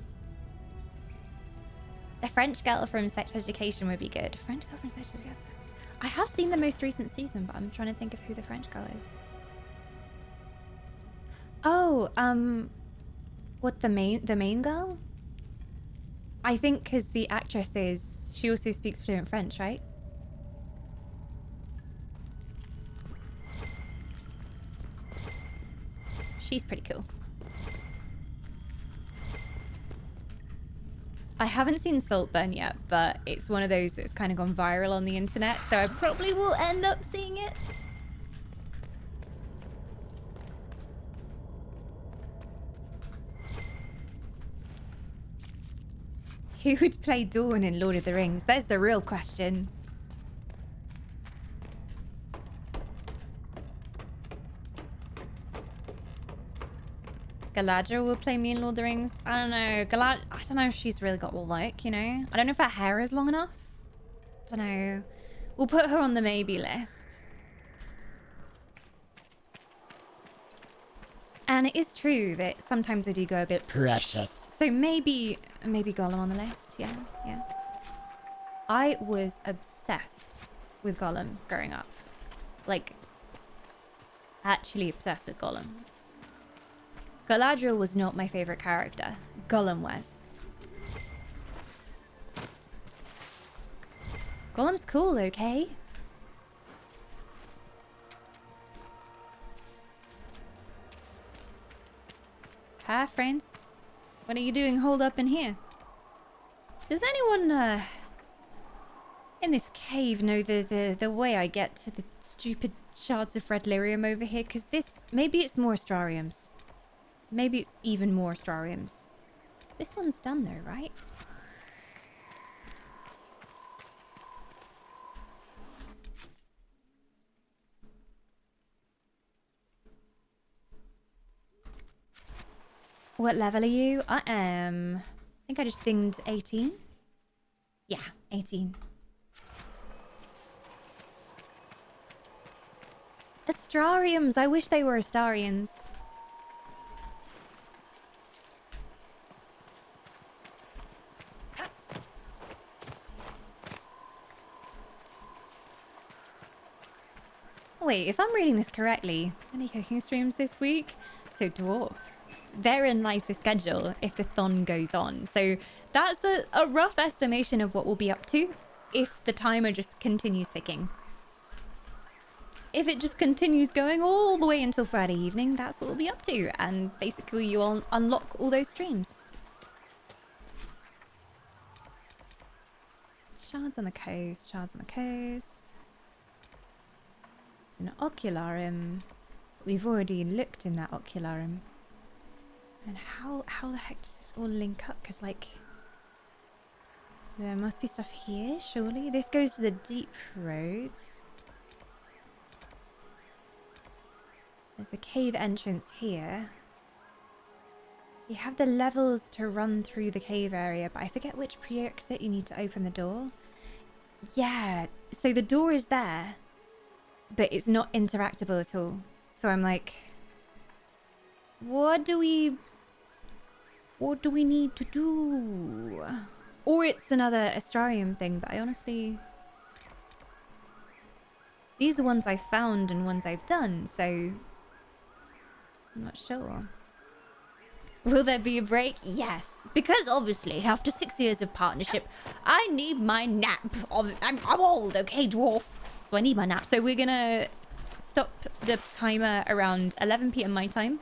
The French girl from Sex Education would be good. French girl from Sex Education. I have seen the most recent season, but I'm trying to think of who the French girl is. Oh, what, the main girl? I think because the actress she also speaks fluent French, right? She's pretty cool. I haven't seen Saltburn yet, but it's one of those that's kind of gone viral on the internet, so I probably will end up seeing it. Who would play Dawn in Lord of the Rings? There's the real question. Galadriel will play me in Lord of the Rings. I don't know. I don't know if she's really got the look, you know? I don't know if her hair is long enough. I don't know. We'll put her on the maybe list. And it is true that sometimes I do go a bit precious. So maybe Gollum on the list. Yeah. I was obsessed with Gollum growing up. Like, actually obsessed with Gollum. Galadriel was not my favorite character. Gollum was. Gollum's cool, okay? Hi, friends. What are you doing holed up in here? Does anyone, in this cave know the way I get to the stupid shards of red lyrium over here? Because maybe it's more astrariums. Maybe it's even more astrariums. This one's done though, right? What level are you? I think I just dinged 18. Yeah, 18. Astrariums. I wish they were Astarians. Wait, if I'm reading this correctly, any cooking streams this week? So dwarf. Therein lies the schedule if the thon goes on. So that's a rough estimation of what we'll be up to if the timer just continues ticking. If it just continues going all the way until Friday evening, that's what we'll be up to. And basically you'll unlock all those streams. Shards on the coast, shards on the coast. It's an ocularium. We've already looked in that ocularium. And how the heck does this all link up? Because, like, there must be stuff here, surely? This goes to the deep roads. There's a cave entrance here. You have the levels to run through the cave area, but I forget which pre-exit you need to open the door. Yeah, so the door is there, but it's not interactable at all. So I'm like, what do we need to do? Or it's another Astrarium thing, but I honestly... These are ones I've found and ones I've done, so... I'm not sure. Will there be a break? Yes. Because obviously, after 6 years of partnership, I need my nap. I'm old, okay, dwarf? So I need my nap. So we're gonna stop the timer around 11 p.m. my time.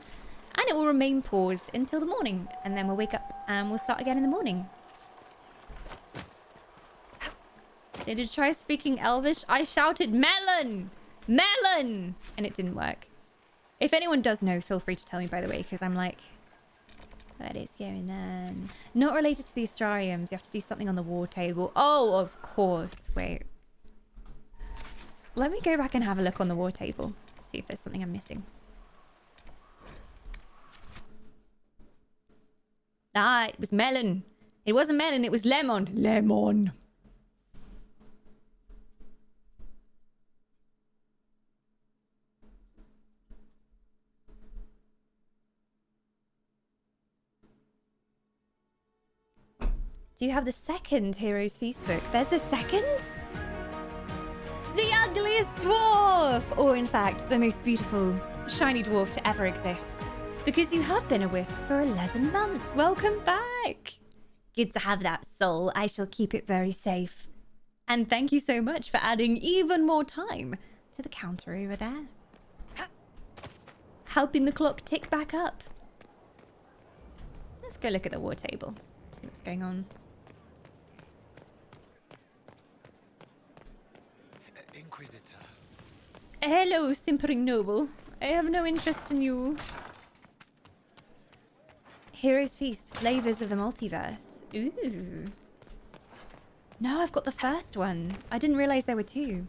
And it will remain paused until the morning. And then we'll wake up and we'll start again in the morning. Did you try speaking Elvish? I shouted, melon! Melon! And it didn't work. If anyone does know, feel free to tell me, by the way, because I'm like... What is going on? Not related to the Astrariums. You have to do something on the war table. Oh, of course. Wait. Let me go back and have a look on the war table. See if there's something I'm missing. Ah, it was melon. It wasn't melon, it was lemon. Lemon. Do you have the second Heroes Feast book? There's the second? The ugliest dwarf! Or in fact, the most beautiful, shiny dwarf to ever exist. Because you have been a wisp for 11 months. Welcome back! Good to have that soul. I shall keep it very safe. And thank you so much for adding even more time to the counter over there. Helping the clock tick back up. Let's go look at the war table. See what's going on. Inquisitor. Hello, simpering noble. I have no interest in you. Heroes Feast, Flavors of the Multiverse. Ooh. No, I've got the first one. I didn't realize there were two.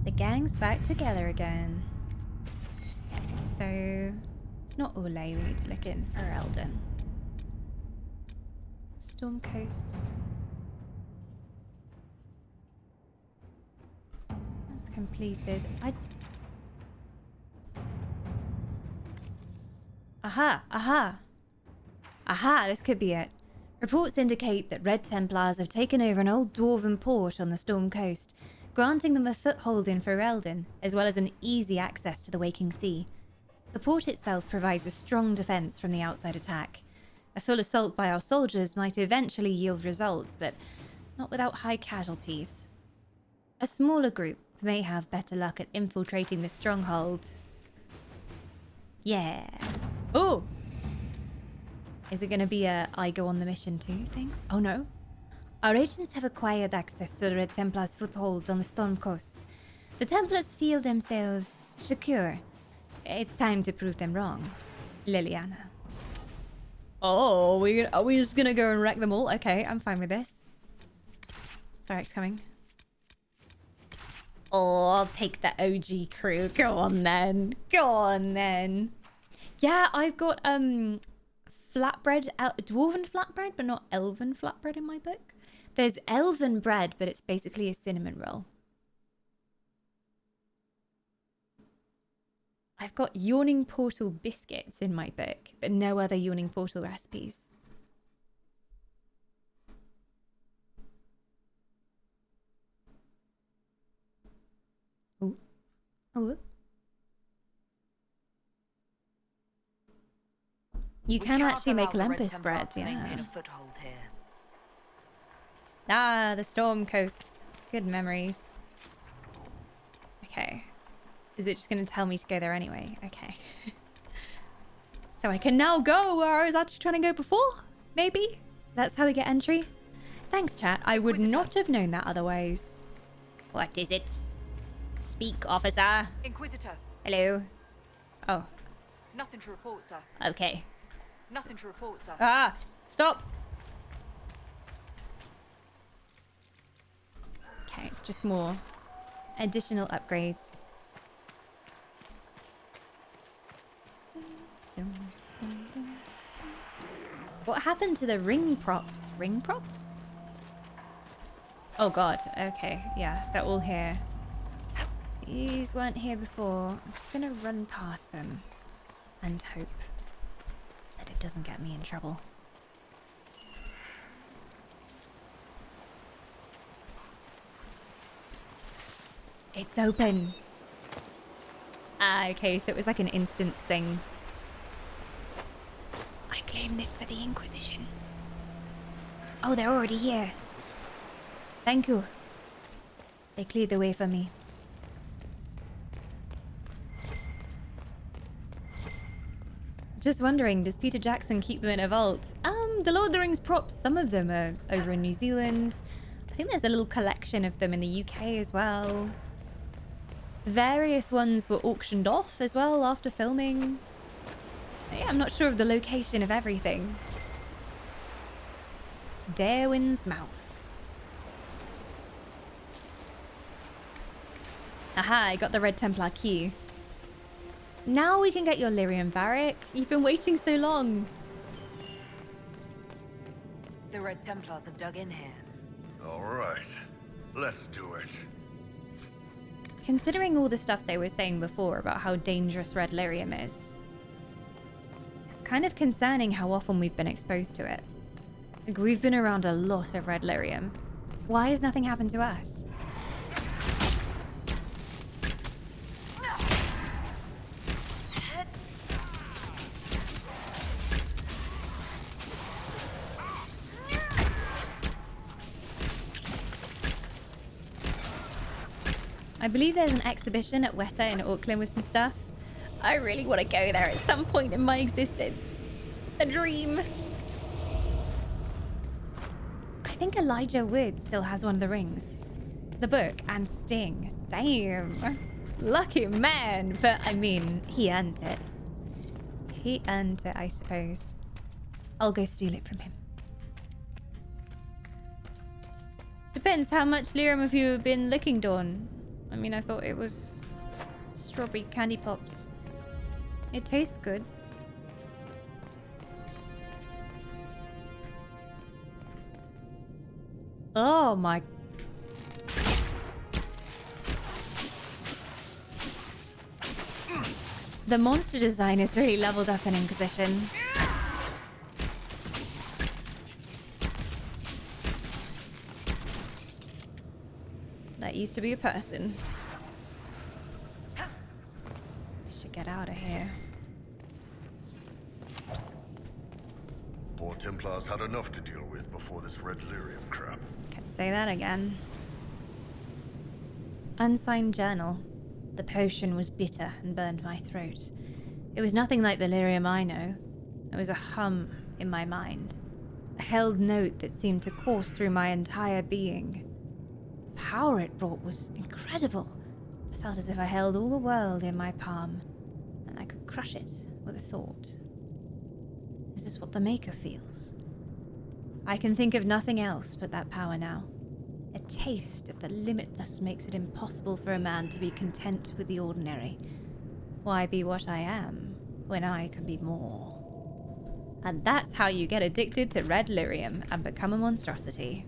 The gang's back together again. So, it's not Ole we need to look in for Eldon. Storm Coast. That's completed. Aha, this could be it. Reports indicate that Red Templars have taken over an old dwarven port on the Storm Coast, granting them a foothold in Ferelden, as well as an easy access to the Waking Sea. The port itself provides a strong defense from the outside attack. A full assault by our soldiers might eventually yield results, but not without high casualties. A smaller group may have better luck at infiltrating the stronghold. Yeah. Oh! Is it going to be a I go on the mission too thing? Oh no. Our agents have acquired access to the Red Templars' foothold on the Storm Coast. The Templars feel themselves secure. It's time to prove them wrong. Liliana. Oh, are we just gonna go and wreck them all? Okay, I'm fine with this. Barrack's coming. Oh, I'll take the OG crew. Go on then. Go on then. Yeah, I've got flatbread, dwarven flatbread, but not elven flatbread in my book. There's elven bread, but it's basically a cinnamon roll. I've got Yawning Portal biscuits in my book, but no other Yawning Portal recipes. Ooh. Ooh. You can actually make Lempus bread, yeah. Ah, the Storm Coast. Good memories. Okay. Is it just going to tell me to go there anyway? Okay. So I can now go where I was actually trying to go before? Maybe? That's how we get entry? Thanks, chat. I would not have known that otherwise. What is it? Speak, officer. Inquisitor. Hello. Oh. Nothing to report, sir. Okay. Nothing to report, sir. Ah! Stop! Okay, it's just more additional upgrades. What happened to the ring props? Ring props? Oh god, okay, yeah, they're all here. These weren't here before. I'm just gonna run past them and hope that it doesn't get me in trouble. It's open. Ah, okay, so it was like an instance thing. I claim this for the Inquisition. Oh, they're already here. Thank you. They cleared the way for me. Just wondering, does Peter Jackson keep them in a vault? The Lord of the Rings props, some of them are over in New Zealand. I think there's a little collection of them in the UK as well. Various ones were auctioned off as well after filming. Yeah, I'm not sure of the location of everything. Darwin's Mouth. Aha, I got the Red Templar key. Now we can get your lyrium, Varric. You've been waiting so long. The Red Templars have dug in here. All right, let's do it. Considering all the stuff they were saying before about how dangerous red lyrium is, it's kind of concerning how often we've been exposed to it. Like, we've been around a lot of red lyrium. Why has nothing happened to us? I believe there's an exhibition at Weta in Auckland with some stuff. I really want to go there at some point in my existence. A dream. I think Elijah Wood still has one of the rings. The book and Sting. Damn. Lucky man. But I mean, he earned it. He earned it, I suppose. I'll go steal it from him. Depends how much lyrium have you been licking, Dawn? I mean, I thought it was strawberry candy pops. It tastes good. Oh my. The monster design is really leveled up in Inquisition. That used to be a person. I should get out of here. Poor Templars had enough to deal with before this red lyrium crap. Can't say that again. Unsigned journal. The potion was bitter and burned my throat. It was nothing like the lyrium I know. There was a hum in my mind. A held note that seemed to course through my entire being. The power it brought was incredible. Felt as if I held all the world in my palm, and I could crush it with a thought. Is this what the Maker feels? I can think of nothing else but that power now. A taste of the limitless makes it impossible for a man to be content with the ordinary. Why be what I am when I can be more? And that's how you get addicted to red lyrium and become a monstrosity.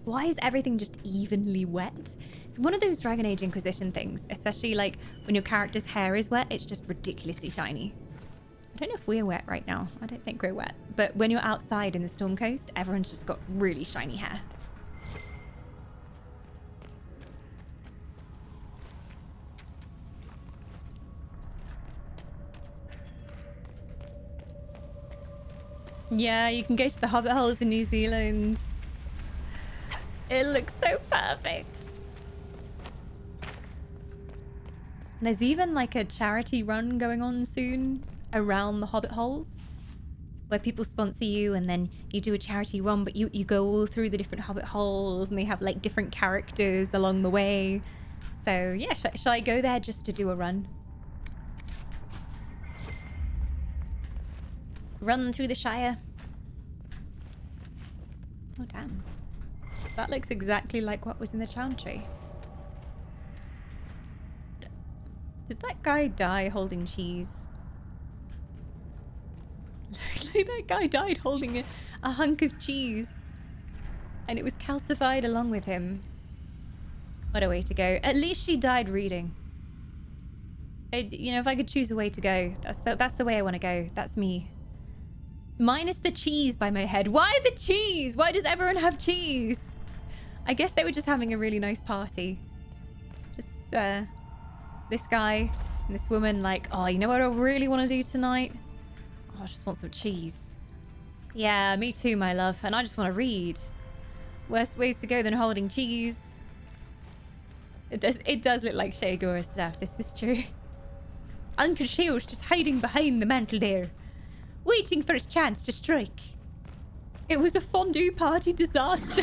Why is everything just evenly wet? It's one of those Dragon Age Inquisition things, especially like when your character's hair is wet, it's just ridiculously shiny. I don't know if we're wet right now. I don't think we're wet. But when you're outside in the Storm Coast, everyone's just got really shiny hair. Yeah, you can go to the hobbit holes in New Zealand. It looks so perfect. There's even like a charity run going on soon around the hobbit holes where people sponsor you and then you do a charity run, but you go all through the different hobbit holes and they have like different characters along the way. So yeah, shall I go there just to do a run? Run through the Shire. Oh damn. That looks exactly like what was in the Chantry. Did that guy die holding cheese? Looks like that guy died holding a hunk of cheese. And it was calcified along with him. What a way to go. At least she died reading. You know, if I could choose a way to go, that's the way I want to go. That's me. Minus the cheese by my head. Why the cheese? Why does everyone have cheese? I guess they were just having a really nice party. Just, this guy and this woman like, oh, you know what I really want to do tonight? Oh, I just want some cheese. Yeah, me too, my love. And I just want to read. Worse ways to go than holding cheese. It does look like Shagor stuff. This is true. Uncle Sheo's just hiding behind the mantle there, waiting for his chance to strike. It was a fondue party disaster.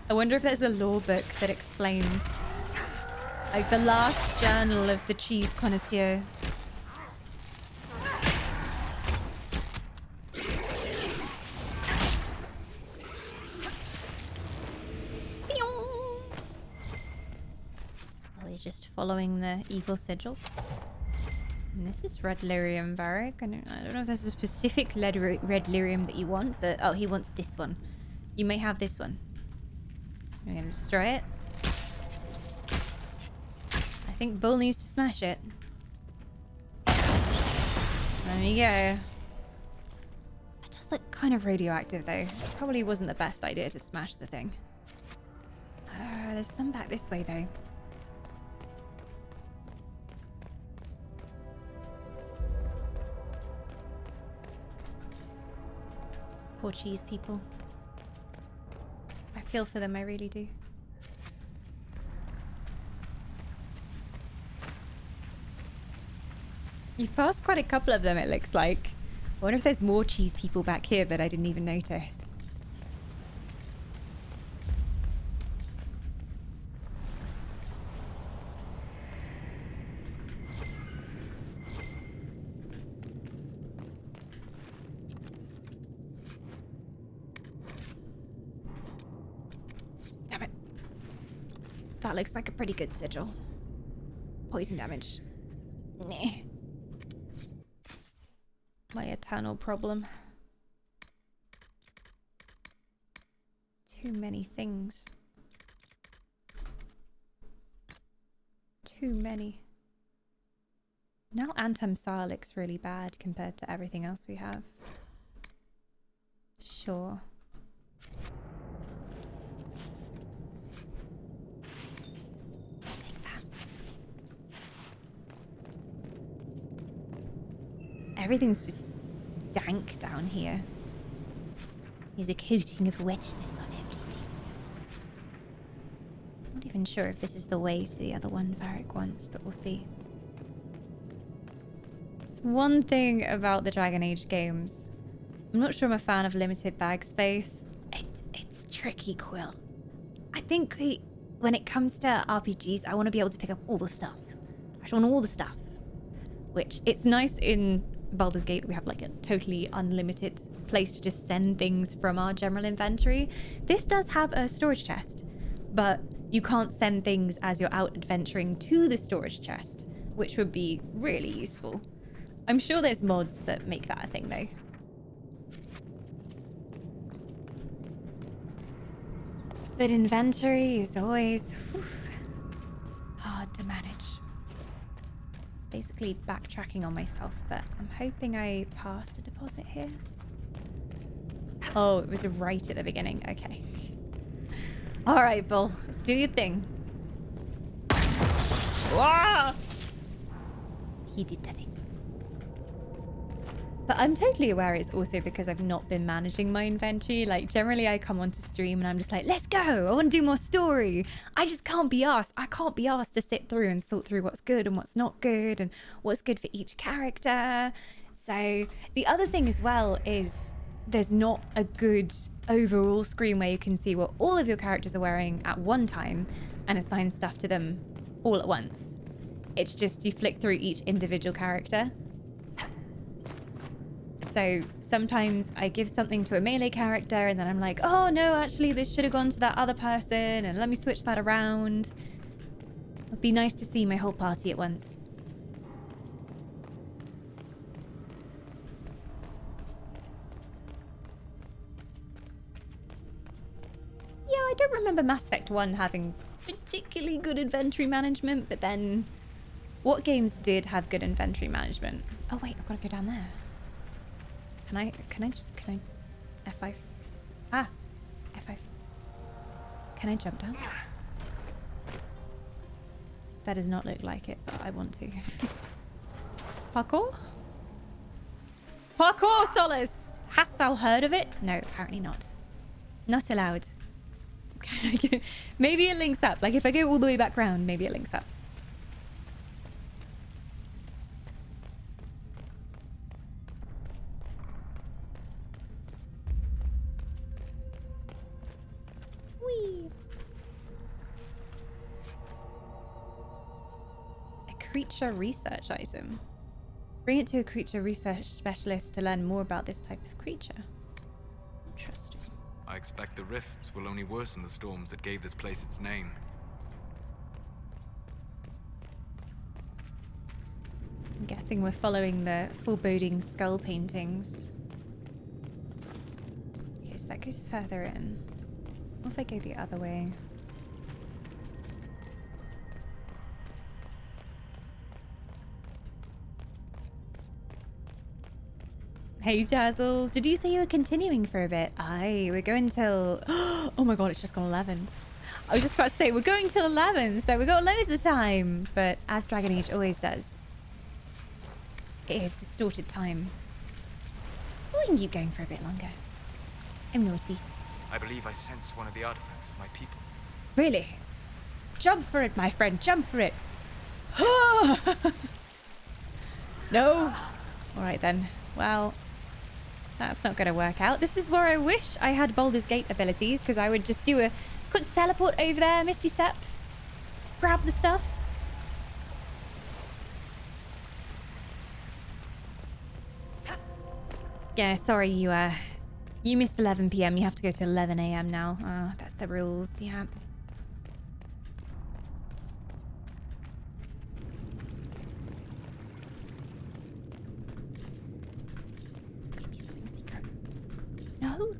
I wonder if there's a lore book that explains, like, the last journal of the cheese connoisseur. Probably just following the evil sigils. And this is red lyrium barrack. I don't know if there's a specific red lyrium that you want, but oh, he wants this one. You may have this one. I'm gonna destroy it. I think Bull needs to smash it. There you go. It does look kind of radioactive though. Probably wasn't the best idea to smash the thing. There's some back this way though. Poor cheese people. I feel for them, I really do. You've passed quite a couple of them, it looks like. I wonder if there's more cheese people back here that I didn't even notice. Damn it. That looks like a pretty good sigil. Poison damage. Nah. My eternal problem. Too many things. Too many. Now Antam-Sar looks really bad compared to everything else we have. Sure. Everything's just dank down here. There's a coating of wetness on everything. Not even sure if this is the way to the other one Varric wants, but we'll see. It's one thing about the Dragon Age games. I'm not sure I'm a fan of limited bag space. It's tricky, Quill. I think when it comes to RPGs, I want to be able to pick up all the stuff. I just want all the stuff. Which, it's nice in Baldur's Gate that we have like a totally unlimited place to just send things from our general inventory. This does have a storage chest, but you can't send things as you're out adventuring to the storage chest, which would be really useful. I'm sure there's mods that make that a thing though. But inventory is always hard to manage. Basically backtracking on myself, but I'm hoping I passed a deposit here. Oh, it was right at the beginning. Okay. All right, Bull. Do your thing. Wow! He did that thing. But I'm totally aware it's also because I've not been managing my inventory. Like, generally I come onto stream and I'm just like, let's go. I want to do more story. I just can't be asked. I can't be asked to sit through and sort through what's good and what's not good and what's good for each character. So the other thing as well is there's not a good overall screen where you can see what all of your characters are wearing at one time and assign stuff to them all at once. It's just you flick through each individual character. So sometimes I give something to a melee character and then I'm like, oh no, actually this should have gone to that other person and let me switch that around. It'd be nice to see my whole party at once. Yeah, I don't remember Mass Effect 1 having particularly good inventory management, but then what games did have good inventory management? Oh wait, I've got to go down there. Can I F5? Ah, F5. Can I jump down? That does not look like it, but I want to. Parkour? Parkour, Solace! Hast thou heard of it? No, apparently not. Not allowed. Maybe it links up. Like if I go all the way back round, maybe it links up. Creature research item. Bring it to a creature research specialist to learn more about this type of creature. Interesting. I expect the rifts will only worsen the storms that gave this place its name. I'm guessing we're following the foreboding skull paintings. Okay, so that goes further in. What if I go the other way? Hey Jazzles, did you say you were continuing for a bit? Aye, we're going till... Oh my god, it's just gone 11. I was just about to say, we're going till 11, so we've got loads of time. But as Dragon Age always does, it is distorted time. We can keep going for a bit longer. I'm naughty. I believe I sense one of the artifacts of my people. Really? Jump for it, my friend, jump for it. No? Alright then, well... That's not going to work out. This is where I wish I had Baldur's Gate abilities, because I would just do a quick teleport over there, Misty Step, grab the stuff. Yeah, sorry, you missed 11 PM. You have to go to 11 AM now. Oh, that's the rules, yeah. No.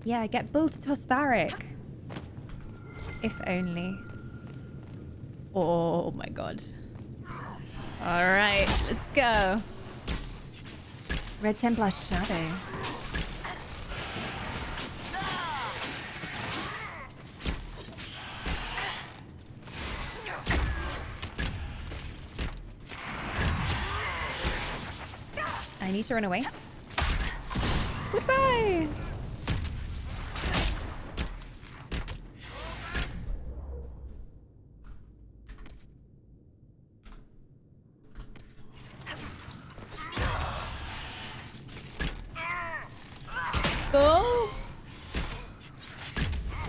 Yeah, get Bull to toss Varric. If only. Oh my god. Alright, let's go. Red Templar Shadow. I need to run away. Goodbye!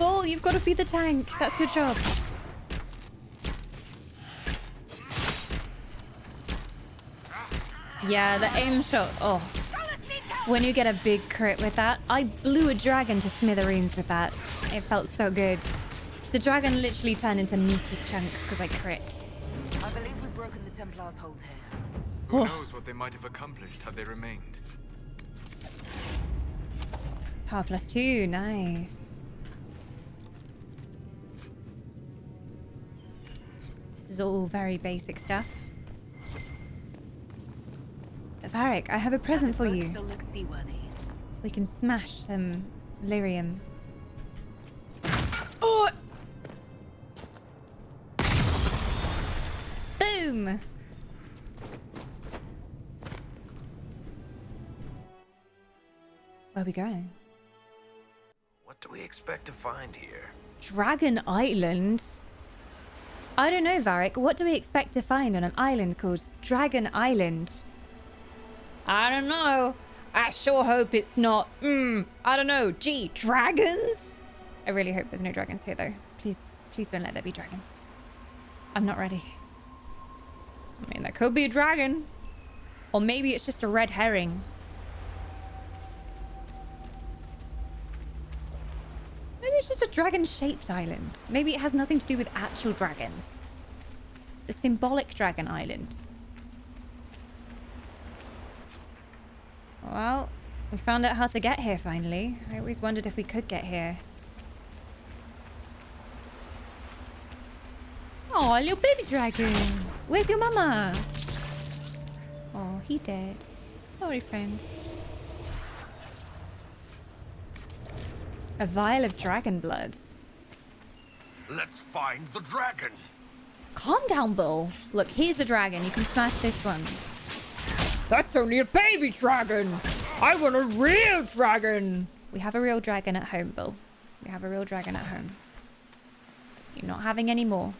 Bull, you've got to be the tank. That's your job. Yeah, the aim shot. Oh. When you get a big crit with that, I blew a dragon to smithereens with that. It felt so good. The dragon literally turned into meaty chunks because I crit. I believe we've broken the Templars' hold here. Who knows what they might have accomplished had they remained? Power +2, nice. This is all very basic stuff. Varric, I have a present for you. Still looks seaworthy. We can smash some lyrium. Oh! Boom! Where are we going? What do we expect to find here? Dragon Island? I don't know, Varric. What do we expect to find on an island called Dragon Island? I don't know. I sure hope it's not, I don't know. Gee, dragons? I really hope there's no dragons here, though. Please don't let there be dragons. I'm not ready. I mean, there could be a dragon. Or maybe it's just a red herring. Maybe it's just a dragon-shaped island. Maybe it has nothing to do with actual dragons. It's a symbolic dragon island. Well, we found out how to get here finally. I always wondered if we could get here. Oh, little baby dragon. Where's your mama? Oh, he dead. Sorry, friend. A vial of dragon blood. Let's find the dragon. Calm down, Bull. Look, here's a dragon. You can smash this one. That's only a baby dragon. I want a real dragon. We have a real dragon at home, Bull. We have a real dragon at home. You're not having any more.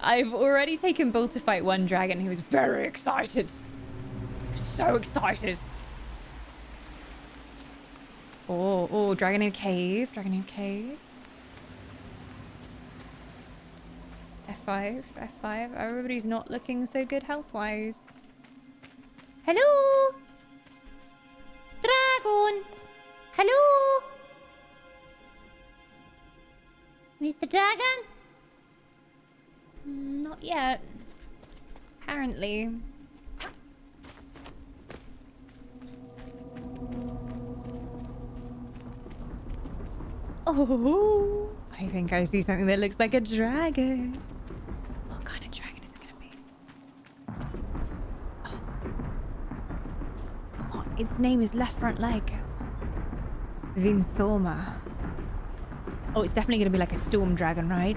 I've already taken Bull to fight one dragon who was very excited. He was so excited. Oh, dragon in a cave. Dragon in a cave. F5, F5. Everybody's not looking so good health-wise. Hello? Dragon? Hello? Mr. Dragon? Not yet. Apparently. Oh, I think I see something that looks like a dragon. What kind of dragon is it gonna be? Oh, its name is Left Front Leg. Vinsoma. Oh, it's definitely gonna be like a storm dragon, right?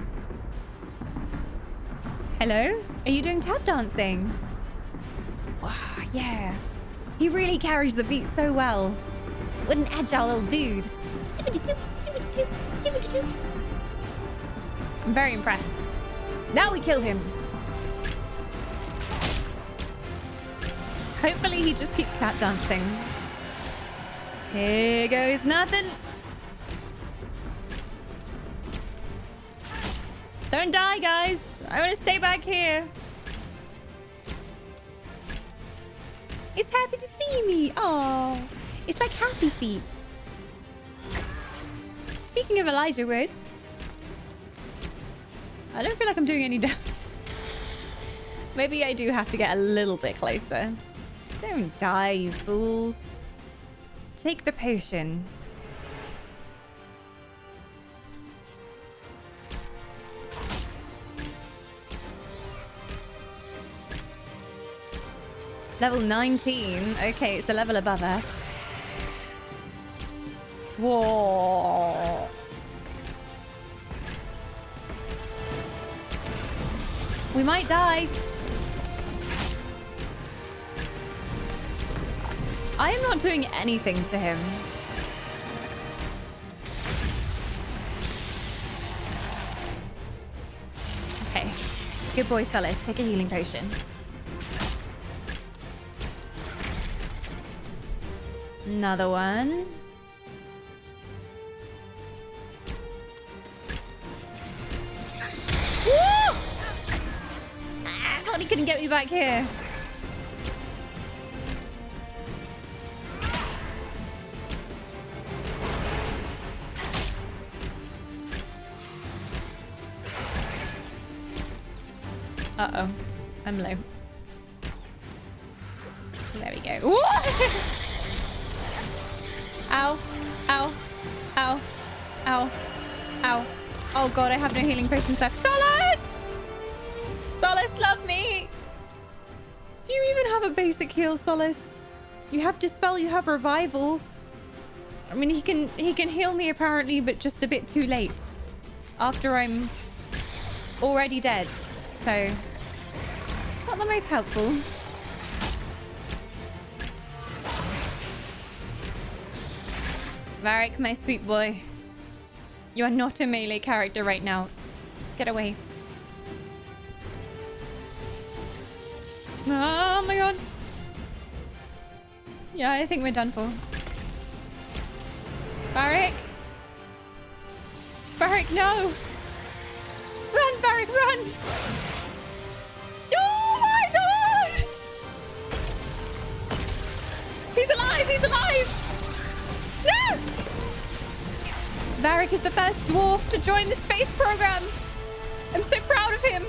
Hello? Are you doing tap dancing? Wow, yeah. He really carries the beat so well. What an agile little dude. I'm very impressed. Now we kill him. Hopefully he just keeps tap dancing. Here goes nothing. Don't die, guys. I want to stay back here. It's happy to see me. Oh, it's like happy feet. Speaking of Elijah Wood, I don't feel like I'm doing any damage. Maybe I do have to get a little bit closer. Don't die, you fools. Take the potion. Level 19. Okay, it's the level above us. Whoa. We might die. I am not doing anything to him. Okay. Good boy, Sullus. Take a healing potion. Another one. can get me back here. Uh-oh. I'm low. There we go. Ooh! Ow. Ow. Ow. Ow. Ow. Oh god, I have no healing potions left. Solace! Solace, love me! Do you even have a basic heal, Solace? You have Dispel, you have Revival. I mean, he can heal me apparently, but just a bit too late. After I'm already dead. So, it's not the most helpful. Varric, my sweet boy. You are not a melee character right now. Get away. Oh my god. Yeah, I think we're done for. Varric. Varric, no. Run, Varric, run. Oh my god. He's alive, he's alive. No! Varric is the first dwarf to join the space program. I'm so proud of him.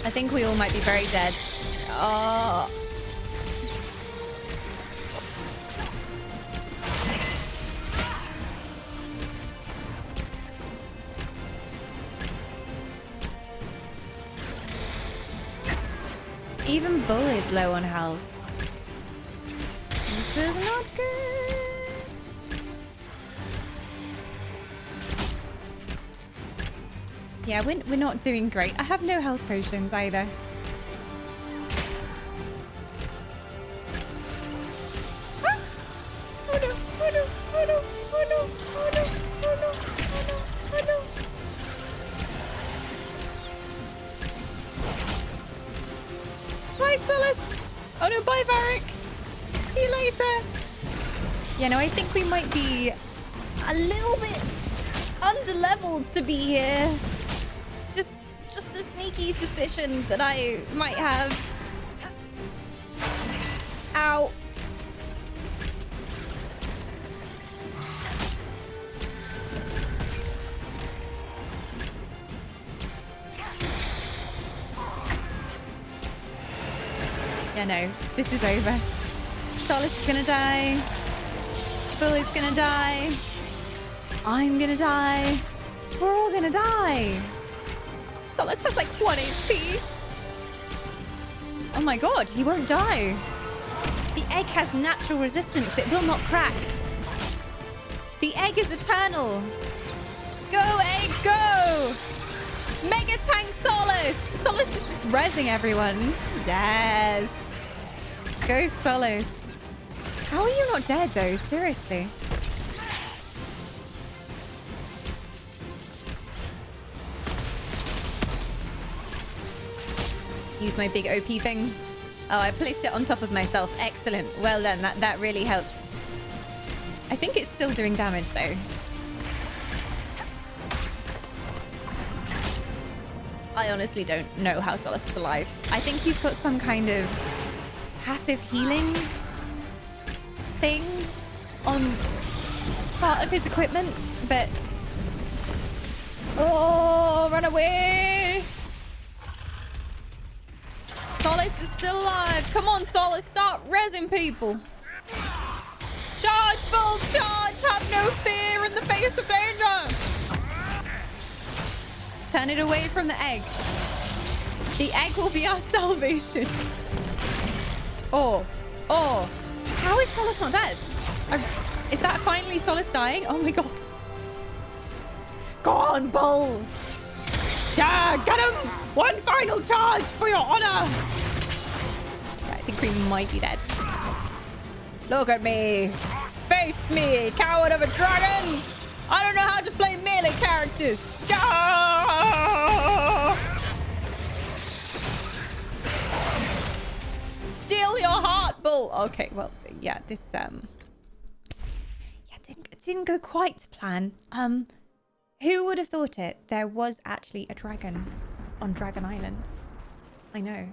I think we all might be very dead. Oh. Even Bull is low on health. This is not good. Yeah, we're not doing great. I have no health potions either. Ah! Oh no, oh no, oh no, oh no, oh no, oh no, oh no, oh no. Bye, Solace. Oh no, bye, Varric. See you later. Yeah, no, I think we might be a little bit under-leveled to be here. Just a sneaky suspicion that I might have. Ow. Yeah, no, this is over. Solace is gonna die. Bull is gonna die. I'm gonna die. We're all gonna die. Solace has like 1 HP. Oh my god, he won't die. The egg has natural resistance. It will not crack. The egg is eternal. Go, egg, go! Mega tank Solace! Solace is just rezzing everyone. Yes. Go, Solace. How are you not dead, though? Seriously. Use my big OP thing. Oh, I placed it on top of myself. Excellent. Well done. That really helps. I think it's still doing damage, though. I honestly don't know how Solace is alive. I think he's got some kind of passive healing thing on part of his equipment, but... Oh, run away! Solace is still alive. Come on, Solace, start rezzing people. Charge, full charge. Have no fear in the face of danger. Turn it away from the egg. The egg will be our salvation. Oh. How is Solace not dead? Is that finally Solace dying? Oh my god. Go on, Bull. Yeah, get him. One final charge for your honor. Yeah, I think we might be dead. Look at me. Face me, coward of a dragon. I don't know how to play melee characters. Steal your heart, bull. Okay, well, yeah, this didn't go quite to plan. Who would have thought it? There was actually a dragon on Dragon Island. I know.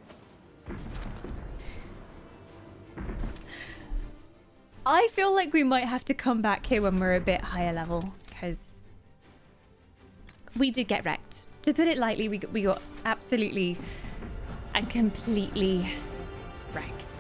I feel like we might have to come back here when we're a bit higher level, because we did get wrecked. To put it lightly, we got absolutely and completely wrecked.